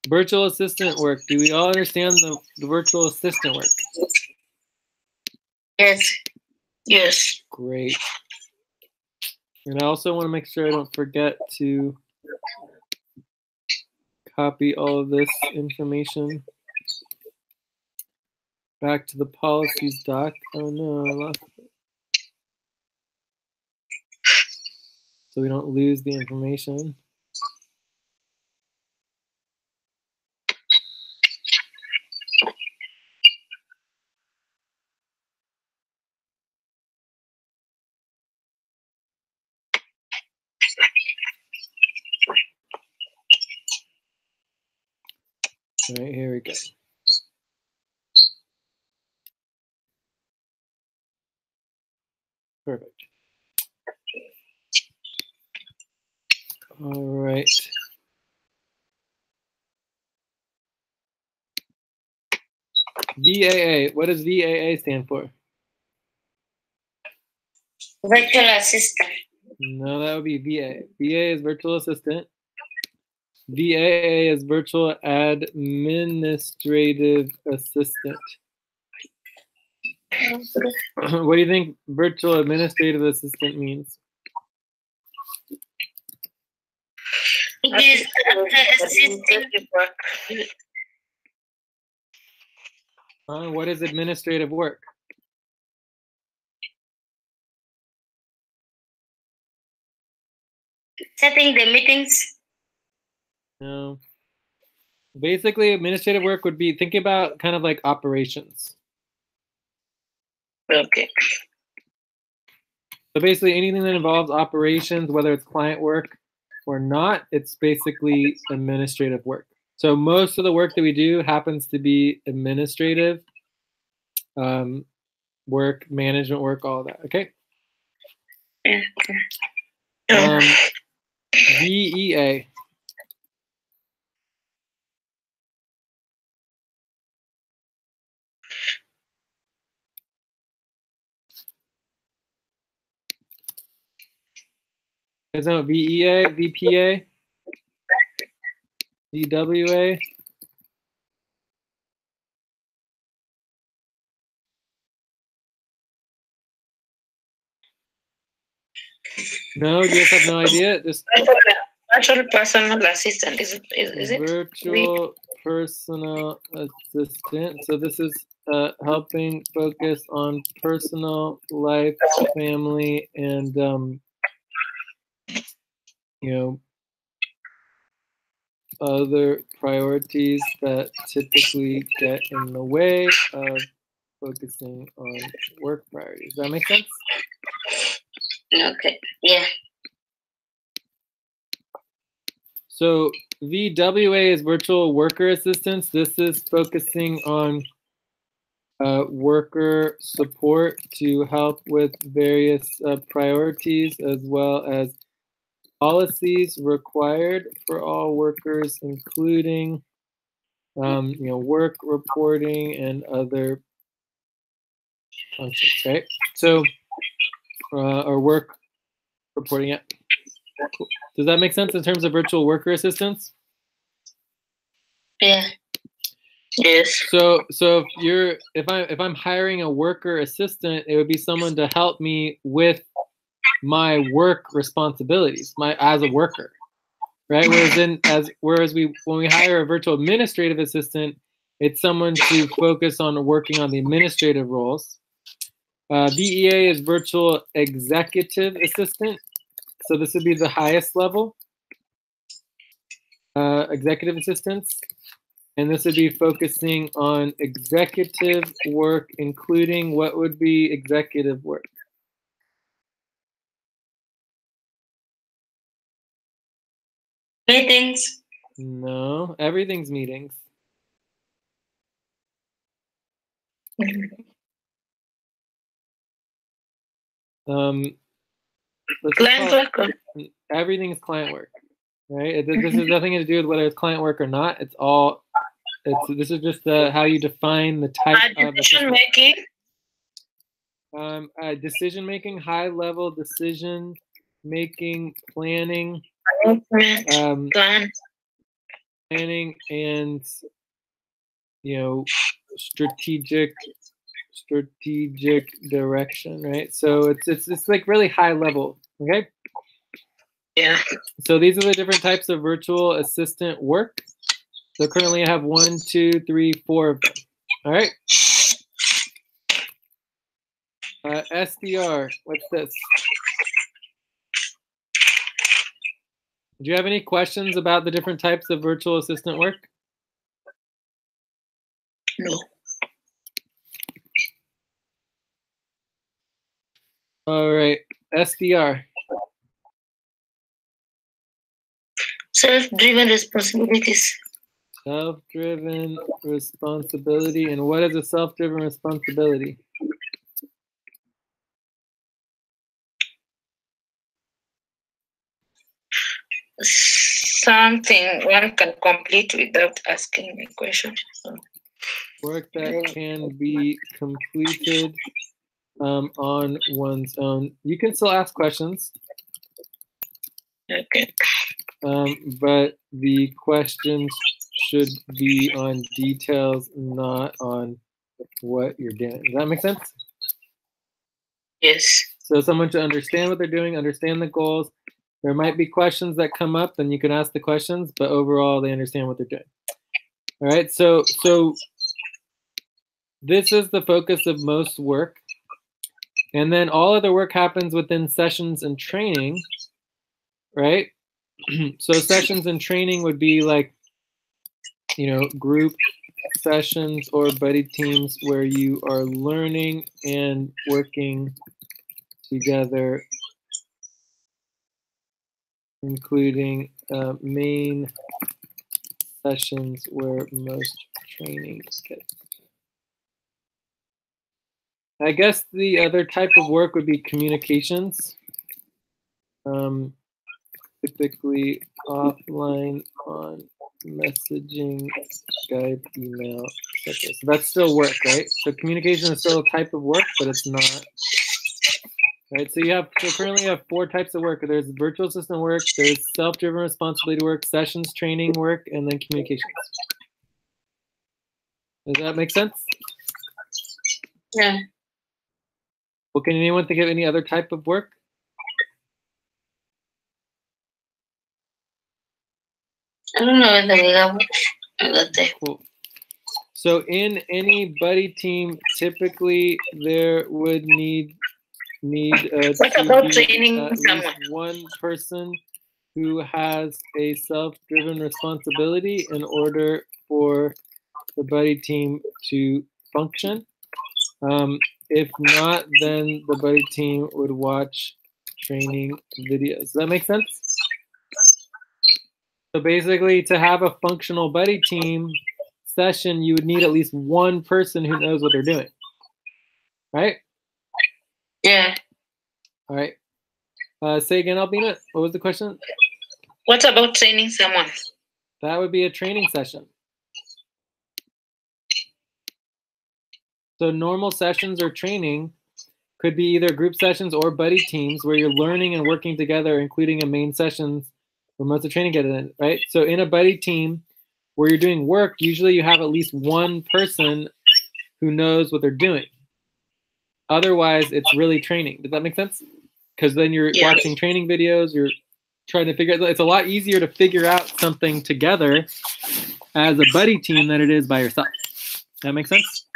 Virtual assistant work. Do we all understand the virtual assistant work? Yes. Yes. Great. And I also want to make sure I don't forget to copy all of this information back to the policies doc. Oh no, I lost it. So we don't lose the information. All right, here we go. Perfect. All right. VAA. What does VAA stand for? Virtual assistant. No, that would be VA. VA is virtual assistant. VAA is virtual administrative assistant. What do you think virtual administrative assistant means? It is assisting. What is administrative work? Setting the meetings. No. Basically, administrative work would be thinking about kind of like operations. Okay. So basically, anything that involves operations, whether it's client work or not, it's basically administrative work. So most of the work that we do happens to be administrative work, management work, all of that. Okay. VEA. Is that VEA, VPA, VWA? No, you guys have no idea. Just virtual personal assistant. Is it? Virtual personal assistant. So this is helping focus on personal life, family, and you know, other priorities that typically get in the way of focusing on work priorities. Does that make sense? Okay. Yeah. So VWA is virtual worker assistance. This is focusing on worker support to help with various priorities as well as policies required for all workers, including work reporting and other functions. Right? So, or work reporting. Yeah. Cool. Does that make sense in terms of virtual worker assistance? Yeah. Yes. So if I'm hiring a worker assistant, it would be someone to help me with my work responsibilities, as a worker, right? Whereas when we hire a virtual administrative assistant, it's someone to focus on working on the administrative roles. VEA is virtual executive assistant, so this would be the highest level, executive assistants. And this would be focusing on executive work, including what would be executive work? Meetings. No, everything's meetings. Client work. Everything's client work, right? This has nothing to do with whether it's client work or not. This is just how you define the type of decision making. Decision making, high level decision making, planning, planning, and strategic direction, right? So it's like really high level, okay? Yeah. So these are the different types of virtual assistant work. So currently I have 1, 2, 3, 4 of them. All right. SDR, what's this? Do you have any questions about the different types of virtual assistant work? No. All right, SDR. Self-driven responsibilities. Self-driven responsibility. And what is a self-driven responsibility? Something one can complete without asking a question. So. Work that can be completed on one's own. You can still ask questions. Okay. But the questions should be on details, not on what you're doing. Does that make sense? Yes. So someone should understand what they're doing, understand the goals. There might be questions that come up, and you can ask the questions, but overall they understand what they're doing. All right, so this is the focus of most work. And then all of the work happens within sessions and training, right? So sessions and training would be like, group sessions or buddy teams where you are learning and working together, including main sessions where most training gets. I guess the other type of work would be communications. Typically offline on messaging, Skype, email, etc. So that's still work, right? So communication is still a type of work, but it's not. Right, so currently you have 4 types of work. There's virtual assistant work, there's self-driven responsibility work, sessions, training work, and then communications. Does that make sense? Yeah. Well, can anyone think of any other type of work? I don't know whether we have another type. Cool. So in any buddy team, typically there would need what about training someone? One person who has a self-driven responsibility in order for the buddy team to function. If not, then the buddy team would watch training videos. Does that make sense? So basically, to have a functional buddy team session, you would need at least one person who knows what they're doing. Right? Yeah. All right. Say again, Albina. What was the question? What about training someone? That would be a training session. So normal sessions or training could be either group sessions or buddy teams where you're learning and working together, including a main sessions where most of the training gets in, right? So in a buddy team, where you're doing work, usually you have at least one person who knows what they're doing. Otherwise, it's really training. Does that make sense? Because then you're watching training videos, you're trying to figure out, it's a lot easier to figure out something together as a buddy team than it is by yourself. That makes sense?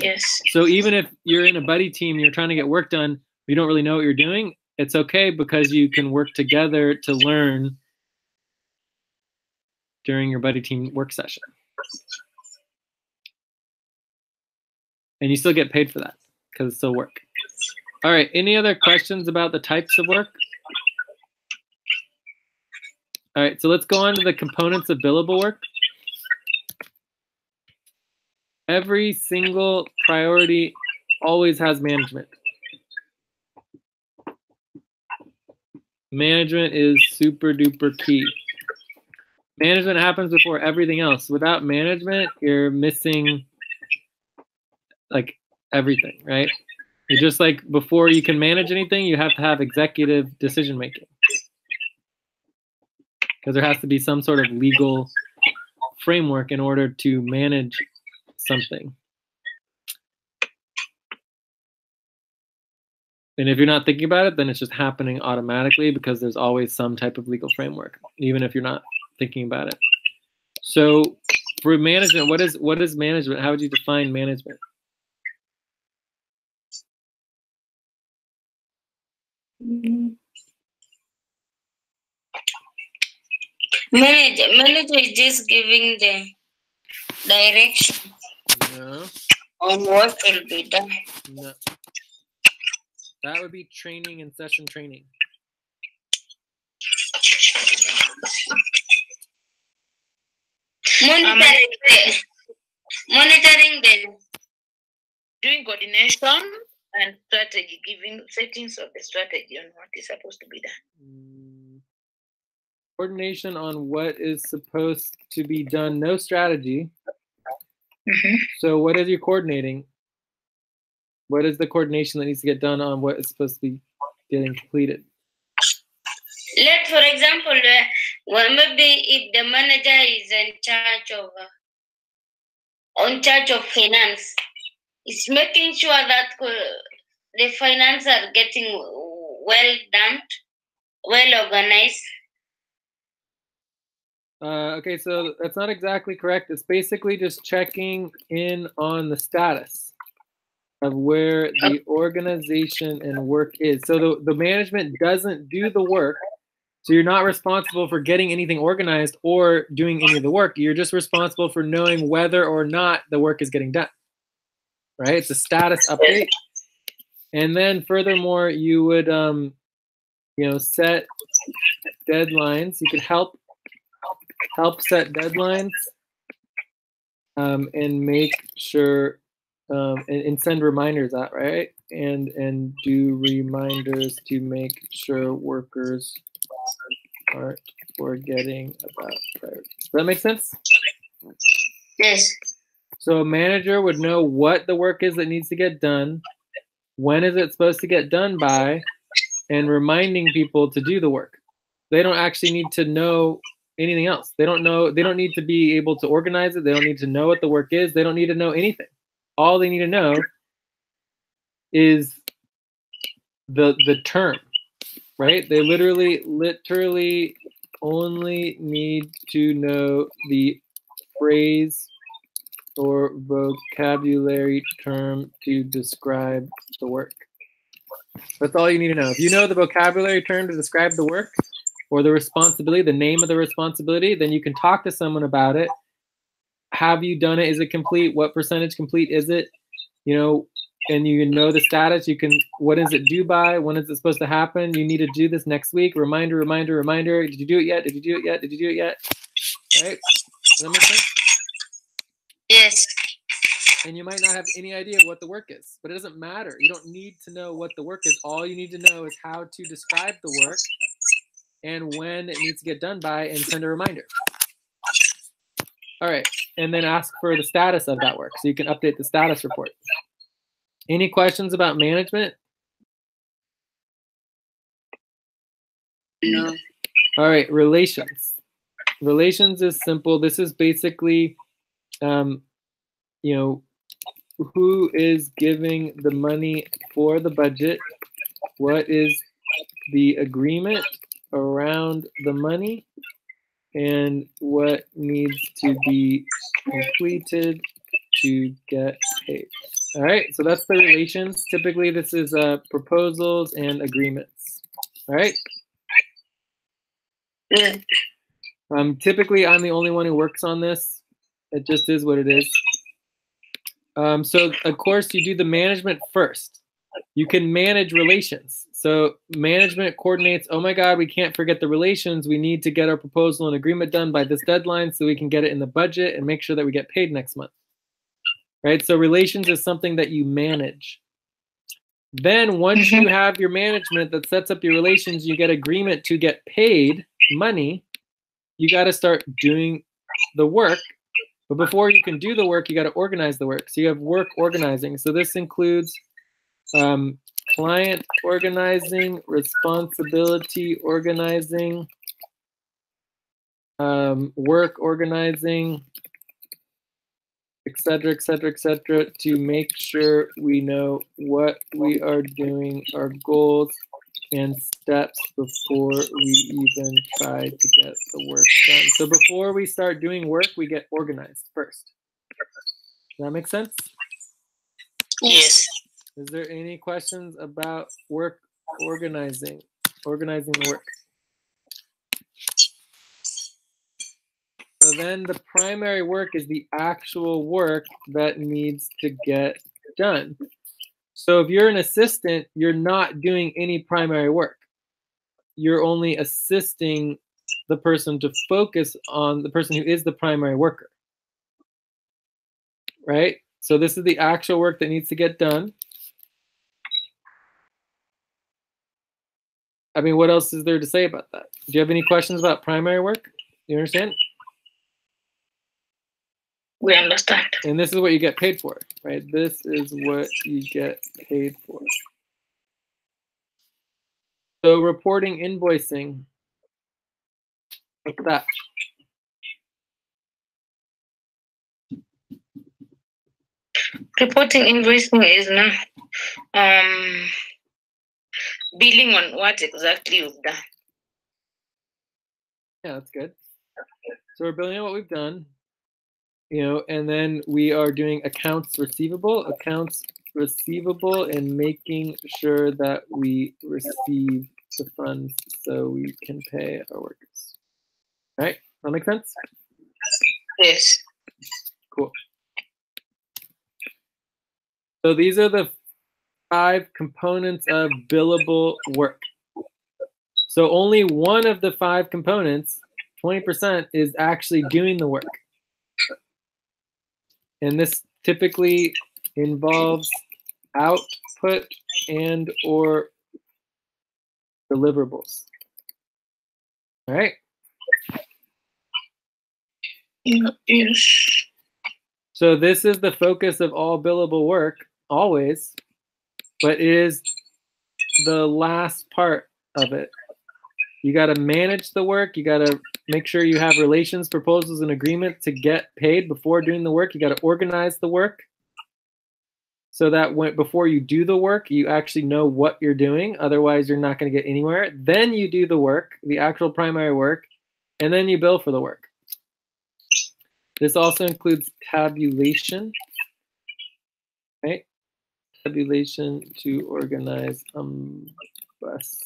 Yes. So even if you're in a buddy team, you're trying to get work done, you don't really know what you're doing, it's okay because you can work together to learn during your buddy team work session. And you still get paid for that because it's still work. All right, any other questions about the types of work? All right, so let's go on to the components of billable work. Every single priority always has management. Management is super duper key. Management happens before everything else. Without management, you're missing like everything, right? You're just like, before you can manage anything, you have to have executive decision making. Because there has to be some sort of legal framework in order to manage something. And if you're not thinking about it, then it's just happening automatically because there's always some type of legal framework, even if you're not thinking about it. So for management, what is management? How would you define management? Manager is just giving the direction on what will be done. No. That would be training and session training. Monitoring the Doing coordination and strategy, giving settings of the strategy on what is supposed to be done. Coordination on what is supposed to be done, no strategy. So what is you coordinating? What is the coordination that needs to get done on what is supposed to be getting completed? Let, for example, well, maybe if the manager is in charge of finance, it's making sure that the finance are getting well done, well organized. Okay, so that's not exactly correct. It's basically just checking in on the status of where the organization and work is. So the management doesn't do the work. So you're not responsible for getting anything organized or doing any of the work. You're just responsible for knowing whether or not the work is getting done. Right? It's a status update. And then furthermore, you would set deadlines. You could help set deadlines and make sure and send reminders out, right? And do reminders to make sure workers aren't forgetting about priorities. Does that make sense? Yes. So a manager would know what the work is that needs to get done, when is it supposed to get done by, and reminding people to do the work. They don't actually need to know anything else. They don't need to be able to organize it. They don't need to know what the work is. They don't need to know anything. All they need to know is the term, right? They literally only need to know the phrase or vocabulary term to describe the work. That's all you need to know. If you know the vocabulary term to describe the work or the responsibility, the name of the responsibility, then you can talk to someone about it. Have you done it? Is it complete? What percentage complete is it? And you know the status. You can, what is it due by? When is it supposed to happen? You need to do this next week. Reminder, reminder, reminder. Did you do it yet? Did you do it yet? Did you do it yet? Right? Does that make sense? Yes. And you might not have any idea what the work is, but it doesn't matter. You don't need to know what the work is. All you need to know is how to describe the work and when it needs to get done by, and send a reminder. All right, and then ask for the status of that work so you can update the status report. Any questions about management? No. All right, relations. relations is simple. This is basically, you know, who is giving the money for the budget? What is the agreement around the money? And what needs to be completed to get paid? All right, so that's the relations. Typically, this is proposals and agreements. All right. Yeah. Typically, I'm the only one who works on this. It just is what it is. So, of course, you do the management first. You can manage relations. So management coordinates, oh my God, we can't forget the relations. We need to get our proposal and agreement done by this deadline so we can get it in the budget and make sure that we get paid next month. Right? So relations is something that you manage. Then once you have your management that sets up your relations, you get agreement to get paid money, you got to start doing the work. But before you can do the work, you got to organize the work. So you have work organizing. So this includes client organizing, responsibility organizing, work organizing, etc., etc., etc., to make sure we know what we are doing, our goals and steps before we even try to get the work done. So before we start doing work, we get organized first. Does that make sense? Yes. Is there any questions about work organizing the work? So then the primary work is the actual work that needs to get done. So if you're an assistant, you're not doing any primary work. You're only assisting the person to focus on the person who is the primary worker. Right? So this is the actual work that needs to get done. I mean, what else is there to say about that? Do you have any questions about primary work? You understand? We understand. And this is what you get paid for, right? This is what you get paid for. So reporting, invoicing, what's that? Reporting invoicing is now billing on what exactly you've done. Yeah, that's good. So we're billing on what we've done, you know, and then we are doing accounts receivable and making sure that we receive the funds so we can pay our workers. All right, that make sense? Yes. Cool. So these are the 5 components of billable work. So only one of the 5 components, 20%, is actually doing the work. And this typically involves output and or deliverables. All right? Yes. So this is the focus of all billable work, always, but it is the last part of it. You got to manage the work. You got to make sure you have relations, proposals, and agreement to get paid before doing the work. You got to organize the work so that before you do the work, you actually know what you're doing. Otherwise, you're not going to get anywhere. Then you do the work, the actual primary work, and then you bill for the work. This also includes tabulation, right? Tabulation to organize bus.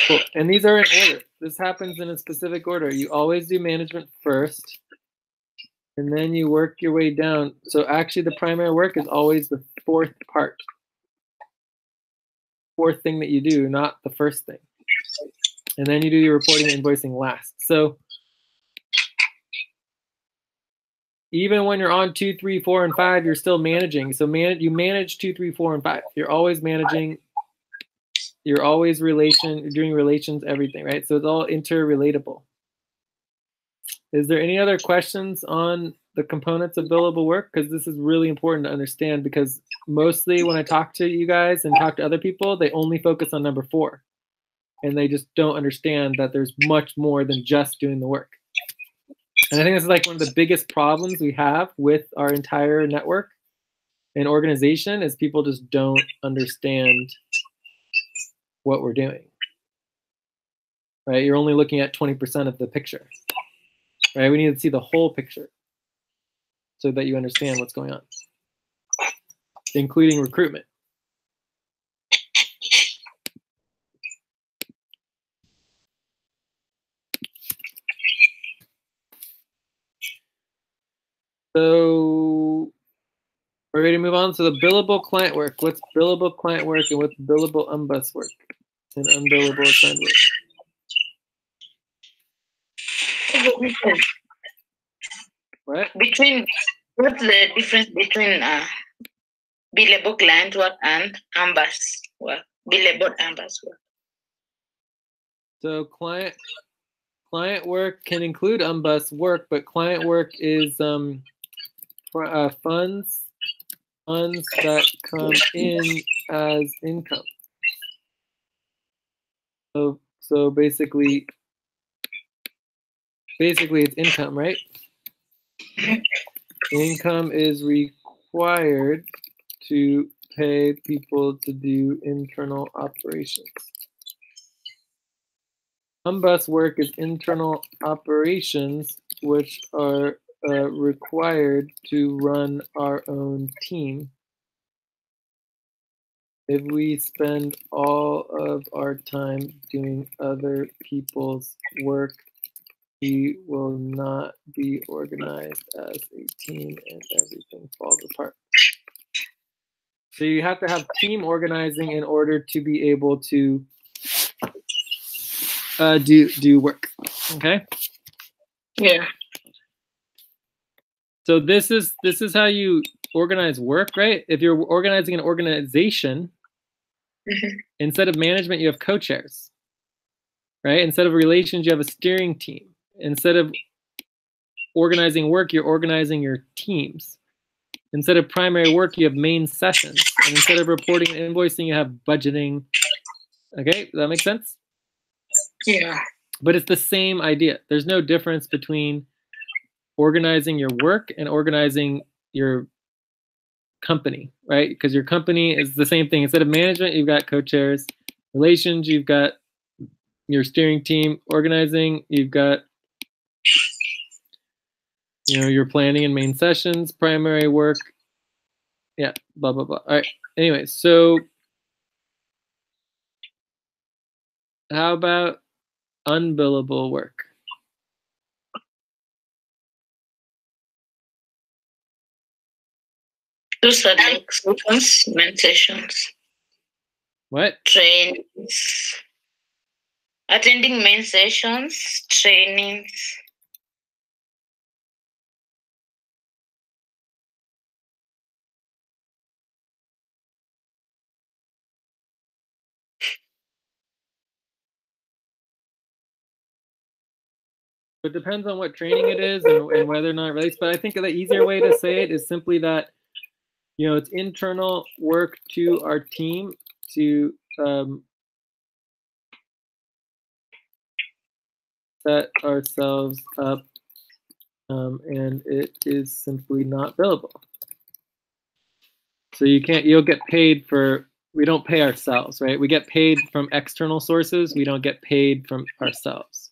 Cool. And these are in order. This happens in a specific order. You always do management first, and then you work your way down. So actually, the primary work is always the 4th part. 4th thing that you do, not the first thing. And then you do your reporting and invoicing last. So even when you're on 2, 3, 4, and 5, you're still managing. So you manage 2, 3, 4, and 5. You're always managing. You're always you're doing relations, everything, right? So it's all interrelatable. Is there any other questions on the components of billable work? Because this is really important to understand, because mostly when I talk to you guys and talk to other people, they only focus on number 4. and they just don't understand that there's much more than just doing the work. And I think this is like one of the biggest problems we have with our entire network and organization is people just don't understand what we're doing. Right? You're only looking at 20% of the picture. Right? We need to see the whole picture so that you understand what's going on, including recruitment. So we're ready to move on. So the billable client work. What's billable client work and what's billable unbus work and unbillable assigned work? What? What's the difference between billable client work and unbus work? Billable unbus work. So client work can include unbus work, but client work is funds that come in as income. So basically it's income, right? Income is required to pay people to do internal operations. Unbus work is internal operations which are required to run our own team. If we spend all of our time doing other people's work, we will not be organized as a team and everything falls apart. So you have to have team organizing in order to be able to do work. Okay? Yeah. So this is how you organize work, right? If you're organizing an organization, instead of management, you have co-chairs, right? Instead of relations, you have a steering team. Instead of organizing work, you're organizing your teams. Instead of primary work, you have main sessions. And instead of reporting and invoicing, you have budgeting. Okay, does that make sense? Yeah. But it's the same idea. There's no difference between organizing your work and organizing your company, right? Because your company is the same thing. Instead of management, you've got co-chairs. Relations, you've got your steering team. Organizing, you've got your planning and main sessions. Primary work, yeah, blah, blah, blah. All right, anyway, so how about unbillable work? Those are like sessions, main sessions. What? Trainings. Attending main sessions, trainings. It depends on what training it is and whether or not it relates. But I think the easier way to say it is simply that, it's internal work to our team to set ourselves up, and it is simply not billable. So you'll get paid for, we don't pay ourselves, right? We get paid from external sources. We don't get paid from ourselves.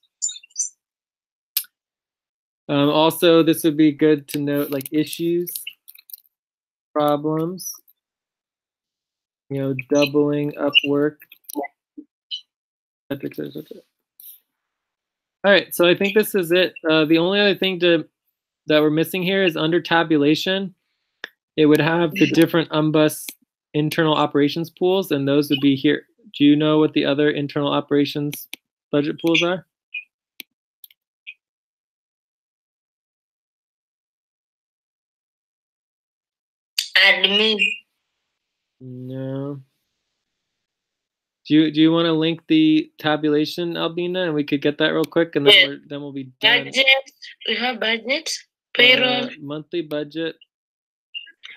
Also, this would be good to note, like issues, problems, doubling up work. All right, so I think this is it. The only other thing that we're missing here is under tabulation, it would have the different unbus internal operations pools, and those would be here. Do you know what the other internal operations budget pools are? Admin. No. Do you want to link the tabulation, Albina, and we could get that real quick, and then we'll be done. Budget. We have budget, payroll, monthly budget,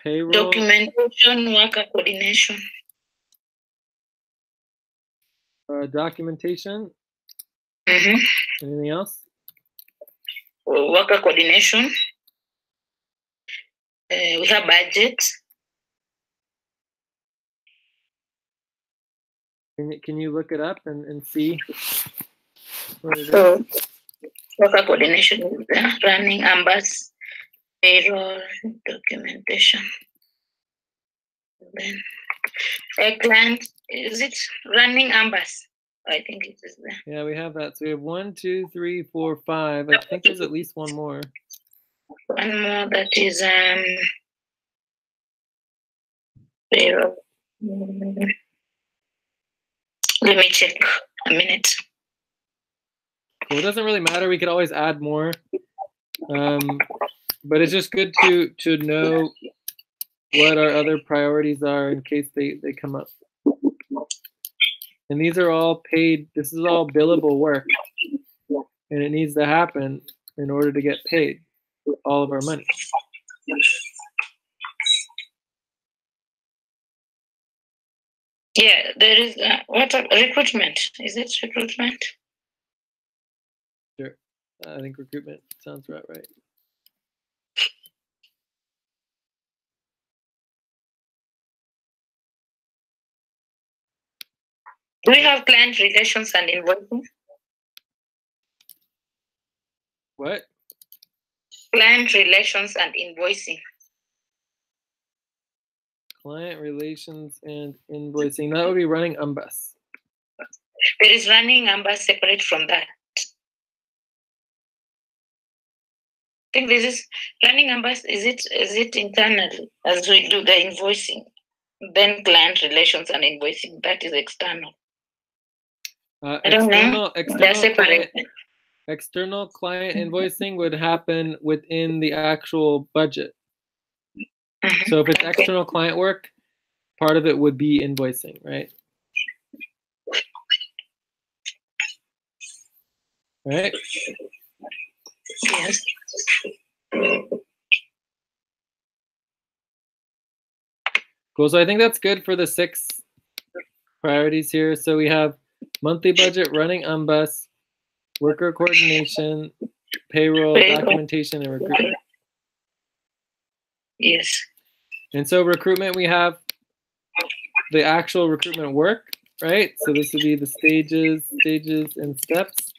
payroll, documentation, worker coordination. Documentation. Anything else? Worker coordination. We have budget. Can you look it up and see what it is? So, worker coordination is there. Running ambas, payroll, documentation. Then, a client, is it running ambas? I think it is there. Yeah, we have that. So we have 1, 2, 3, 4, 5. I think there's at least one more. One more that is payroll. Let me check a minute. Well, it doesn't really matter. We could always add more. But it's just good to know what our other priorities are in case they come up. And these are all paid. This is all billable work. And it needs to happen in order to get paid all of our money. Yeah, there is recruitment. Is it recruitment? Sure. I think recruitment sounds right. Do we have client relations and invoicing? What? Client relations and invoicing. Client relations and invoicing. That would be running UMBUS. There is running ambas separate from that. I think this is running ambas. Is it internal as we do the invoicing? Then client relations and invoicing, that is external. I don't know. They're separate. External client invoicing would happen within the actual budget. So if it's external client work, part of it would be invoicing, right? Right? Yes. Cool. So I think that's good for the 6 priorities here. So we have monthly budget, running UMBUS, worker coordination, payroll, documentation, and recruitment. Yes. And so recruitment, we have the actual recruitment work, right? So this would be the stages and steps.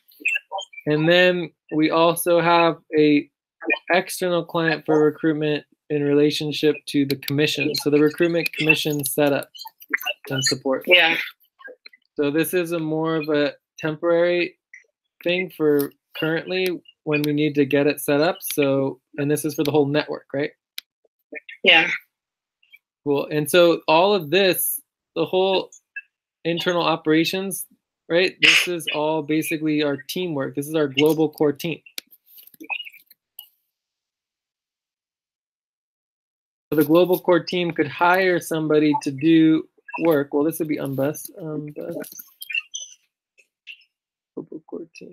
And then we also have a external client for recruitment in relationship to the commission. So the recruitment commission setup and support. Yeah. So this is a more of a temporary thing for currently when we need to get it set up. So, and this is for the whole network, right? Yeah. Cool. And so all of this, the whole internal operations, right? This is all basically our teamwork. This is our global core team. So the global core team could hire somebody to do work. Well, this would be UMBUS. Global core team.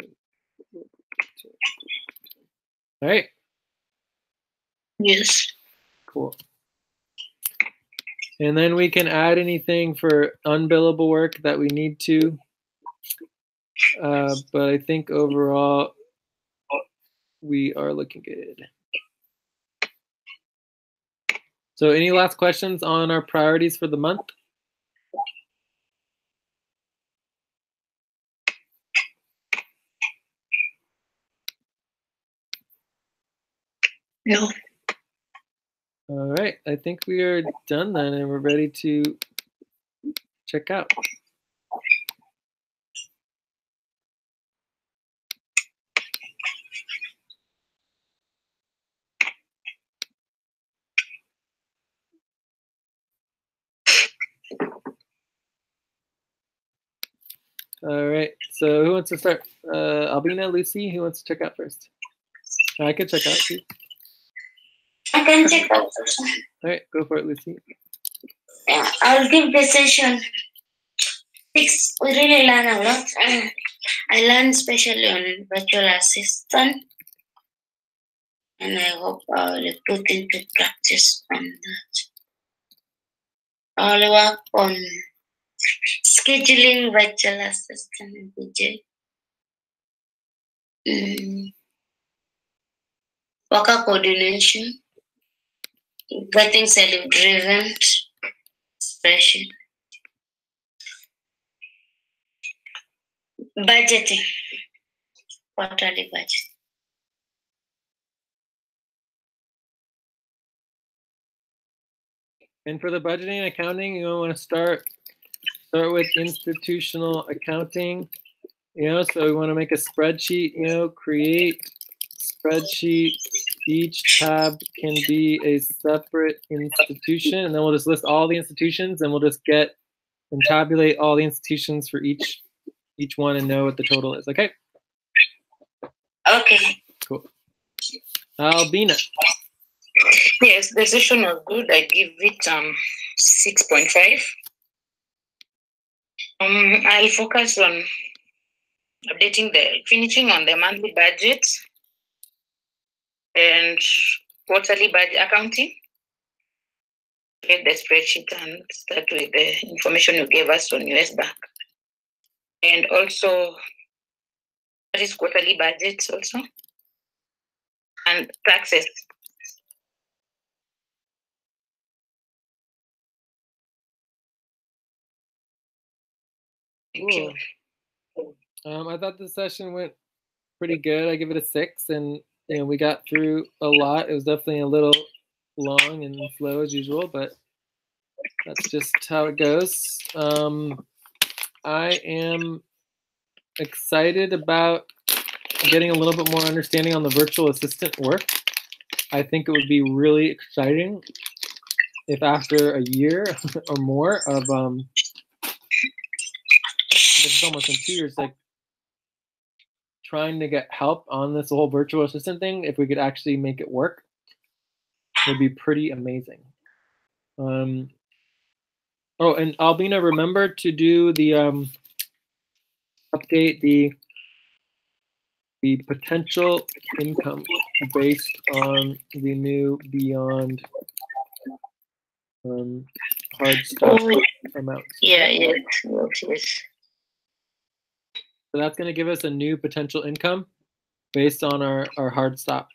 All right. Yes. Cool. And then we can add anything for unbillable work that we need to. But I think overall, we are looking good. So any last questions on our priorities for the month? No. All right, I think we are done then, and we're ready to check out. All right, so who wants to start? Albina, Lucy, who wants to check out first? I can check out too. I can check out. All right, go for it, Lucy. Yeah, I'll give the session 6. We really learn a lot. I learned especially on virtual assistant, and I hope I will put into practice on that. I'll work on Scheduling virtual assistant. Worker coordination. Getting self-driven expression. Budgeting. Quarterly budget. And for the budgeting and accounting, you want to start with institutional accounting. So we want to make a spreadsheet. Create spreadsheet. Each tab can be a separate institution, and then we'll just list all the institutions, and we'll just get and tabulate all the institutions for each one and know what the total is. Okay. Okay. Cool. Albina. Yes, the session was good. I give it 6.5. I'll focus on finishing on the monthly budget and quarterly budget accounting. Get the spreadsheet and start with the information you gave us on US Bank. And also, that is quarterly budgets also. And taxes. Thank you. I thought the session went pretty good. I give it a 6, and we got through a lot. It was definitely a little long and slow as usual, but that's just how it goes. I am excited about getting a little bit more understanding on the virtual assistant work. I think it would be really exciting if after a year or more of it's almost in 2 years, like trying to get help on this whole virtual assistant thing, if we could actually make it work, would be pretty amazing. Oh, and Albina, remember to do the update the potential income based on the new Beyond hard stop amounts. Yes. So that's going to give us a new potential income based on our hard stop.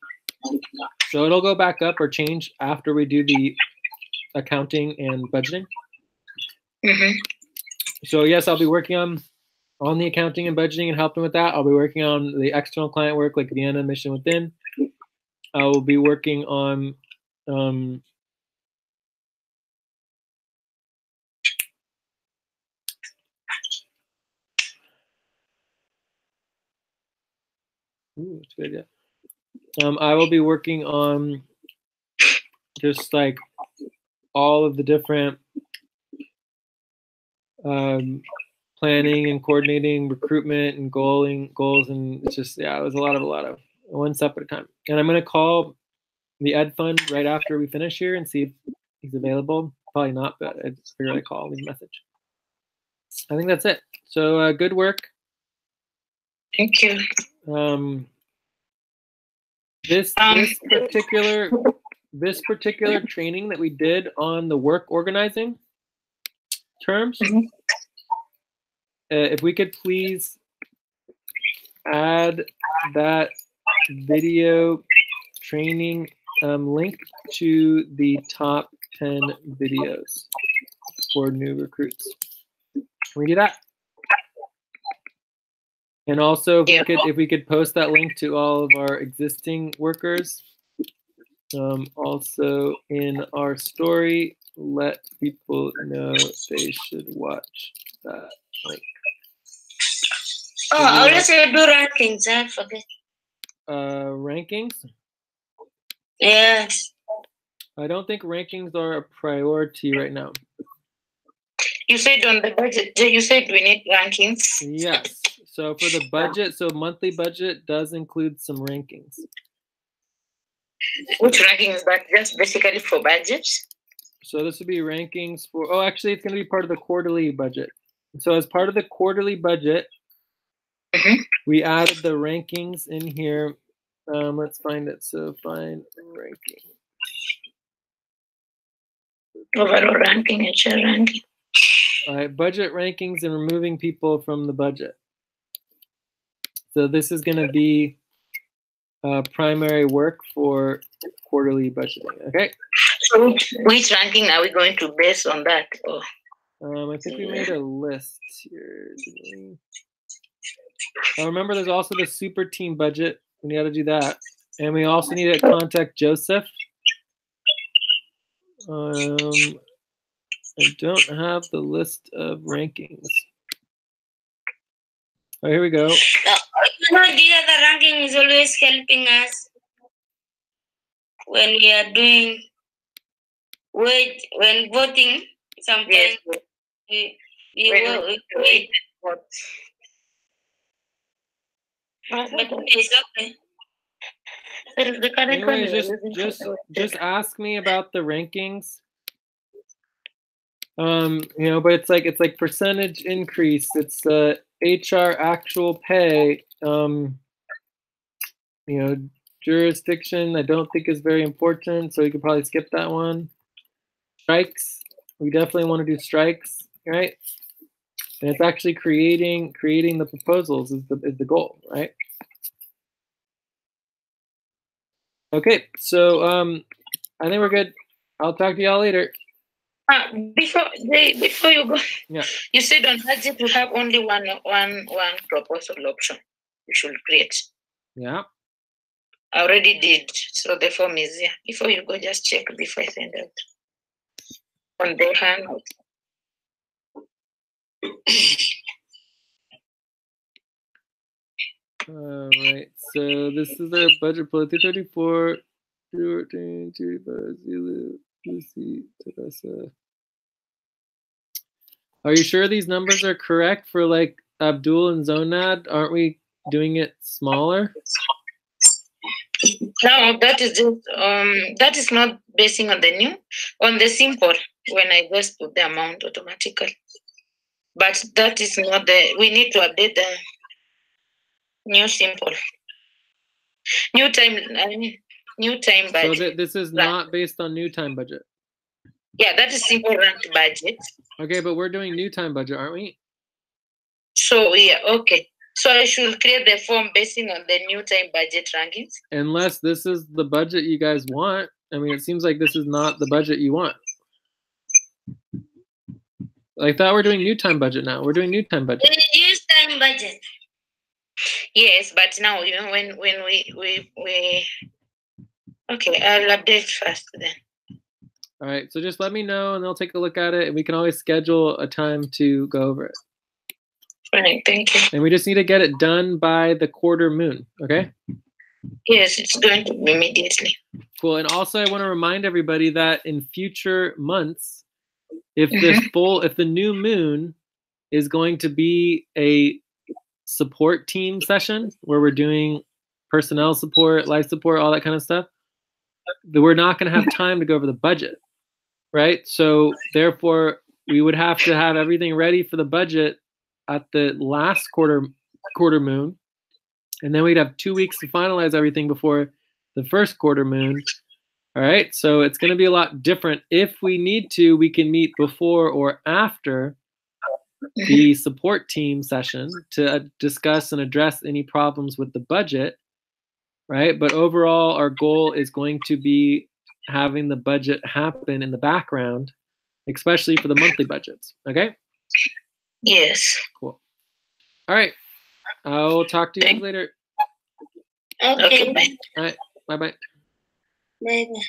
So it'll go back up or change after we do the accounting and budgeting. Mm-hmm. So yes, I'll be working on the accounting and budgeting and helping with that. I'll be working on the external client work like Vienna Mission Within. I will be working on that's good, yeah. I will be working on just like all of the different planning and coordinating recruitment and goals, and it's just, yeah, it was a lot of one step at a time. And I'm going to call the Ed Fund right after we finish here and see if he's available. Probably not, but I'd figure I'd call, leave a message. I think that's it. So good work. Thank you. This particular training that we did on the work organizing terms, if we could please add that video training link to the top 10 videos for new recruits. Can we do that? And also, if we could post that link to all of our existing workers, also in our story, let people know they should watch that link. Oh, I will say do rankings. I forget. Rankings? Yes. I don't think rankings are a priority right now. You said on the budget, you said we need rankings. Yes. So for the budget, so monthly budget does include some rankings. Which rankings? But just basically for budgets? So this would be rankings for, oh, actually it's going to be part of the quarterly budget. So as part of the quarterly budget, we added the rankings in here. Let's find it. So find ranking. Overall ranking, HR ranking. All right, budget rankings and removing people from the budget. So this is going to be primary work for quarterly budgeting. Okay. So which ranking are we going to base on that? Oh. I think we made a list here. Remember, there's also the super team budget. We got to do that, and we also need to contact Joseph. I don't have the list of rankings. Oh, here we go. You know, the other ranking is always helping us when we are doing when voting. Sometimes we wait. But it's okay. Anyways, just ask me about the rankings. You know, but it's like percentage increase. It's HR actual pay. You know, jurisdiction I don't think is very important, so you could probably skip that one. Strikes, we definitely want to do strikes, right? And it's actually creating the proposals is the goal, right? Okay, so I think we're good. I'll talk to y'all later. Before you go, yeah, you said on budget we have only one proposal option we should create. Yeah. I already did, so the form is here. Before you go, just check before I send out on the handout. All right, so this is our budget poll. 234. Are you sure these numbers are correct for like Abdul and Zonad? Aren't we doing it smaller? No, that is just that is not basing on the simple when I just put the amount automatically. But that is not we need to update the new simple. New time budget. So this is not based on new time budget. Yeah, that is simple ranked budget. Okay, but we're doing new time budget, aren't we? So yeah, okay. So I should create the form basing on the new time budget rankings. Unless this is the budget you guys want. I mean, it seems like this is not the budget you want. I thought we're doing new time budget now. We're doing new time budget. New time budget. Yes, but now you know when we okay, I'll update first then. All right, so just let me know and they'll take a look at it and we can always schedule a time to go over it. Right, thank you. And we just need to get it done by the quarter moon, okay? Yes, it's going to be immediately. Cool, and also I want to remind everybody that in future months, if the new moon is going to be a support team session where we're doing personnel support, life support, all that kind of stuff, we're not going to have time to go over the budget, right? So therefore, we would have to have everything ready for the budget at the last quarter moon, and then we'd have 2 weeks to finalize everything before the first quarter moon. All right, so it's going to be a lot different. If we need to, we can meet before or after the support team session to discuss and address any problems with the budget, right? But overall, our goal is going to be having the budget happen in the background, especially for the monthly budgets, okay? Yes. Cool. All right. I'll talk to you guys later. Okay. Bye. All right. Bye-bye. Bye-bye.